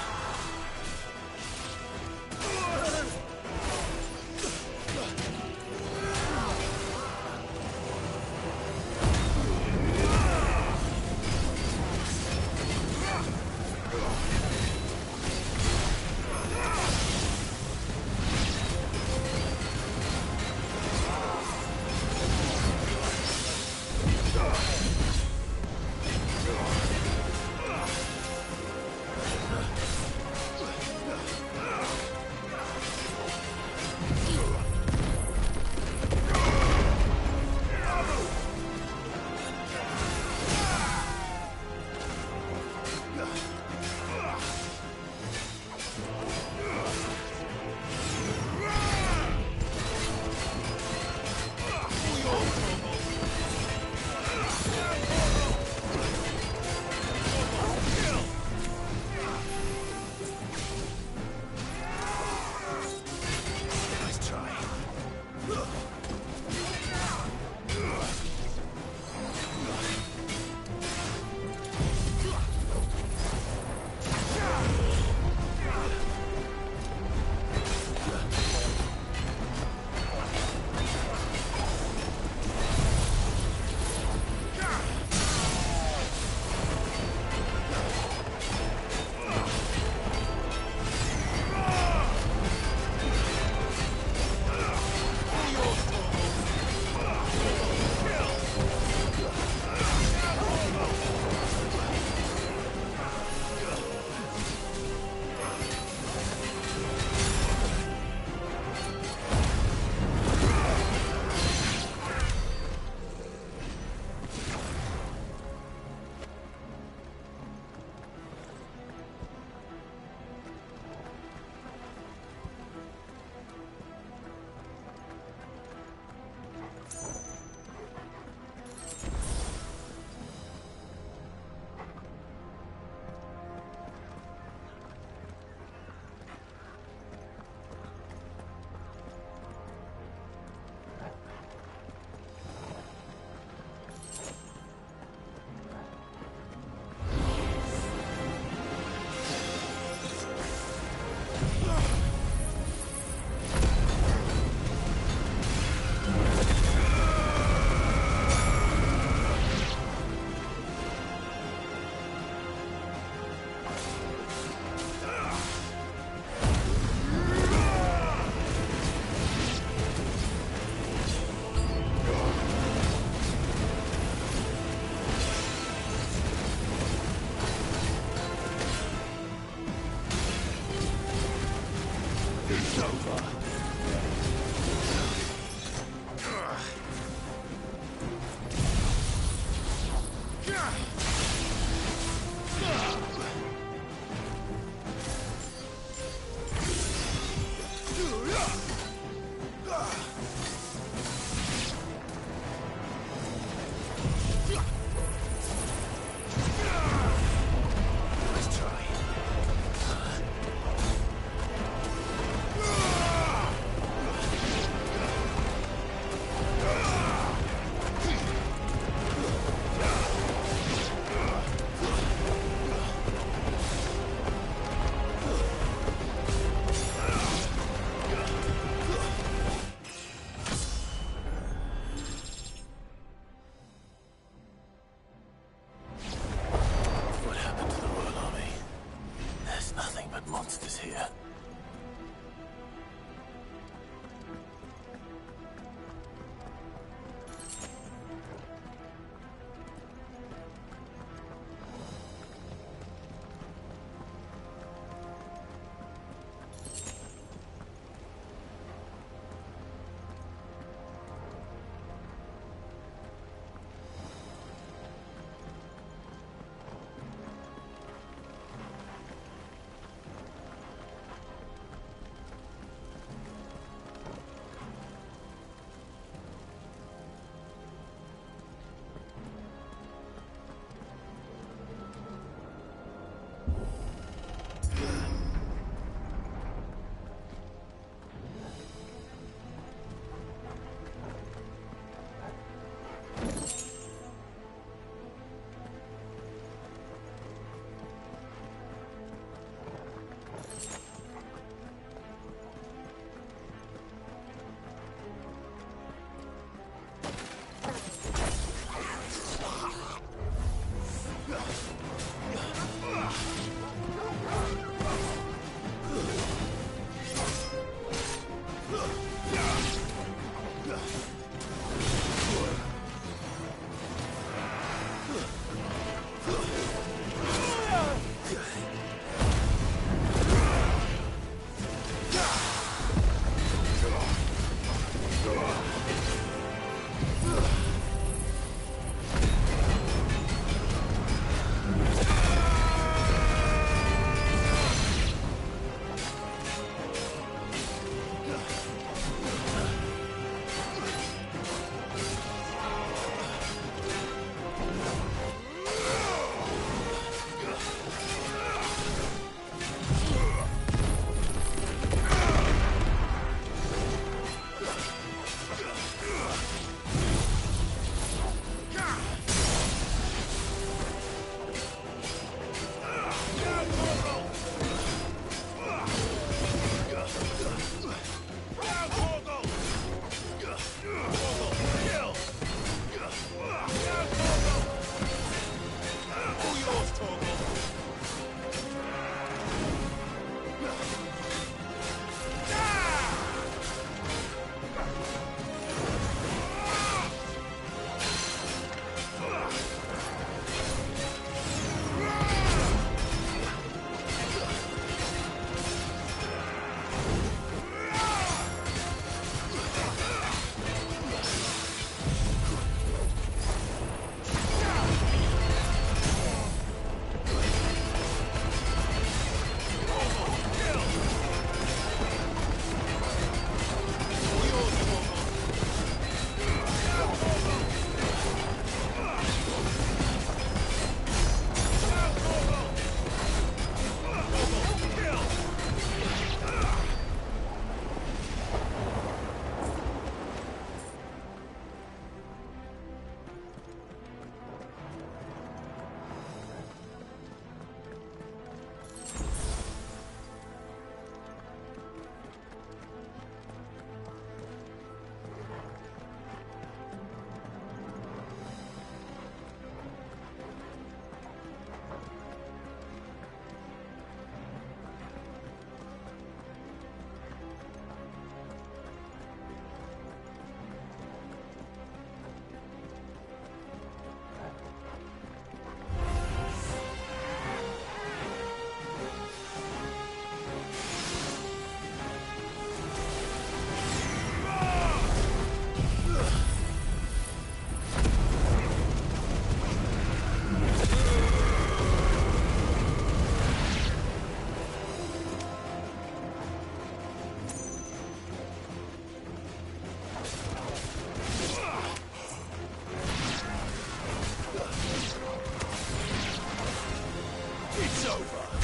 over.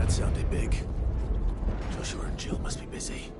That sounded big. Joshua and Jill must be busy.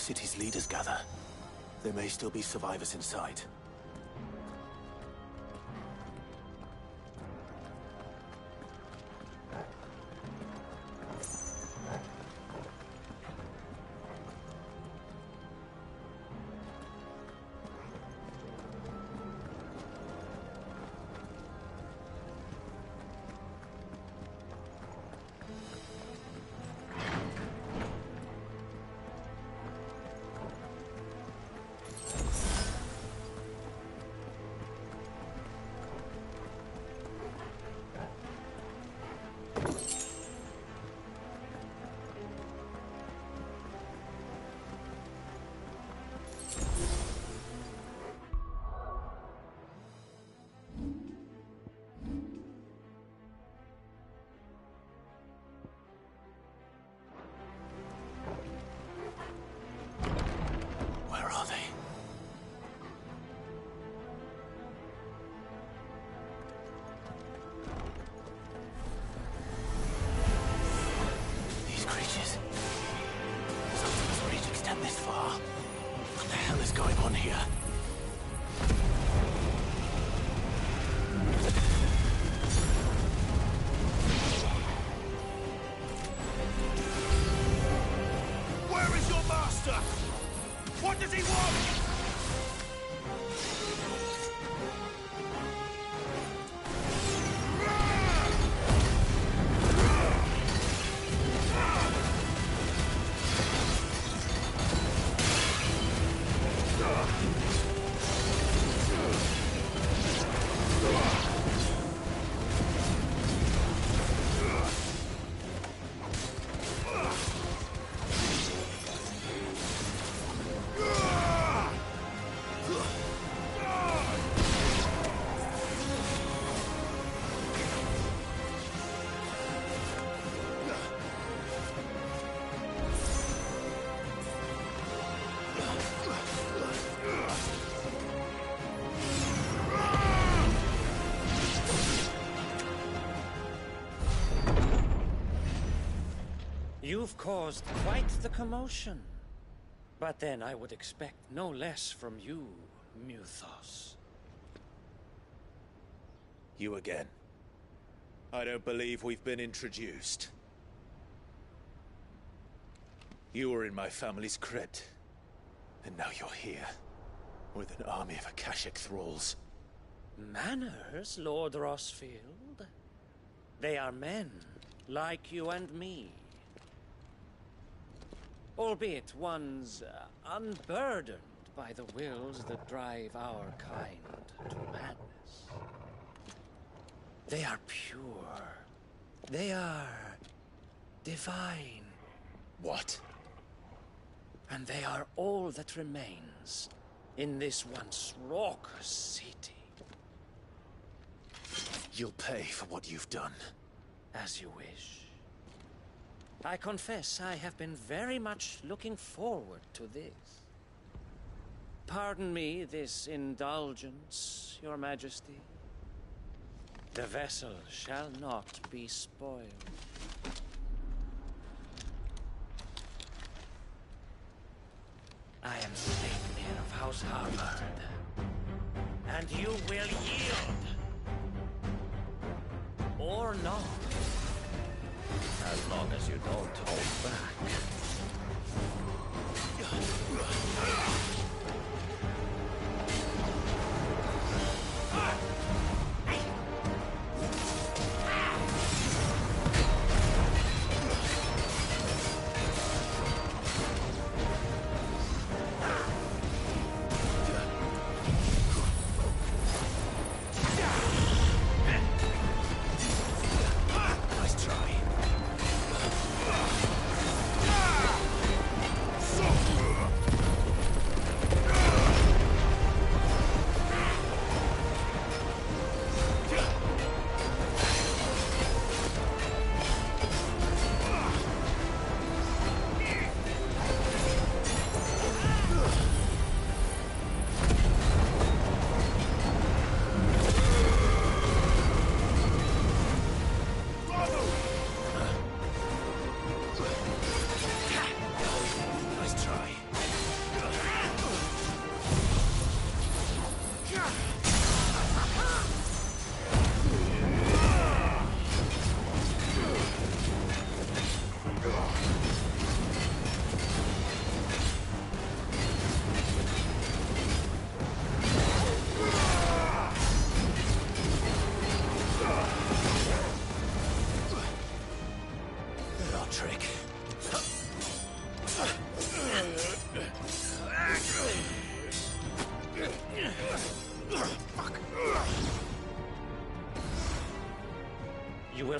city's leaders gather. There may still be survivors inside. creatures. Something's reach extend this far. What the hell is going on here? Where is your master? What does he want? You've caused quite the commotion. But then I would expect no less from you, Muthos. You again. I don't believe we've been introduced. You were in my family's crypt. And now you're here. With an army of Akashic thralls. Manners, Lord Rossfield? They are men, like you and me. Albeit ones unburdened by the wills that drive our kind to madness. They are pure. They are divine. What? And they are all that remains in this once raucous city. You'll pay for what you've done. As you wish. I confess I have been very much looking forward to this. Pardon me this indulgence, Your Majesty. The vessel shall not be spoiled. I am Sleipnir of House Harvard, and you will yield. Or not. As long as you don't hold back.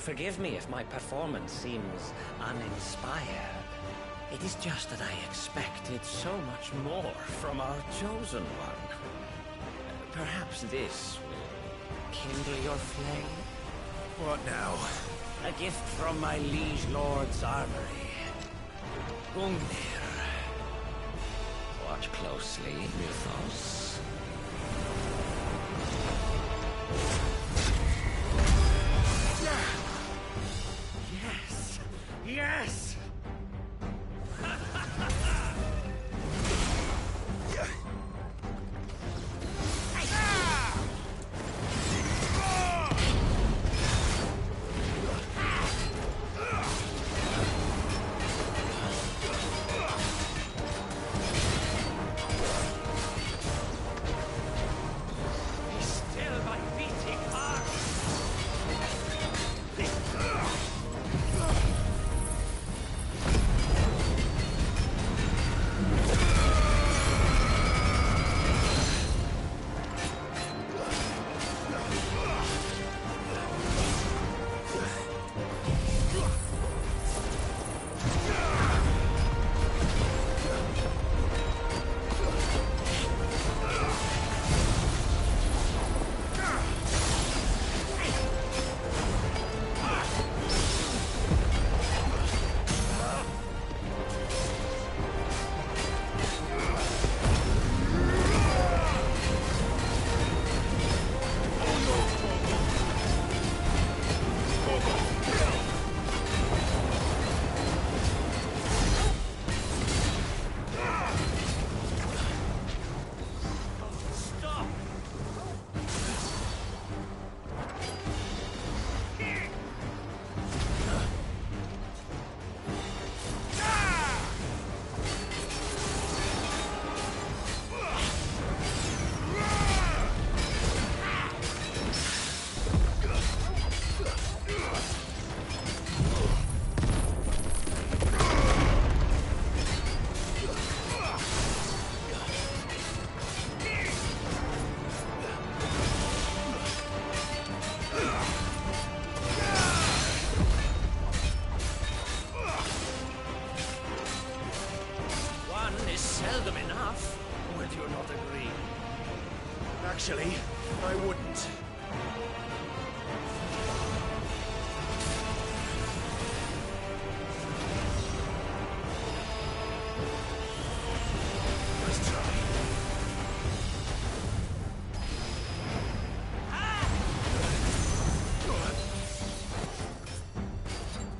Forgive me if my performance seems uninspired. It is just that I expected so much more from our chosen one. Perhaps this will kindle your flame? What now? A gift from my liege lord's armory. Gungnir. Watch closely, Muthos. Yes! Actually, I wouldn't. Let's try.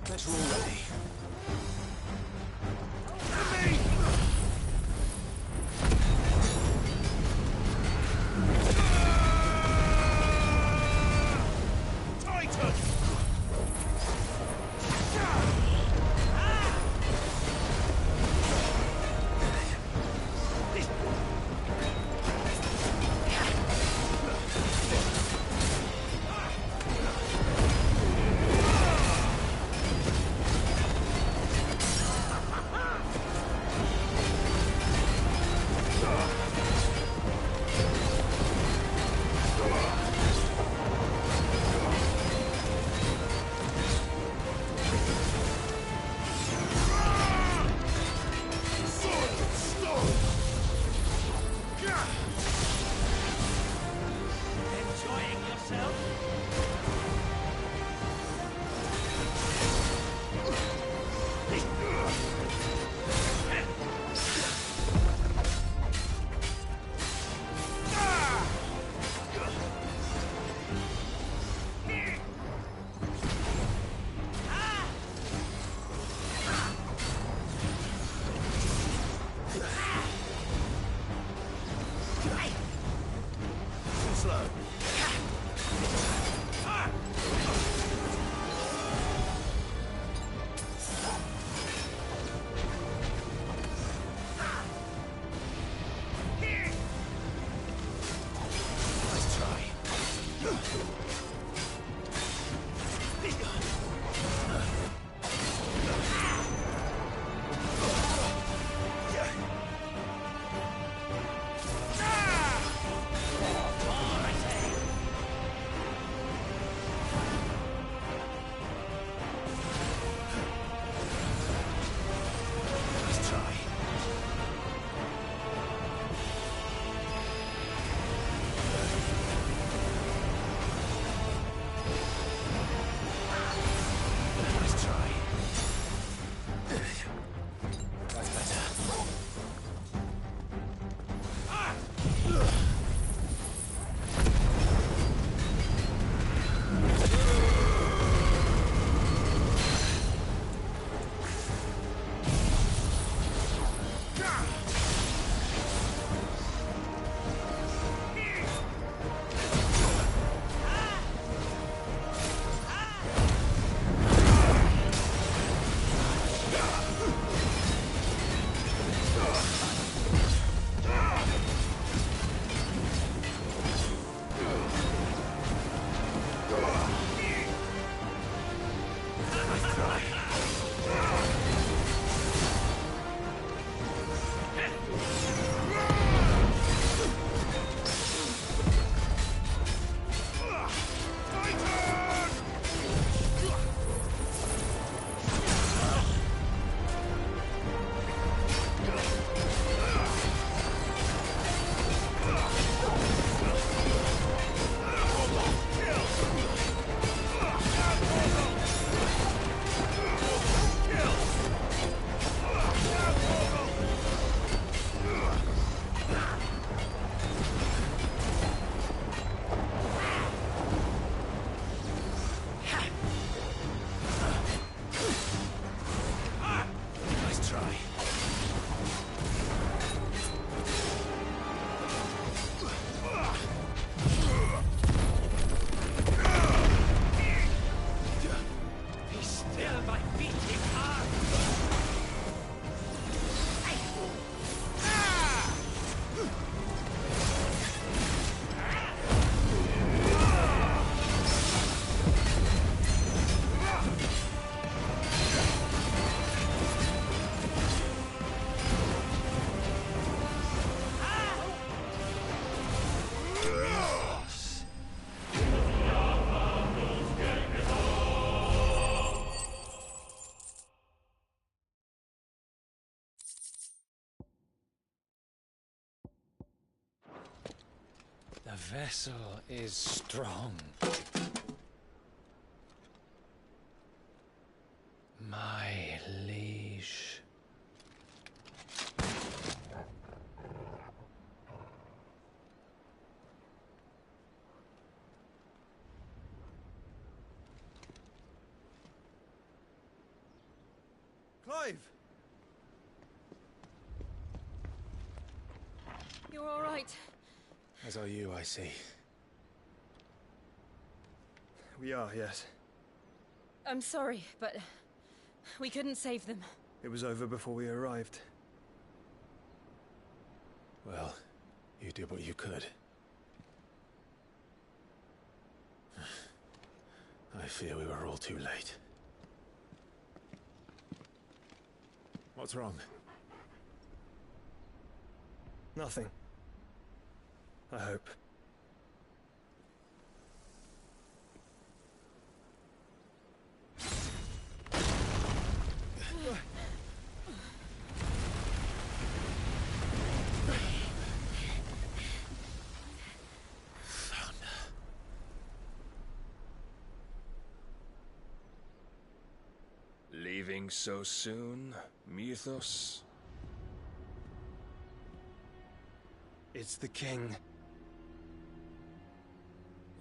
Better already. vessel is strong. My liege. Clive! You're all right. As are you, I see. We are, yes. I'm sorry, but we couldn't save them. It was over before we arrived. Well, you did what you could. I fear we were all too late. What's wrong? Nothing. I hope. Leaving so soon, Mythos? It's the king.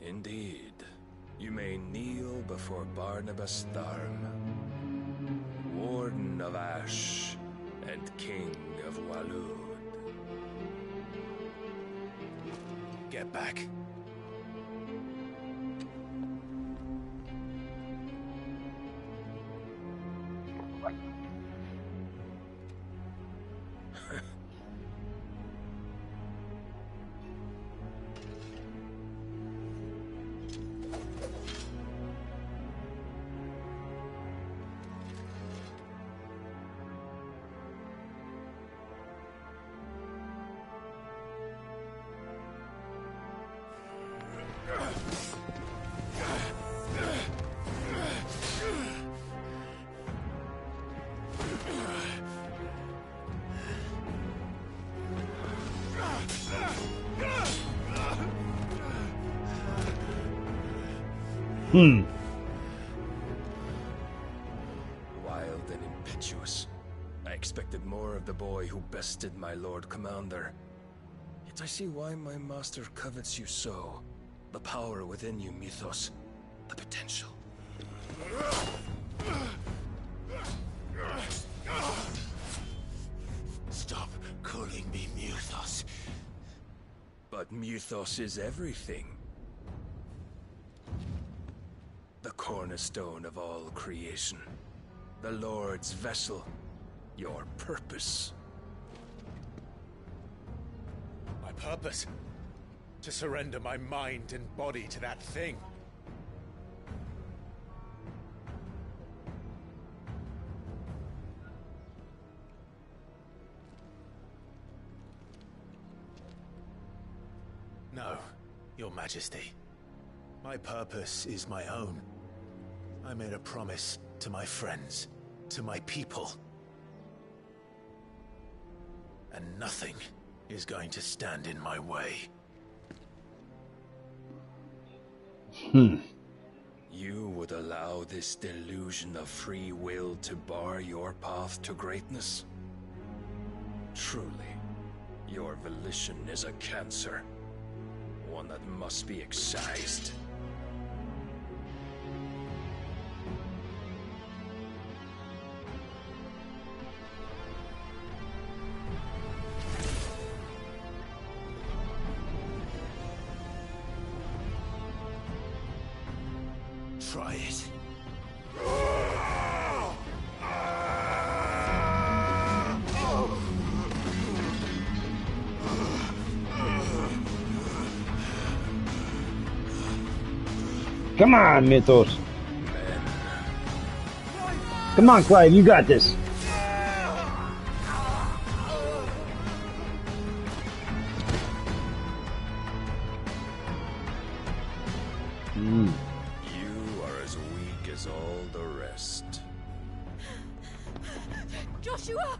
Indeed. You may kneel before Barnabas Tharm, Warden of Ash and King of Walud. Get back. Wild and impetuous. I expected more of the boy who bested my Lord Commander. Yet I see why my master covets you so. The power within you, Mythos. The potential. Stop calling me Mythos. But Mythos is everything. The cornerstone of all creation. The Lord's vessel. Your purpose. My purpose? To surrender my mind and body to that thing. No, Your Majesty. My purpose is my own. I made a promise to my friends, to my people. And nothing is going to stand in my way. You would allow this delusion of free will to bar your path to greatness? Truly, your volition is a cancer. One that must be excised. Try it. Come on, Mythos. Come on, Clive, you got this. You are as weak as all the rest. Joshua!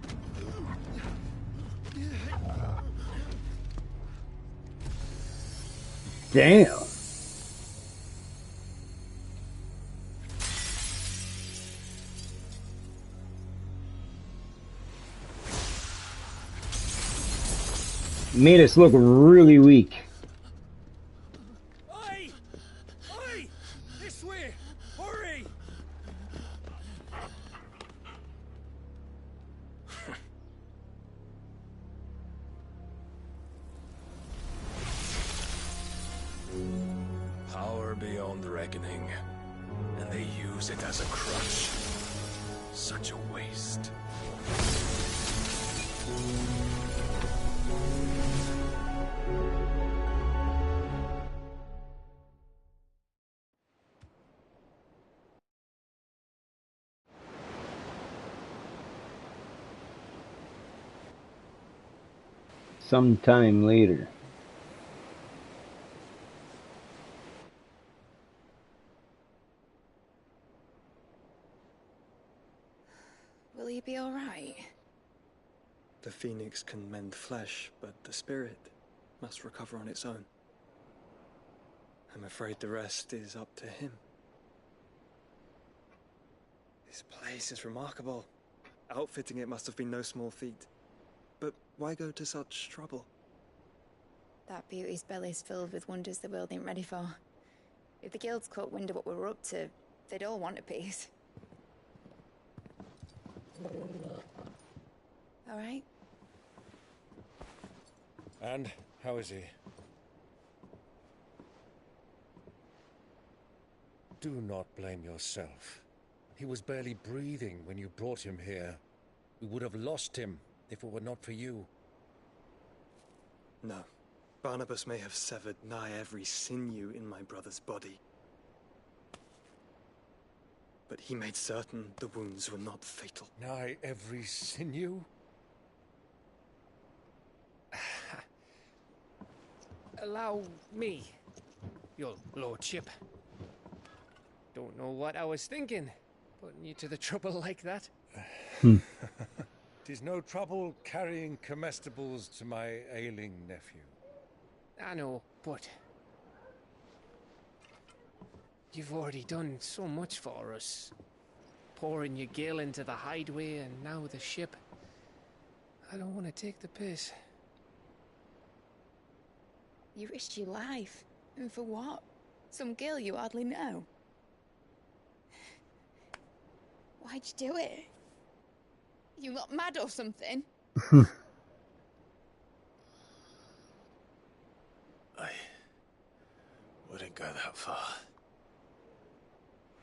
Damn. Made us look really weak. Oi! Oi! This way! Hurry! Power beyond reckoning, and they use it as a crutch. Such a waste. Sometime later. Will you be all right? The phoenix can mend flesh, but the spirit must recover on its own. I'm afraid the rest is up to him. This place is remarkable. Outfitting it must have been no small feat. But why go to such trouble? That beauty's belly's filled with wonders the world ain't ready for. If the guilds caught wind of what we're up to, they'd all want a piece. All right? And how is he? Do not blame yourself. He was barely breathing when you brought him here. We would have lost him if it were not for you. No. Barnabas may have severed nigh every sinew in my brother's body. But he made certain the wounds were not fatal. Nigh every sinew? Allow me, your lordship. Don't know what I was thinking, putting you to the trouble like that. Tis no trouble carrying comestibles to my ailing nephew. I know, but you've already done so much for us. Pouring your gil into the hideaway and now the ship. I don't want to take the piss. You risked your life. And for what? Some girl you hardly know. Why'd you do it? You got mad or something? I wouldn't go that far.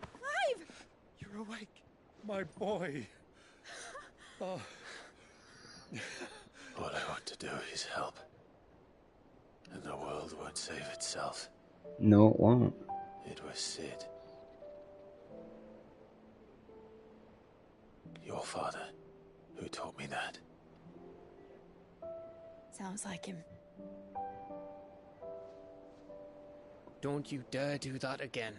Clive! You're awake, my boy. Oh. All I want to do is help. And the world won't save itself. No, it won't. It was Sid. Your father, who taught me that. Sounds like him. Don't you dare do that again.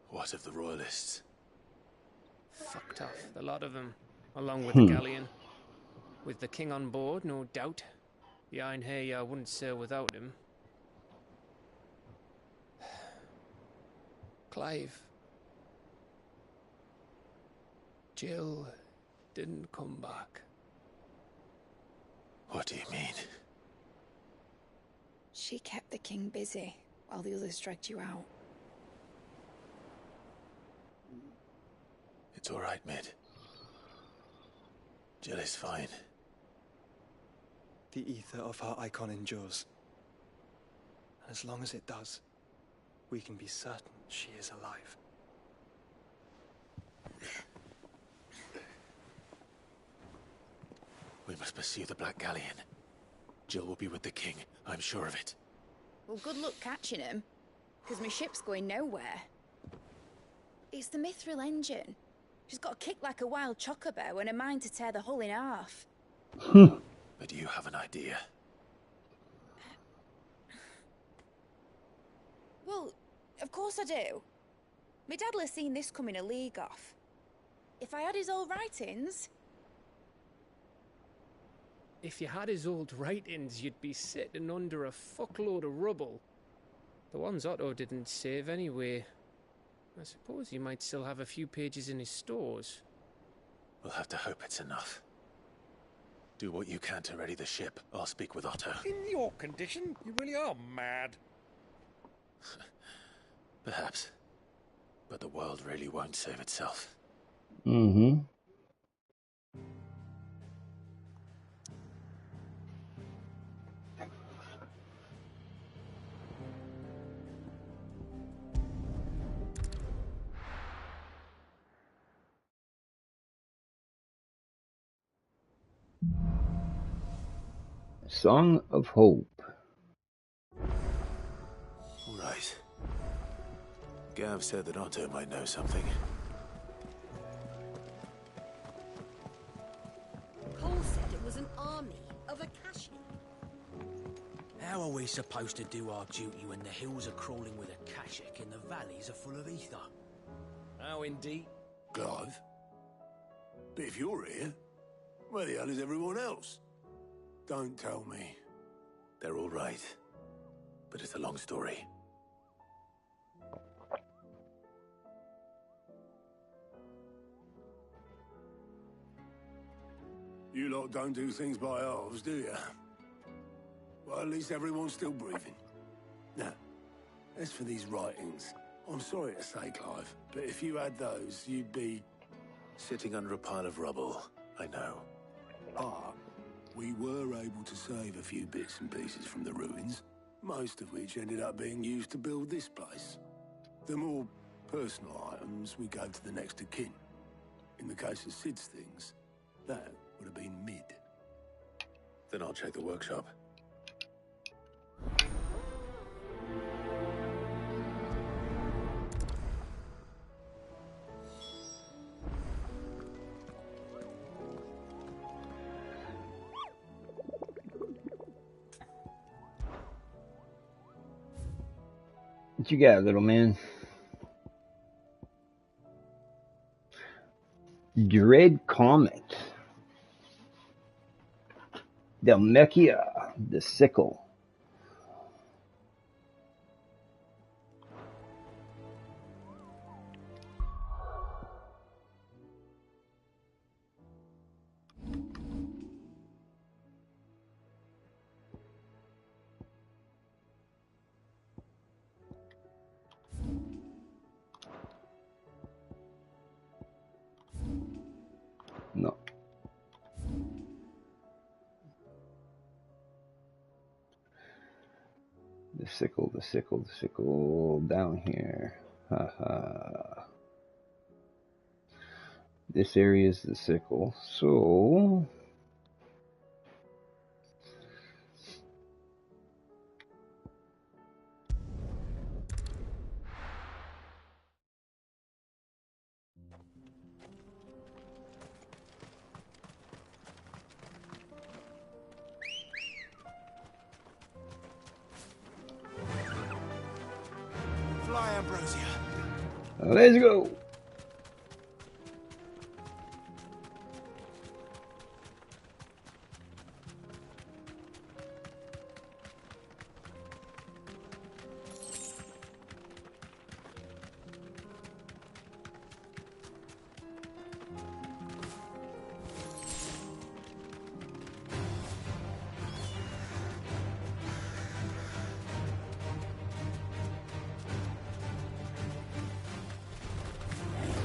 What of the royalists? Fucked off, the lot of them, along with the galleon. With the king on board, no doubt. The Iron Hair wouldn't sail without him. Clive. Jill didn't come back. What do you mean? She kept the king busy while the others dragged you out. It's all right, Mid. Jill is fine. The ether of her icon endures. And as long as it does, we can be certain she is alive. We must pursue the Black Galleon. Jill will be with the king, I'm sure of it. Well, good luck catching him, because my ship's going nowhere. It's the Mithril engine. She's got a kick like a wild chocobo and a mind to tear the hull in half. But you have an idea. Well, of course I do. My dad'll have seen this coming a league off. If I had his old writings... If you had his old writings, you'd be sitting under a fuckload of rubble. The ones Otto didn't save anyway. I suppose he might still have a few pages in his stores. We'll have to hope it's enough. Do what you can to ready the ship. I'll speak with Otto. In your condition, you really are mad. Perhaps. But the world really won't save itself. Mm-hmm. Song of Hope. Right. Gav said that Otto might know something. Cole said it was an army of Akashi. How are we supposed to do our duty when the hills are crawling with Akashic and the valleys are full of ether? How indeed? Clive? But if you're here, where the hell is everyone else? Don't tell me. They're all right. But it's a long story. You lot don't do things by halves, do you? Well, at least everyone's still breathing. Now, as for these writings, I'm sorry to say, Clive, but if you had those, you'd be... Sitting under a pile of rubble, I know. But we were able to save a few bits and pieces from the ruins, most of which ended up being used to build this place. The more personal items we gave to the next of kin. In the case of Sid's things, that would have been mid. Then I'll check the workshop. What you got, little man? Dread Comet. Delmechia, the Sickle. No. The sickle, the sickle, the sickle down here. Haha. This area is the sickle. So Fly, Ambrosia. let's go.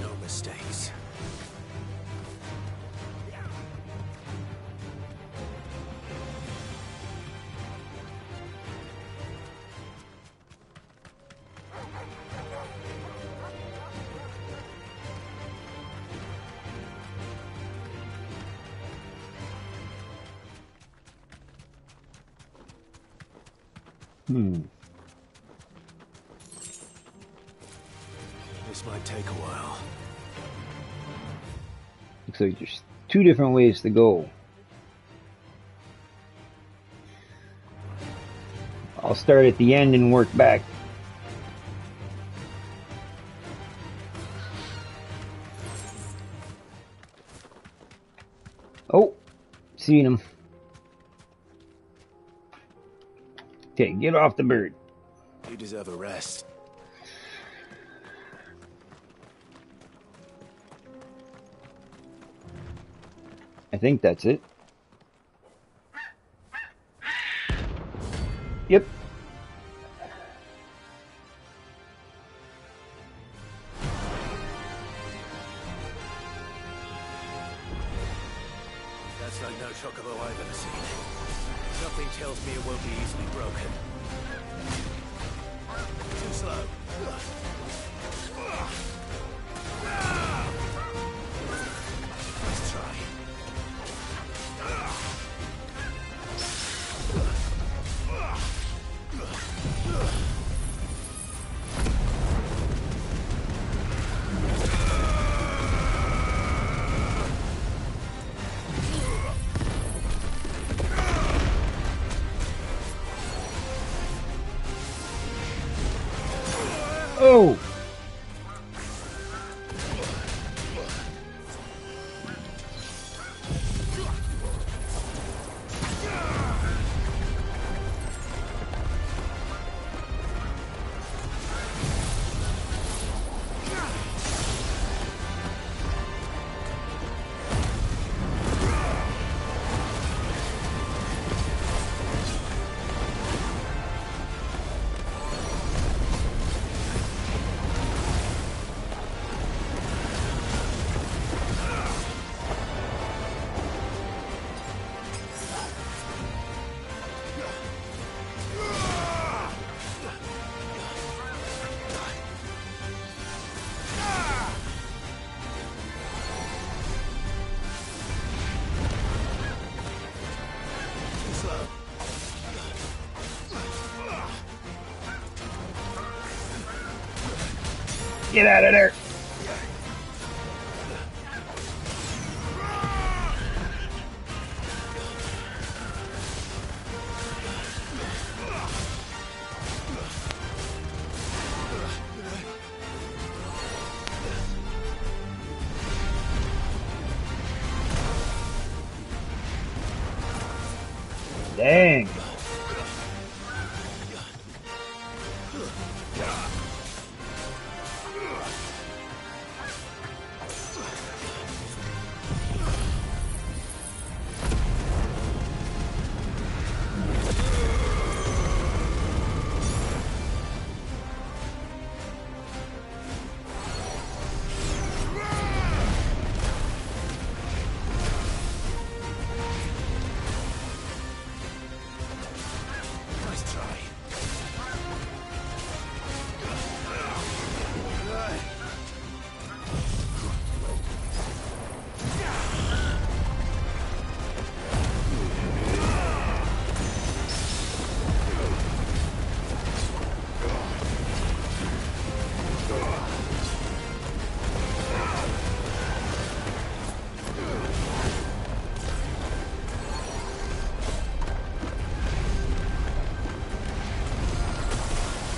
No mistakes. This might take a while. Looks like there's two different ways to go. I'll start at the end and work back. Oh, seen him. Okay, get off the bird. You deserve a rest. I think that's it. Yep. That's like no chocobo I've ever seen. Something tells me it won't be easily broken. Too slow. Let's try. Oh! Get out of there! Dang.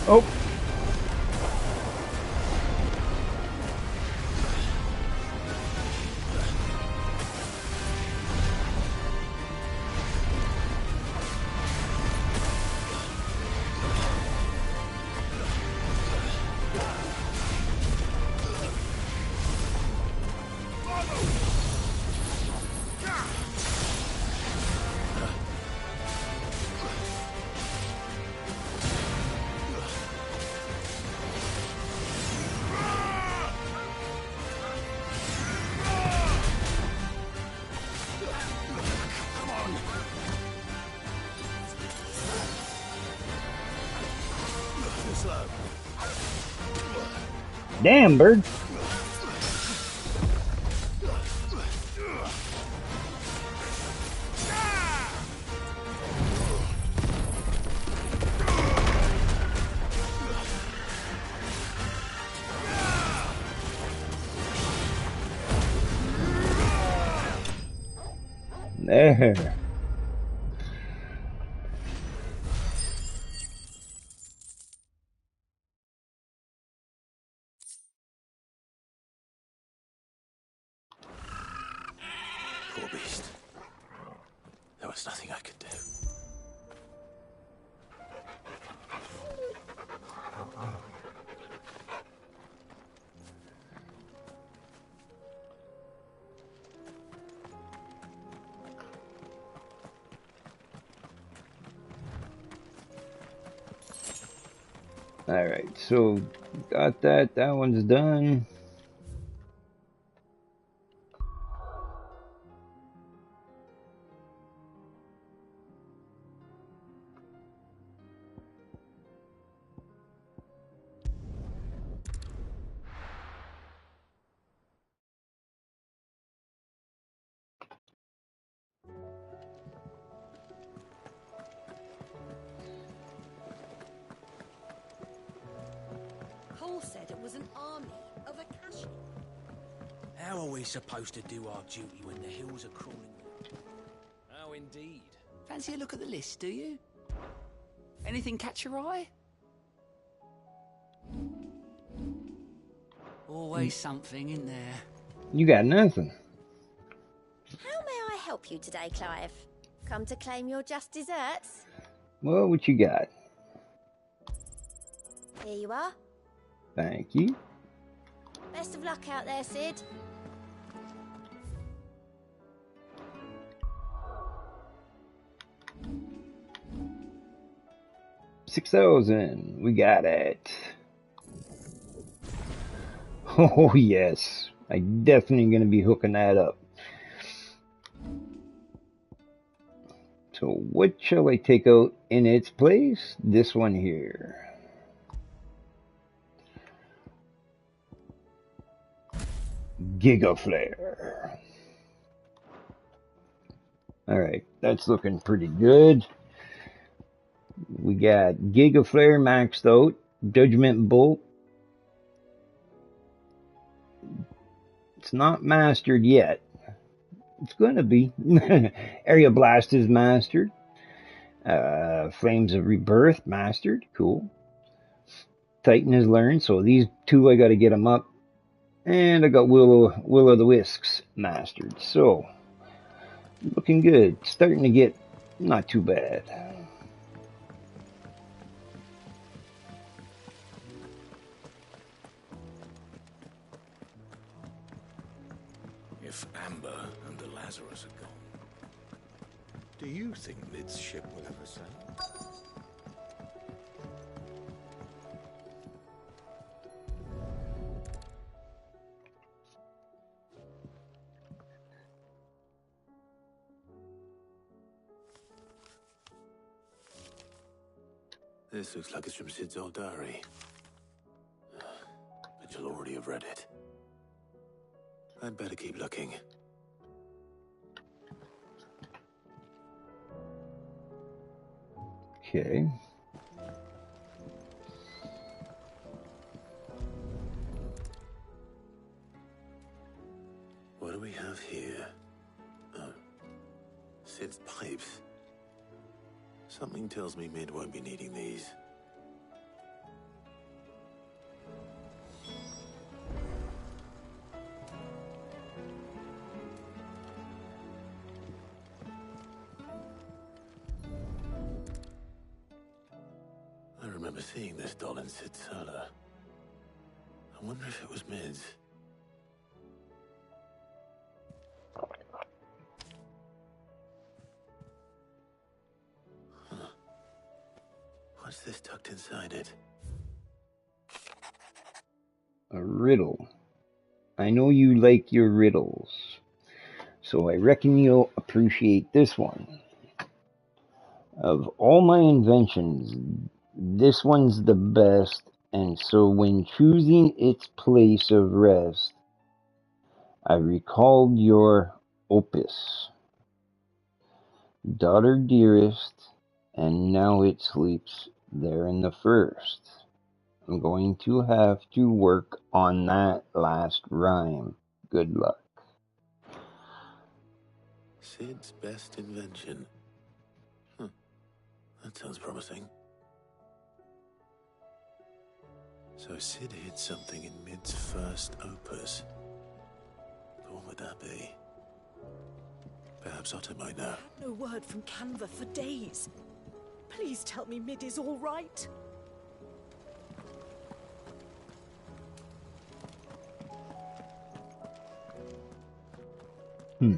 Oh. Damn, bird. There. Poor beast. There was nothing I could do. Alright, so got that. That one's done. Cole said it was an army of Akashi. How are we supposed to do our duty when the hills are crawling? How indeed. Fancy a look at the list, do you? Anything catch your eye? Always something in there. You got nothing. How may I help you today, Clive? Come to claim your just desserts? Well, what you got? Here you are. Thank you. Best of luck out there, Sid. $6,000. We got it. Oh yes, I definitely gonna be hooking that up. So what shall I take out in its place? This one here. Giga Flare. Alright, that's looking pretty good. We got Giga Flare maxed out. Judgment Bolt. It's not mastered yet. It's gonna be. Area Blast is mastered. Flames of Rebirth mastered. Cool. Titan is learned. So these two I gotta get them up. And I got Will o' the Wisps mastered. So looking good. Starting to get not too bad. If Amber and the Lazarus are gone, do you think Mid's ship will ever sail? This looks like it's from Sid's old diary. But you'll already have read it. I'd better keep looking. Okay. What do we have here? Oh. Sid's pipes. Something tells me Mid won't be needing these. I remember seeing this doll in Sid's cellar. I wonder if it was Mid's. Huh. What's this tucked inside it? A riddle. I know you like your riddles. So I reckon you'll appreciate this one. Of all my inventions, this one's the best, and so when choosing its place of rest, I recalled your opus. Daughter dearest, and now it sleeps there in the first. I'm going to have to work on that last rhyme. Good luck. Sid's best invention. That sounds promising. So Sid hid something in Mid's first opus. But what would that be? Perhaps Otto might know. No word from Canva for days. Please tell me Mid is all right. Hmm.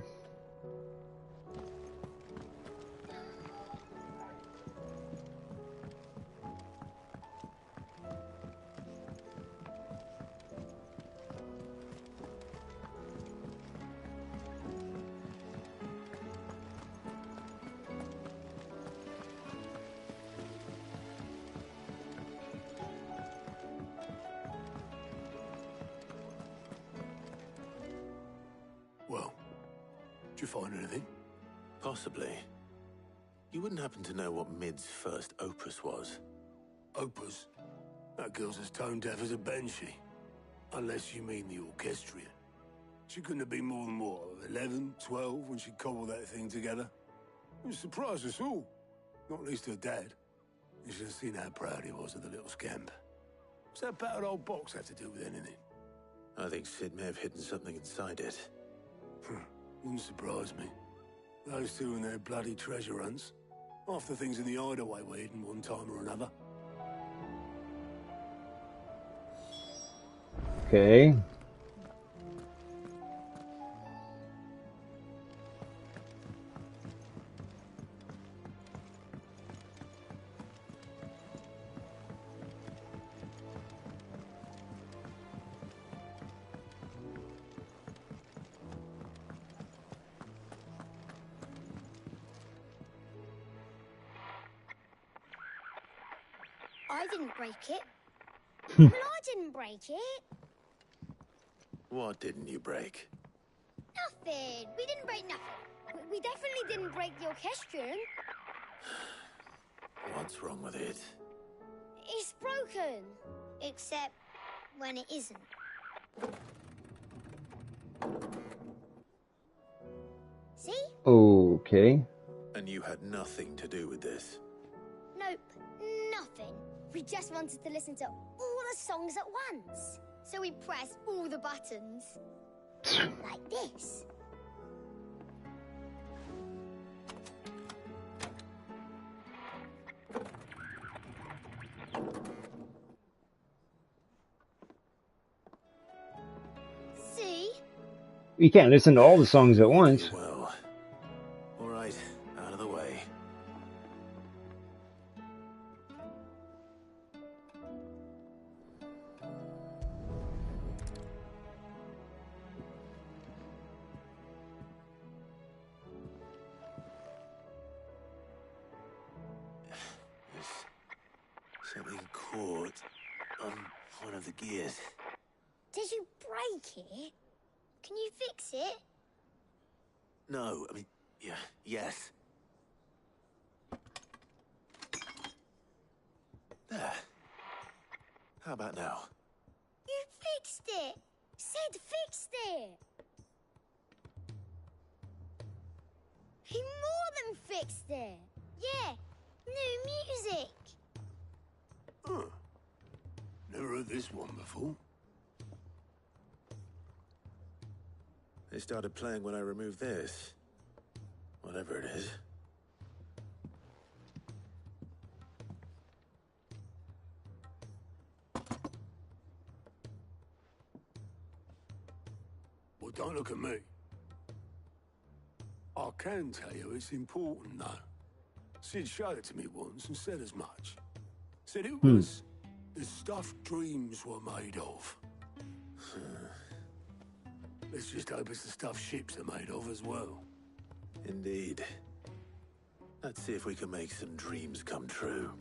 Well, did you find anything? Possibly. You wouldn't happen to know what Mid's first opus was? Opus? That girl's as tone deaf as a banshee. Unless you mean the orchestrion. She couldn't have been more than, what, 11, 12 when she cobbled that thing together? It surprised us all. Not least her dad. You should have seen how proud he was of the little scamp. What's that battered old box have to do with anything? I think Sid may have hidden something inside it. Wouldn't surprise me. Those two and their bloody treasure hunts. Half the things in the hideaway were hidden one time or another. Okay. I didn't break it. Well, I didn't break it. What didn't you break? Nothing. We didn't break nothing. We definitely didn't break the orchestrion. What's wrong with it? It's broken. Except when it isn't. See? Okay. And you had nothing to do with this? Nope. Nothing. We just wanted to listen to all the songs at once. So we pressed all the buttons. Like this. See? You can't listen to all the songs at once. Well, all right, out of the way. There's something caught on one of the gears. Did you break it? Can you fix it? No, I mean, yeah, yes. There. How about now? You fixed it! Sid fixed it! He more than fixed it! Yeah, new music! Huh. Never heard this one before. They started playing when I removed this. Whatever it is. Well, don't look at me. I can tell you it's important, though. Sid showed it to me once and said as much. Said it was the stuff dreams were made of. Let's just hope it's the stuff ships are made of as well. Indeed. Let's see if we can make some dreams come true.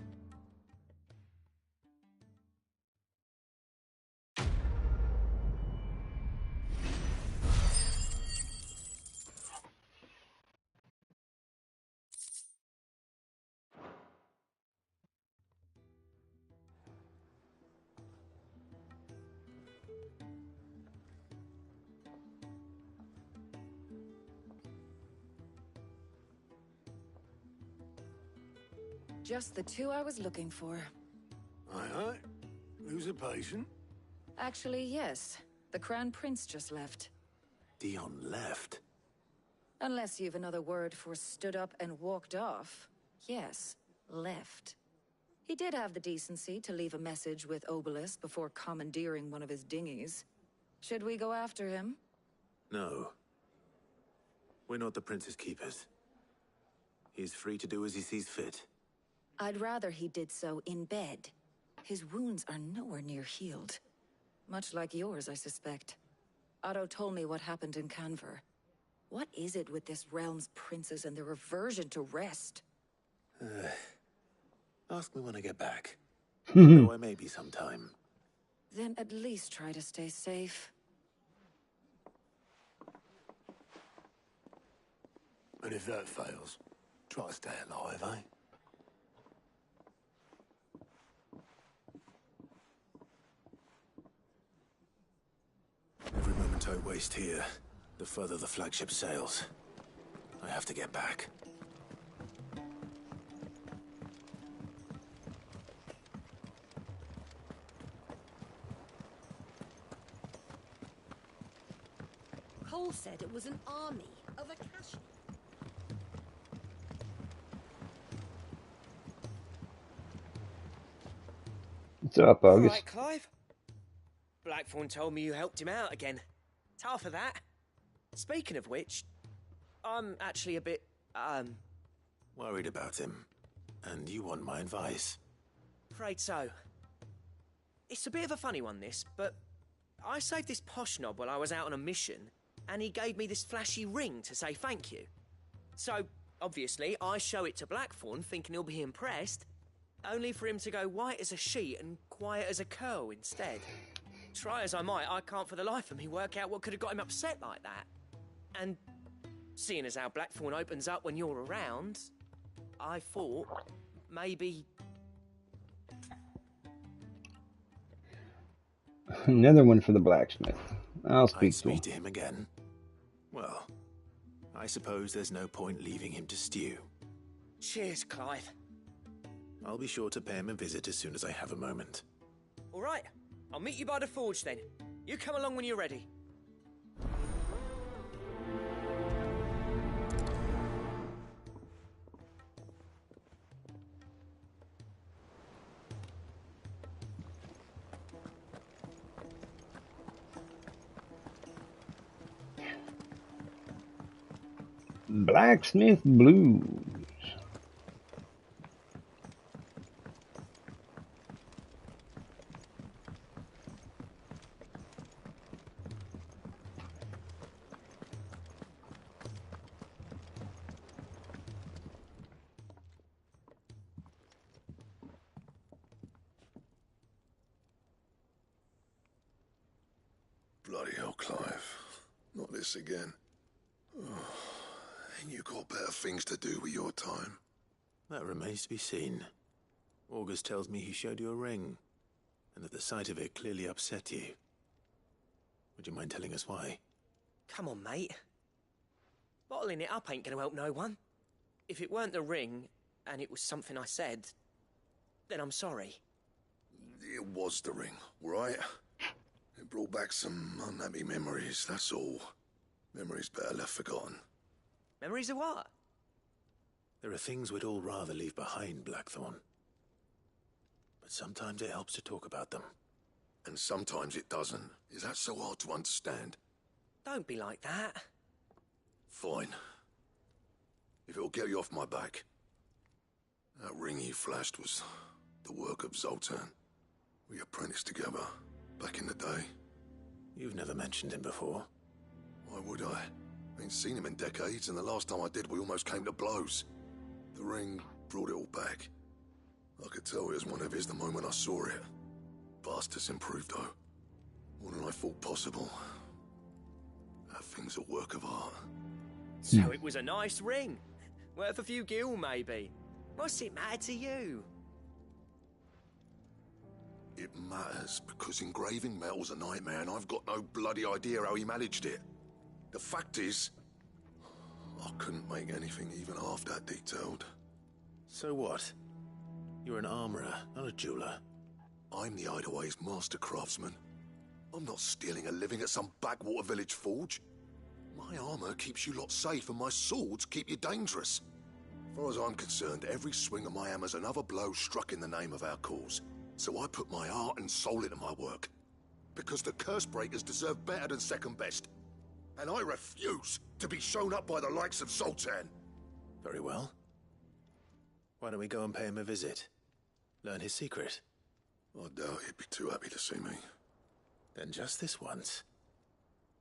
Just the two I was looking for. Aye, aye. Who's a patient? Actually, yes. The Crown Prince just left. Dion left? Unless you've another word for stood up and walked off. Yes, left. He did have the decency to leave a message with Obelisk before commandeering one of his dinghies. Should we go after him? No. We're not the prince's keepers. He's free to do as he sees fit. I'd rather he did so in bed. His wounds are nowhere near healed. Much like yours, I suspect. Otto told me what happened in Canver. What is it with this realm's princes and their aversion to rest? Ask me when I get back. Though I may be sometime. Then at least try to stay safe. And if that fails, try to stay alive, eh? Every moment I waste here, the further the flagship sails. I have to get back. Cole said it was an army of Akashi. What's up, August? All right, Clive. Blackthorn told me you helped him out again. Tough for that. Speaking of which, I'm actually a bit, Worried about him. And you want my advice? afraid so. It's a bit of a funny one, this, but I saved this posh knob while I was out on a mission, and he gave me this flashy ring to say thank you. So, obviously, I show it to Blackthorn, thinking he'll be impressed, only for him to go white as a sheet and quiet as a curl instead. Try as I might, I can't for the life of me work out what could have got him upset like that. And seeing as how Blackthorn opens up when you're around, I thought maybe... Another one for the blacksmith. I'll speak to him again. Well, I suppose there's no point leaving him to stew. Cheers, Clive. I'll be sure to pay him a visit as soon as I have a moment. All right, I'll meet you by the forge then. You come along when you're ready. Blacksmith Blues. Bloody hell, Clive. Not this again. Ain't you got better things to do with your time? That remains to be seen. August tells me he showed you a ring, and that the sight of it clearly upset you. Would you mind telling us why? Come on, mate. Bottling it up ain't gonna help no one. If it weren't the ring, and it was something I said, then I'm sorry. It was the ring, right? It brought back some unhappy memories, that's all. Memories better left forgotten. Memories of what? There are things we'd all rather leave behind, Blackthorn. But sometimes it helps to talk about them. And sometimes it doesn't. Is that so hard to understand? Don't be like that. Fine. If it'll get you off my back. That ring he flashed was the work of Zoltan. We apprenticed together, back in the day. You've never mentioned him before. Why would I? Ain't seen him in decades, and the last time I did, we almost came to blows. The ring brought it all back. I could tell it was one of his the moment I saw it. Bastard's improved, though. More than I thought possible. That thing's a work of art. So it was a nice ring. Worth a few gil, maybe. What's it matter to you? It matters, because engraving metal's a nightmare, and I've got no bloody idea how he managed it. The fact is, I couldn't make anything even half that detailed. So what? You're an armorer, not a jeweler. I'm the Hideaway's master craftsman. I'm not stealing a living at some backwater village forge. My armor keeps you lot safe, and my swords keep you dangerous. As far as I'm concerned, every swing of my hammer's another blow struck in the name of our cause. So I put my heart and soul into my work. Because the curse breakers deserve better than second best. And I refuse to be shown up by the likes of Zoltan. Very well. Why don't we go and pay him a visit? Learn his secret. I doubt he'd be too happy to see me. Then just this once.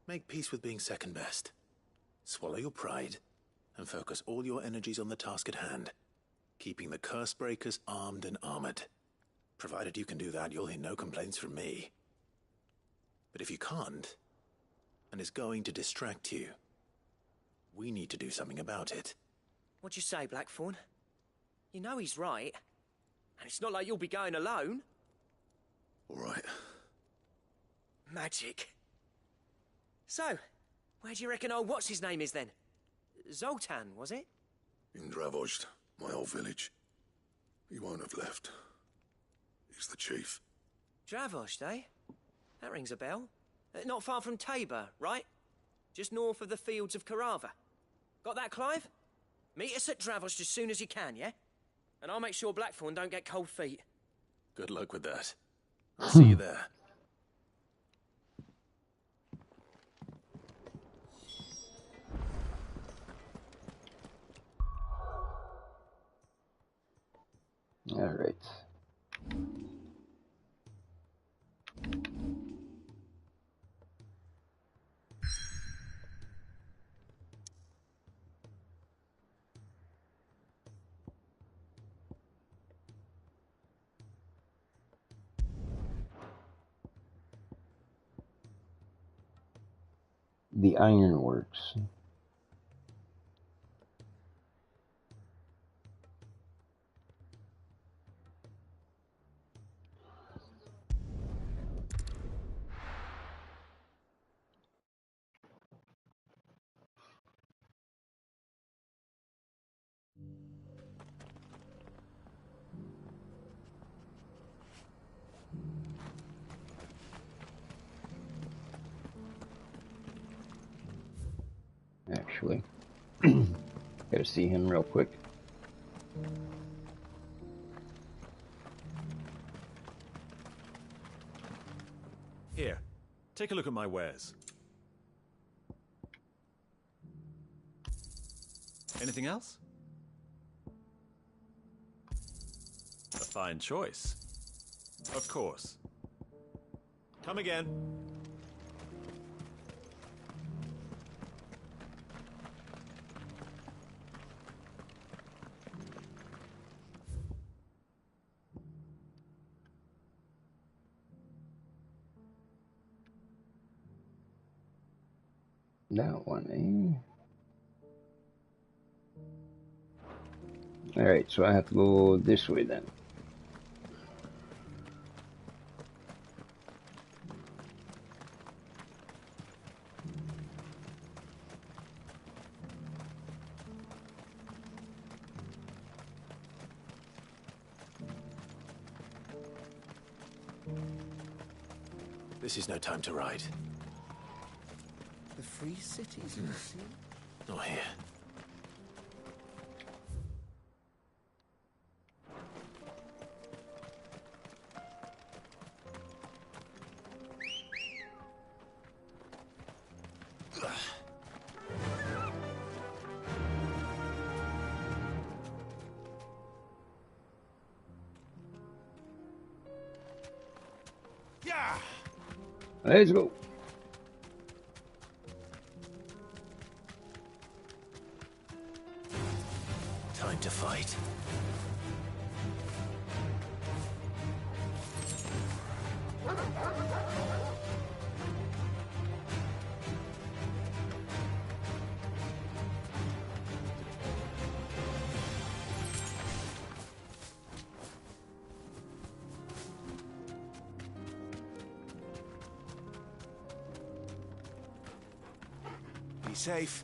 Make peace with being second best. Swallow your pride, and focus all your energies on the task at hand. Keeping the curse breakers armed and armored. Provided you can do that, you'll hear no complaints from me. But if you can't, and it's going to distract you, we need to do something about it. What'd you say, Blackthorn? You know he's right. And it's not like you'll be going alone. All right. Magic. So, where do you reckon old what's-his-name is then? Zoltan, was it? In Dravozd, my old village. He won't have left. He's the chief. Dravozd, eh? That rings a bell. Not far from Tabor, right? Just north of the fields of Carava. Got that, Clive? Meet us at Dravozd as soon as you can, yeah? And I'll make sure Blackthorn don't get cold feet. Good luck with that. I'll see you there. All right. The Ironworks. Actually, gotta see him real quick. Here, take a look at my wares. Anything else? A fine choice. Of course. Come again. That one, eh? Alright, so I have to go this way then. This is no time to ride. The free cities, you see? Not here. Let's go. Time to fight. Be safe.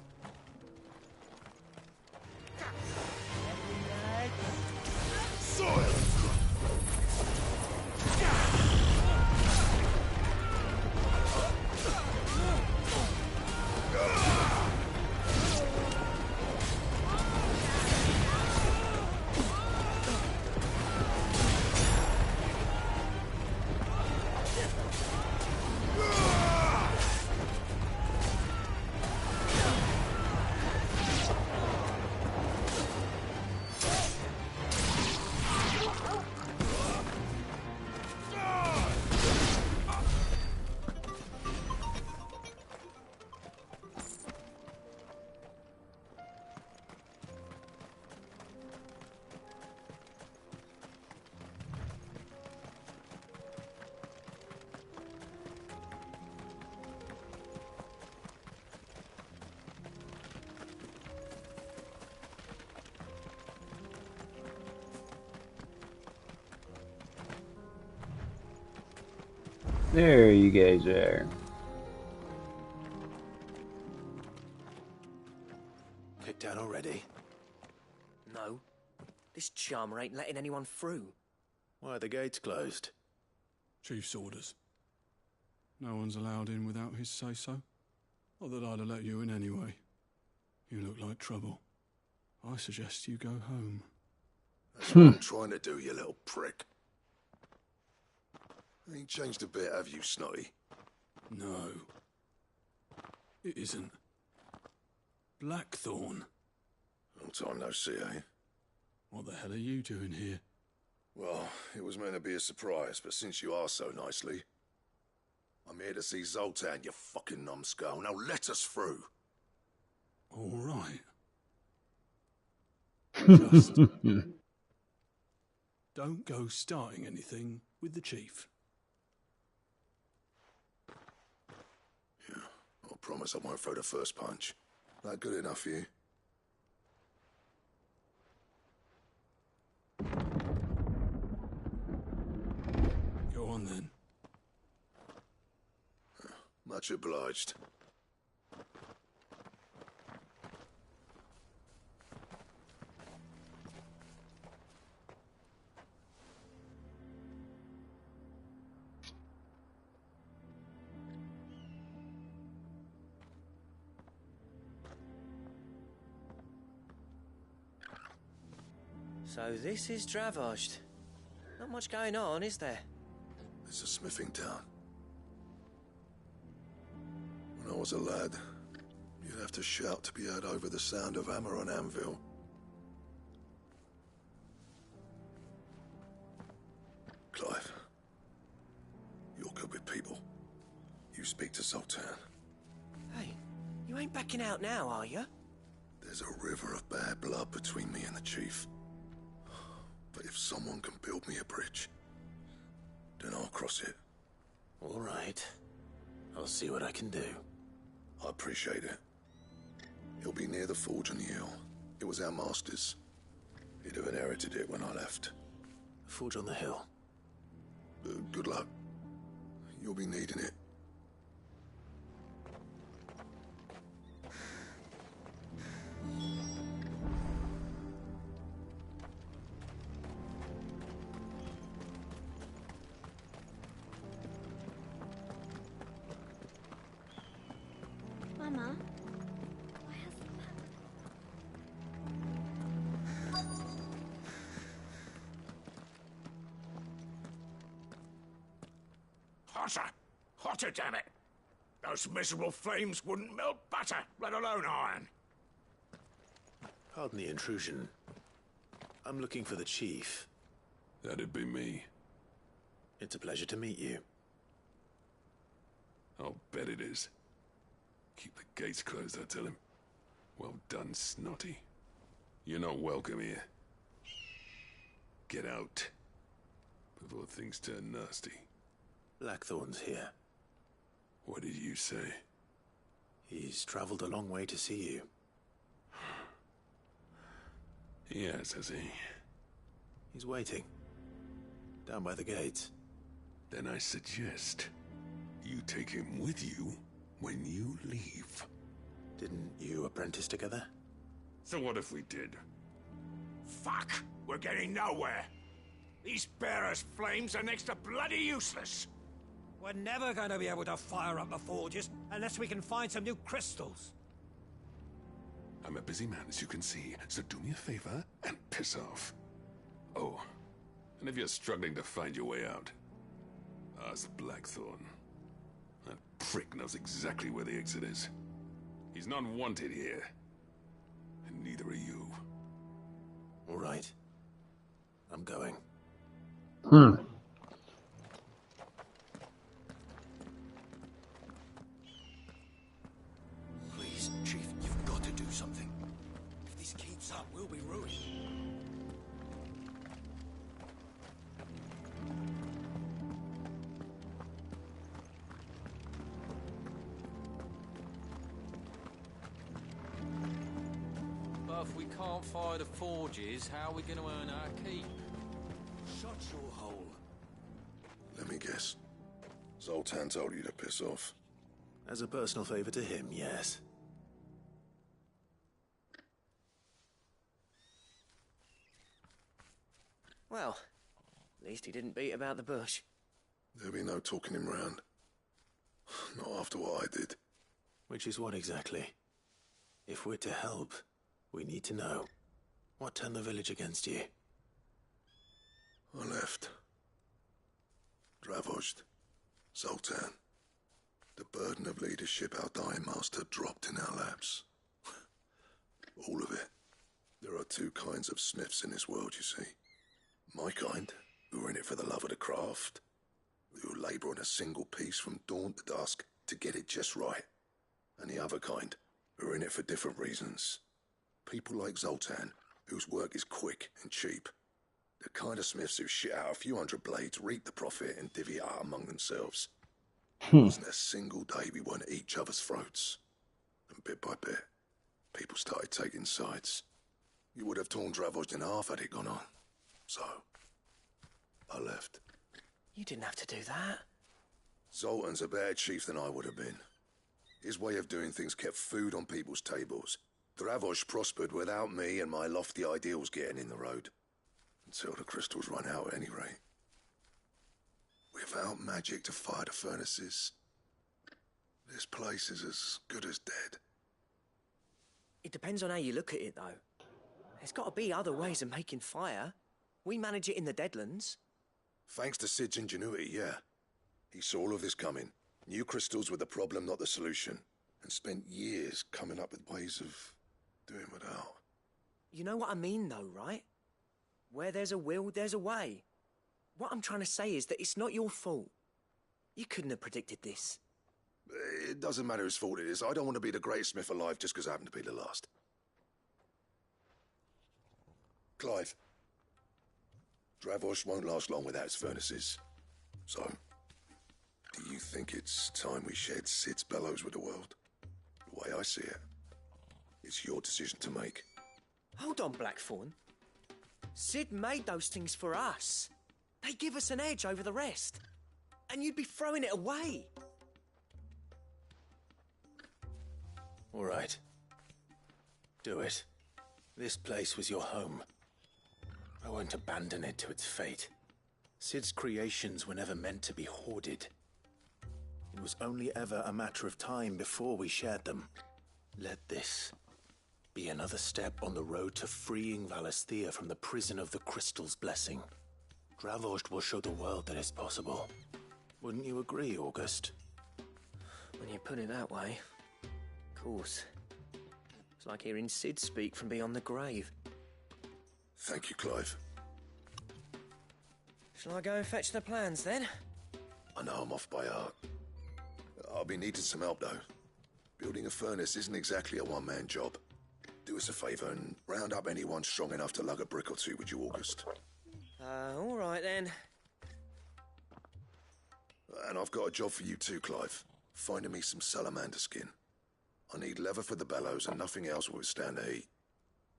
There you guys are. Kicked out already? No. This charmer ain't letting anyone through. Why are the gates closed? Chief's orders. No one's allowed in without his say-so. Not that I'd have let you in anyway. You look like trouble. I suggest you go home. That's what I'm trying to do, you little prick. Ain't changed a bit, have you, Snotty? No. It isn't. Blackthorn. Long time no see, eh? What the hell are you doing here? Well, it was meant to be a surprise, but since you asked so nicely, I'm here to see Zoltan, you fucking numbskull. Now let us through. All right. Just don't go starting anything with the chief. Yeah, I promise I won't throw the first punch. That good enough for you? Go on then. Much obliged. So this is Dravaged. Not much going on, is there? It's a smithing town. When I was a lad, you'd have to shout to be heard over the sound of hammer on anvil. Clive, you're good with people. You speak to Zoltan. Hey, you ain't backing out now, are you? There's a river of bad blood between me and the chief. But if someone can build me a bridge, then I'll cross it. All right. I'll see what I can do. I appreciate it. He'll be near the forge on the hill. It was our master's. He'd have inherited it when I left. Forge on the hill. Good luck. You'll be needing it. Mama, Hotter! Hotter, damn it! Those miserable flames wouldn't melt butter, let alone iron. Pardon the intrusion. I'm looking for the chief. That'd be me. It's a pleasure to meet you. I'll bet it is. Keep the gates closed, I tell him. Well done, Snotty. You're not welcome here. Get out. Before things turn nasty. Blackthorn's here. What did you say? He's traveled a long way to see you. Yes, has he? He's waiting. Down by the gates. Then I suggest you take him with you when you leave. Didn't you apprentice together? So what if we did? Fuck! We're getting nowhere. These bearers' flames are next to bloody useless. We're never going to be able to fire up the forges unless we can find some new crystals. I'm a busy man, as you can see, so do me a favor and piss off. Oh, and if you're struggling to find your way out, ask Blackthorn. That prick knows exactly where the exit is. He's not wanted here. And neither are you. All right. I'm going. Please, Chief, you've got to do something. If this keeps up, we'll be ruined. But if we can't fire the forges, how are we going to earn our keep? Shut your hole. Let me guess. Zoltan told you to piss off. As a personal favor to him, yes. Well, at least he didn't beat about the bush. There'll be no talking him round. Not after what I did. Which is what exactly? If we're to help, we need to know. What turned the village against you? I left. Dravozd. Zoltan. The burden of leadership our dying master dropped in our laps. All of it. There are two kinds of smiths in this world, you see. My kind, who are in it for the love of the craft, who labour on a single piece from dawn to dusk to get it just right. And the other kind, who are in it for different reasons. People like Zoltan, whose work is quick and cheap. The kind of smiths who shit out a few hundred blades, reap the profit, and divvy it out among themselves. There wasn't a single day we weren't at each other's throats. And bit by bit, people started taking sides. You would have torn Dravozd in half had it gone on. So, I left. You didn't have to do that. Zoltan's a better chief than I would have been. His way of doing things kept food on people's tables. Dravozd prospered without me and my lofty ideals getting in the road. Until the crystals run out at any rate. Without magic to fire the furnaces, this place is as good as dead. It depends on how you look at it, though. There's got to be other ways of making fire. We manage it in the Deadlands. Thanks to Sid's ingenuity, yeah. He saw all of this coming. Knew crystals were the problem, not the solution. And spent years coming up with ways of doing without. You know what I mean, though, right? Where there's a will, there's a way. What I'm trying to say is that it's not your fault. You couldn't have predicted this. It doesn't matter whose fault it is. I don't want to be the greatest smith alive just because I happen to be the last. Clive. Dravozd won't last long without its furnaces. So, do you think it's time we shared Sid's bellows with the world? The way I see it, it's your decision to make. Hold on, Blackthorn. Sid made those things for us. They give us an edge over the rest. And you'd be throwing it away. All right. Do it. This place was your home. I won't abandon it to its fate. Sid's creations were never meant to be hoarded. It was only ever a matter of time before we shared them. Let this be another step on the road to freeing Valisthea from the prison of the Crystal's blessing. Dravozd will show the world that it's possible. Wouldn't you agree, August? When you put it that way, of course. It's like hearing Sid speak from beyond the grave. Thank you, Clive. Shall I go and fetch the plans, then? I know I'm off by heart. I'll be needing some help, though. Building a furnace isn't exactly a one-man job. Do us a favour and round up anyone strong enough to lug a brick or two, would you, August? All right, then. And I've got a job for you too, Clive. Finding me some salamander skin. I need leather for the bellows and nothing else will withstand the heat.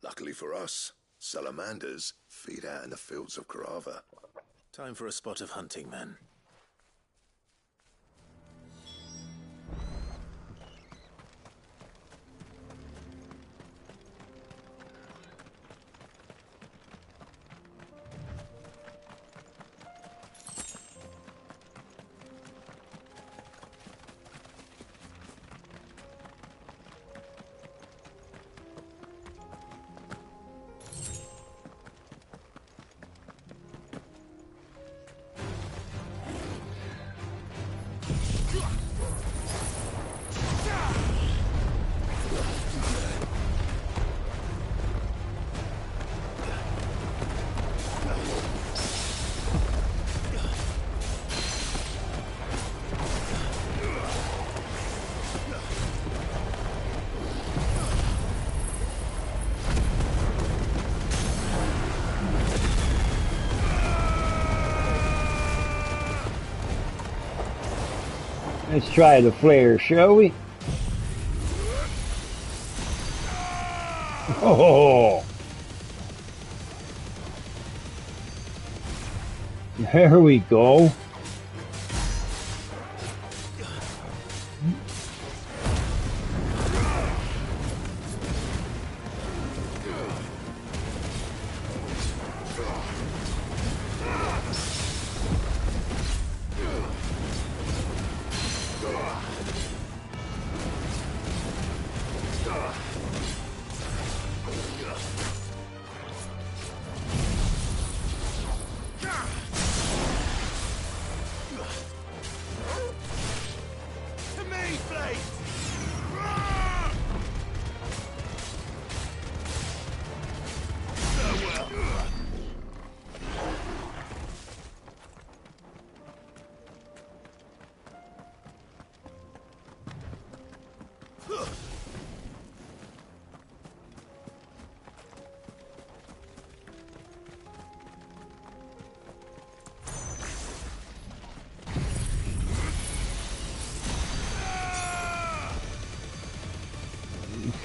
Luckily for us, salamanders feed out in the fields of Carava. Time for a spot of hunting, then. Let's try the flare, shall we? Oh! There we go.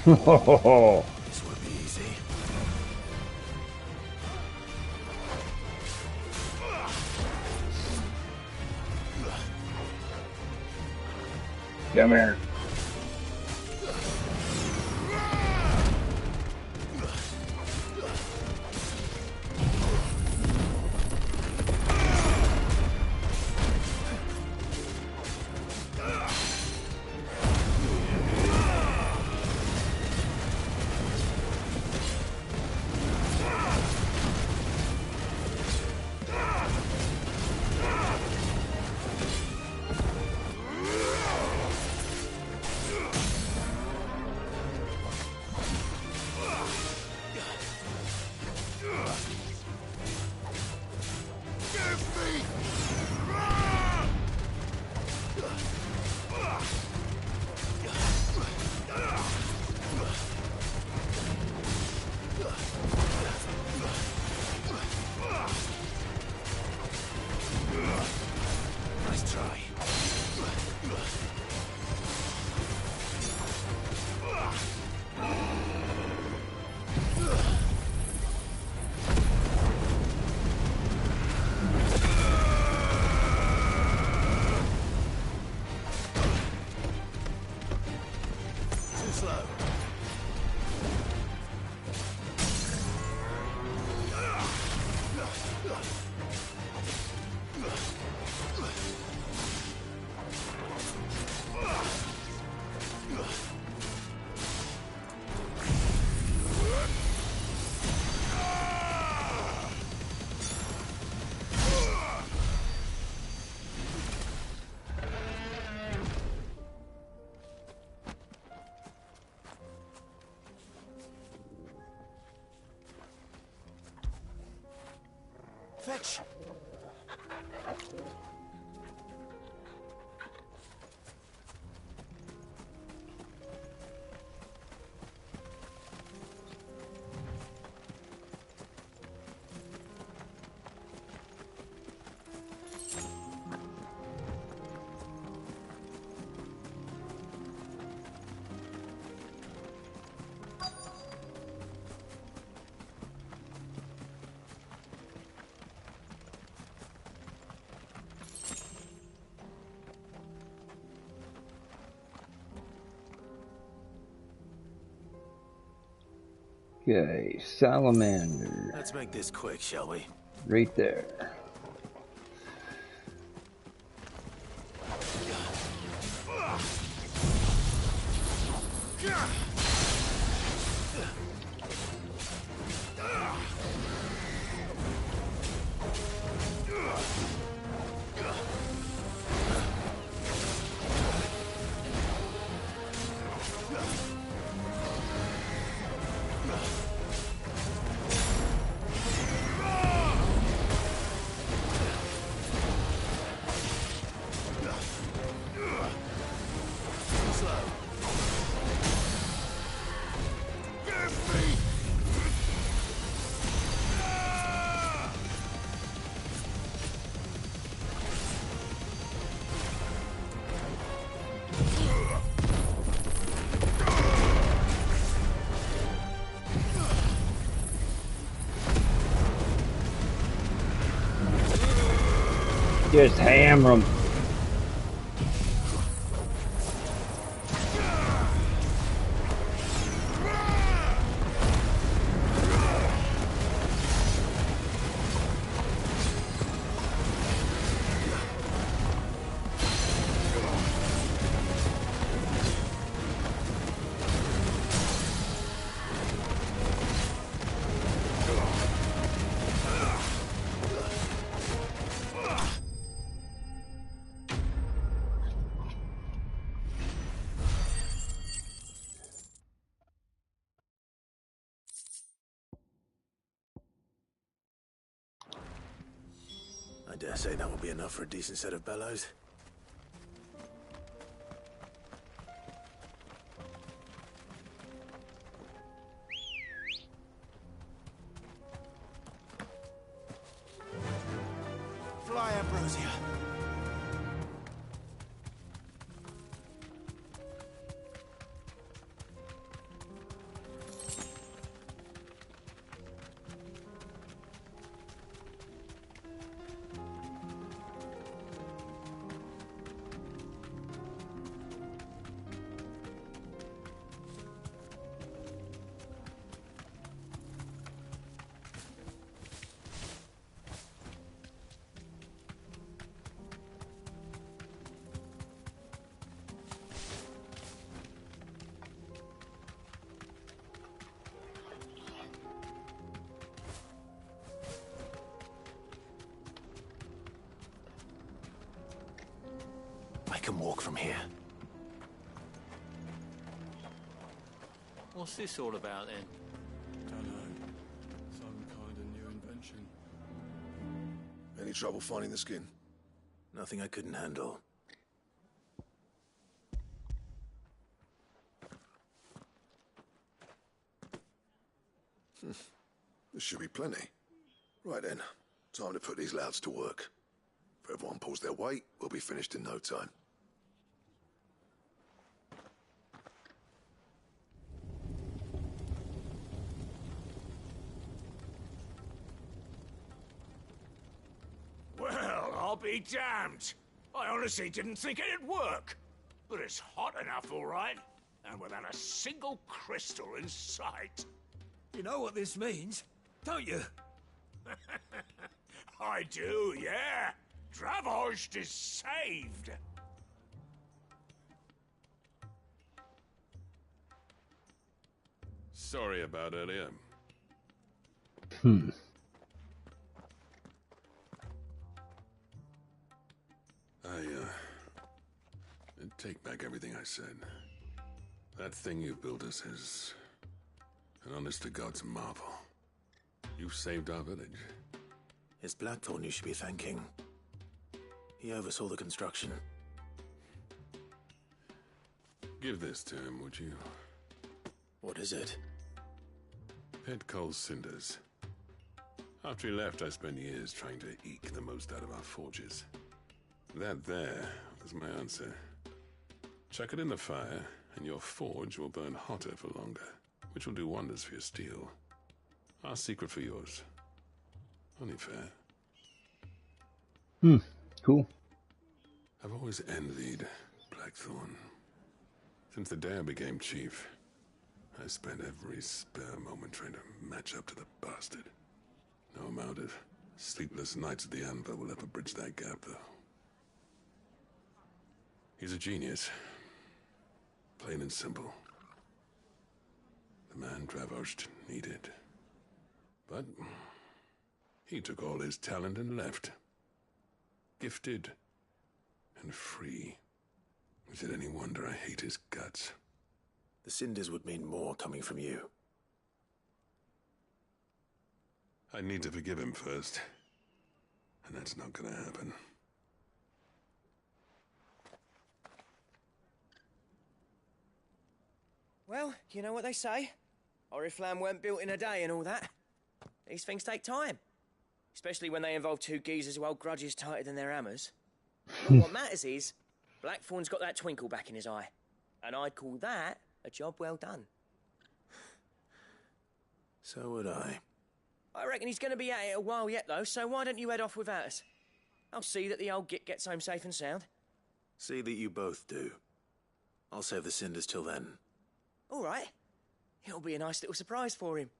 This won't be easy. Come here. Nice try. Too slow. Fetch! Okay, salamander. Let's make this quick, shall we? Right there. Just hammer them. I dare say that will be enough for a decent set of bellows. Fly, Ambrosia. I can walk from here. What's this all about then? Don't know. Some kind of new invention. Any trouble finding the skin? Nothing I couldn't handle. There should be plenty. Right then, time to put these louds to work. If everyone pulls their weight, we'll be finished in no time. Well, I'll be damned. I honestly didn't think it'd work. But it's hot enough, all right. And without a single crystal in sight. You know what this means, don't you? I do, yeah. Dravost is saved. Sorry about earlier. Take back everything I said. That thing you built us is an honest-to-God's marvel. You saved our village. It's Blackthorn you should be thanking. He oversaw the construction. Give this to him, would you? What is it? Pet Cole's cinders. After he left, I spent years trying to eke the most out of our forges. That there was my answer. Chuck it in the fire, and your forge will burn hotter for longer, which will do wonders for your steel. Our secret for yours. Only fair. Cool. I've always envied Blackthorn. Since the day I became chief, I spent every spare moment trying to match up to the bastard. No amount of sleepless nights at the anvil will ever bridge that gap, though. He's a genius. Plain and simple. The man Dravost needed. But he took all his talent and left. Gifted and free. Is it any wonder I hate his guts? The cinders would mean more coming from you. I need to forgive him first. And that's not gonna happen. Well, you know what they say. Oriflamme weren't built in a day and all that. These things take time. Especially when they involve two geezers who hold grudges tighter than their hammers. But what matters is, Blackthorn's got that twinkle back in his eye. And I'd call that a job well done. So would I. I reckon he's going to be at it a while yet, though, so why don't you head off without us? I'll see that the old git gets home safe and sound. See that you both do. I'll save the cinders till then. All right. It'll be a nice little surprise for him.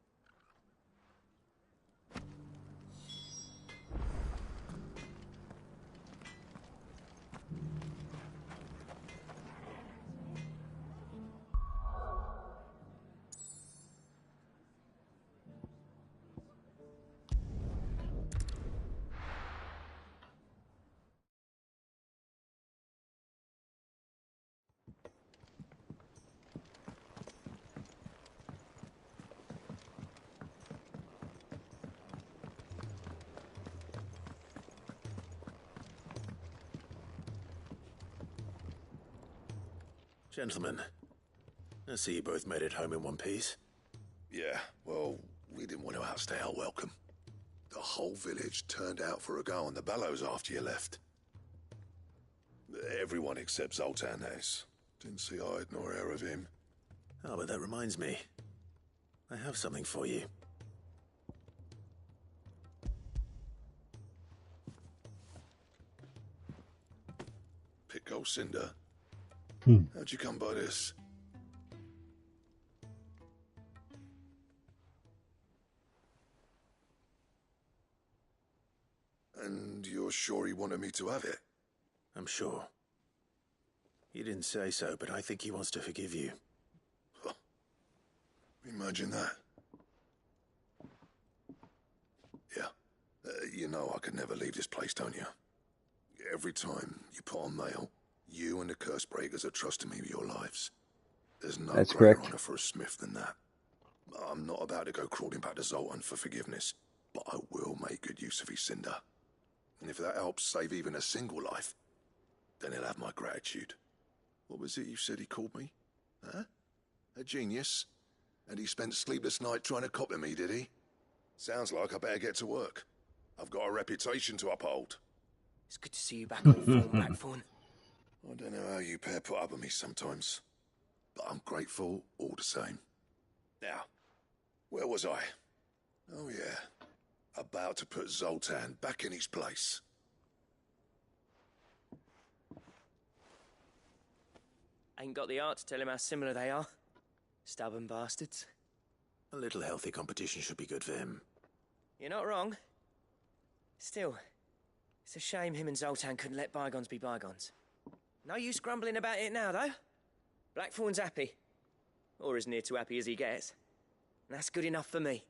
Gentlemen, I see you both made it home in one piece. Yeah, well, we didn't want to outstay our welcome. The whole village turned out for a go on the bellows after you left. Everyone except Zoltan has. Didn't see hide nor hair of him. Oh, but that reminds me. I have something for you. Pico Cinder. How'd you come by this? And you're sure he wanted me to have it? I'm sure. He didn't say so, but I think he wants to forgive you. Huh. Imagine that. Yeah. You know I could never leave this place, don't you? Every time you put on mail, You and the curse breakers are trusting me with your lives. There's no That's greater correct. honor for a smith than that. I'm not about to go crawling back to Zoltan for forgiveness, but I will make good use of his cinder. And if that helps save even a single life, then he'll have my gratitude. What was it you said he called me? Huh? A genius? And he spent sleepless night trying to copy me, did he? Sounds like I better get to work. I've got a reputation to uphold. It's good to see you back on form, Blackthorn. I don't know how you pair put up with me sometimes, but I'm grateful all the same. Now, where was I? Oh yeah, about to put Zoltan back in his place. Ain't got the art to tell him how similar they are. Stubborn bastards. A little healthy competition should be good for him. You're not wrong. Still, it's a shame him and Zoltan couldn't let bygones be bygones. No use grumbling about it now, though. Blackthorn's happy. Or as near to happy as he gets. And that's good enough for me.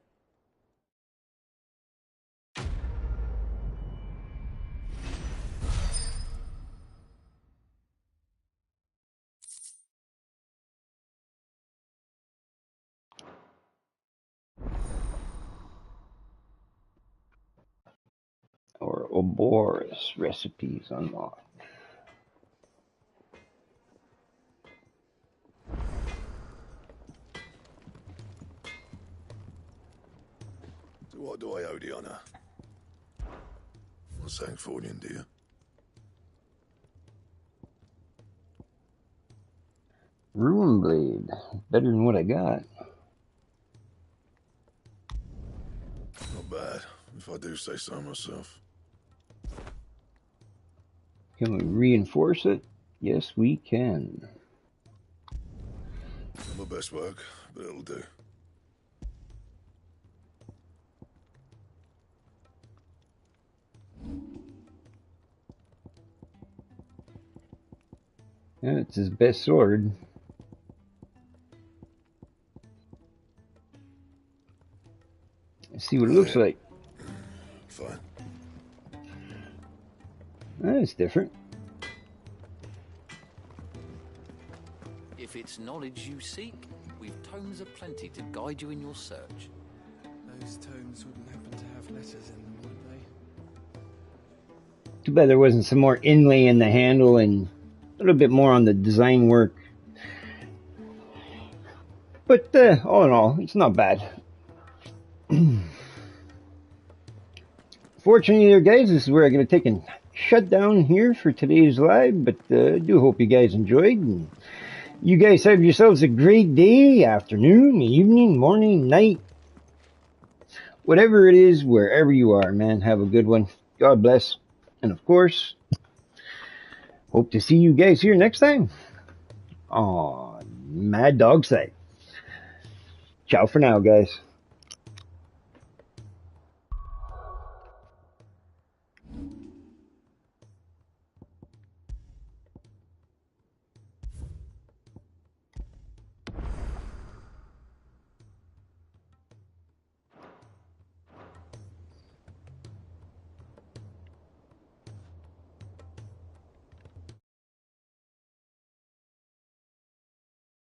Or Obor's recipes unlocked. So what do I owe the honor? Not saying Fordian, do you? Ruin Blade. Better than what I got. Not bad, if I do say so myself. Can we reinforce it? Yes, we can. Not my best work, but it'll do. Yeah, it's his best sword. Let's see what it looks like. Fine. It's different. If it's knowledge you seek, we've tomes aplenty to guide you in your search. Those tomes wouldn't happen to have letters in them, would they? Too bad there wasn't some more inlay in the handle and a little bit more on the design work. But all in all, it's not bad. Fortunately there, guys, this is where I'm going to take a shutdown here for today's live, but I do hope you guys enjoyed. And you guys have yourselves a great day, afternoon, evening, morning, night. Whatever it is, wherever you are, man, have a good one. God bless. And of course, hope to see you guys here next time on Mad Dog Site. Ciao for now, guys.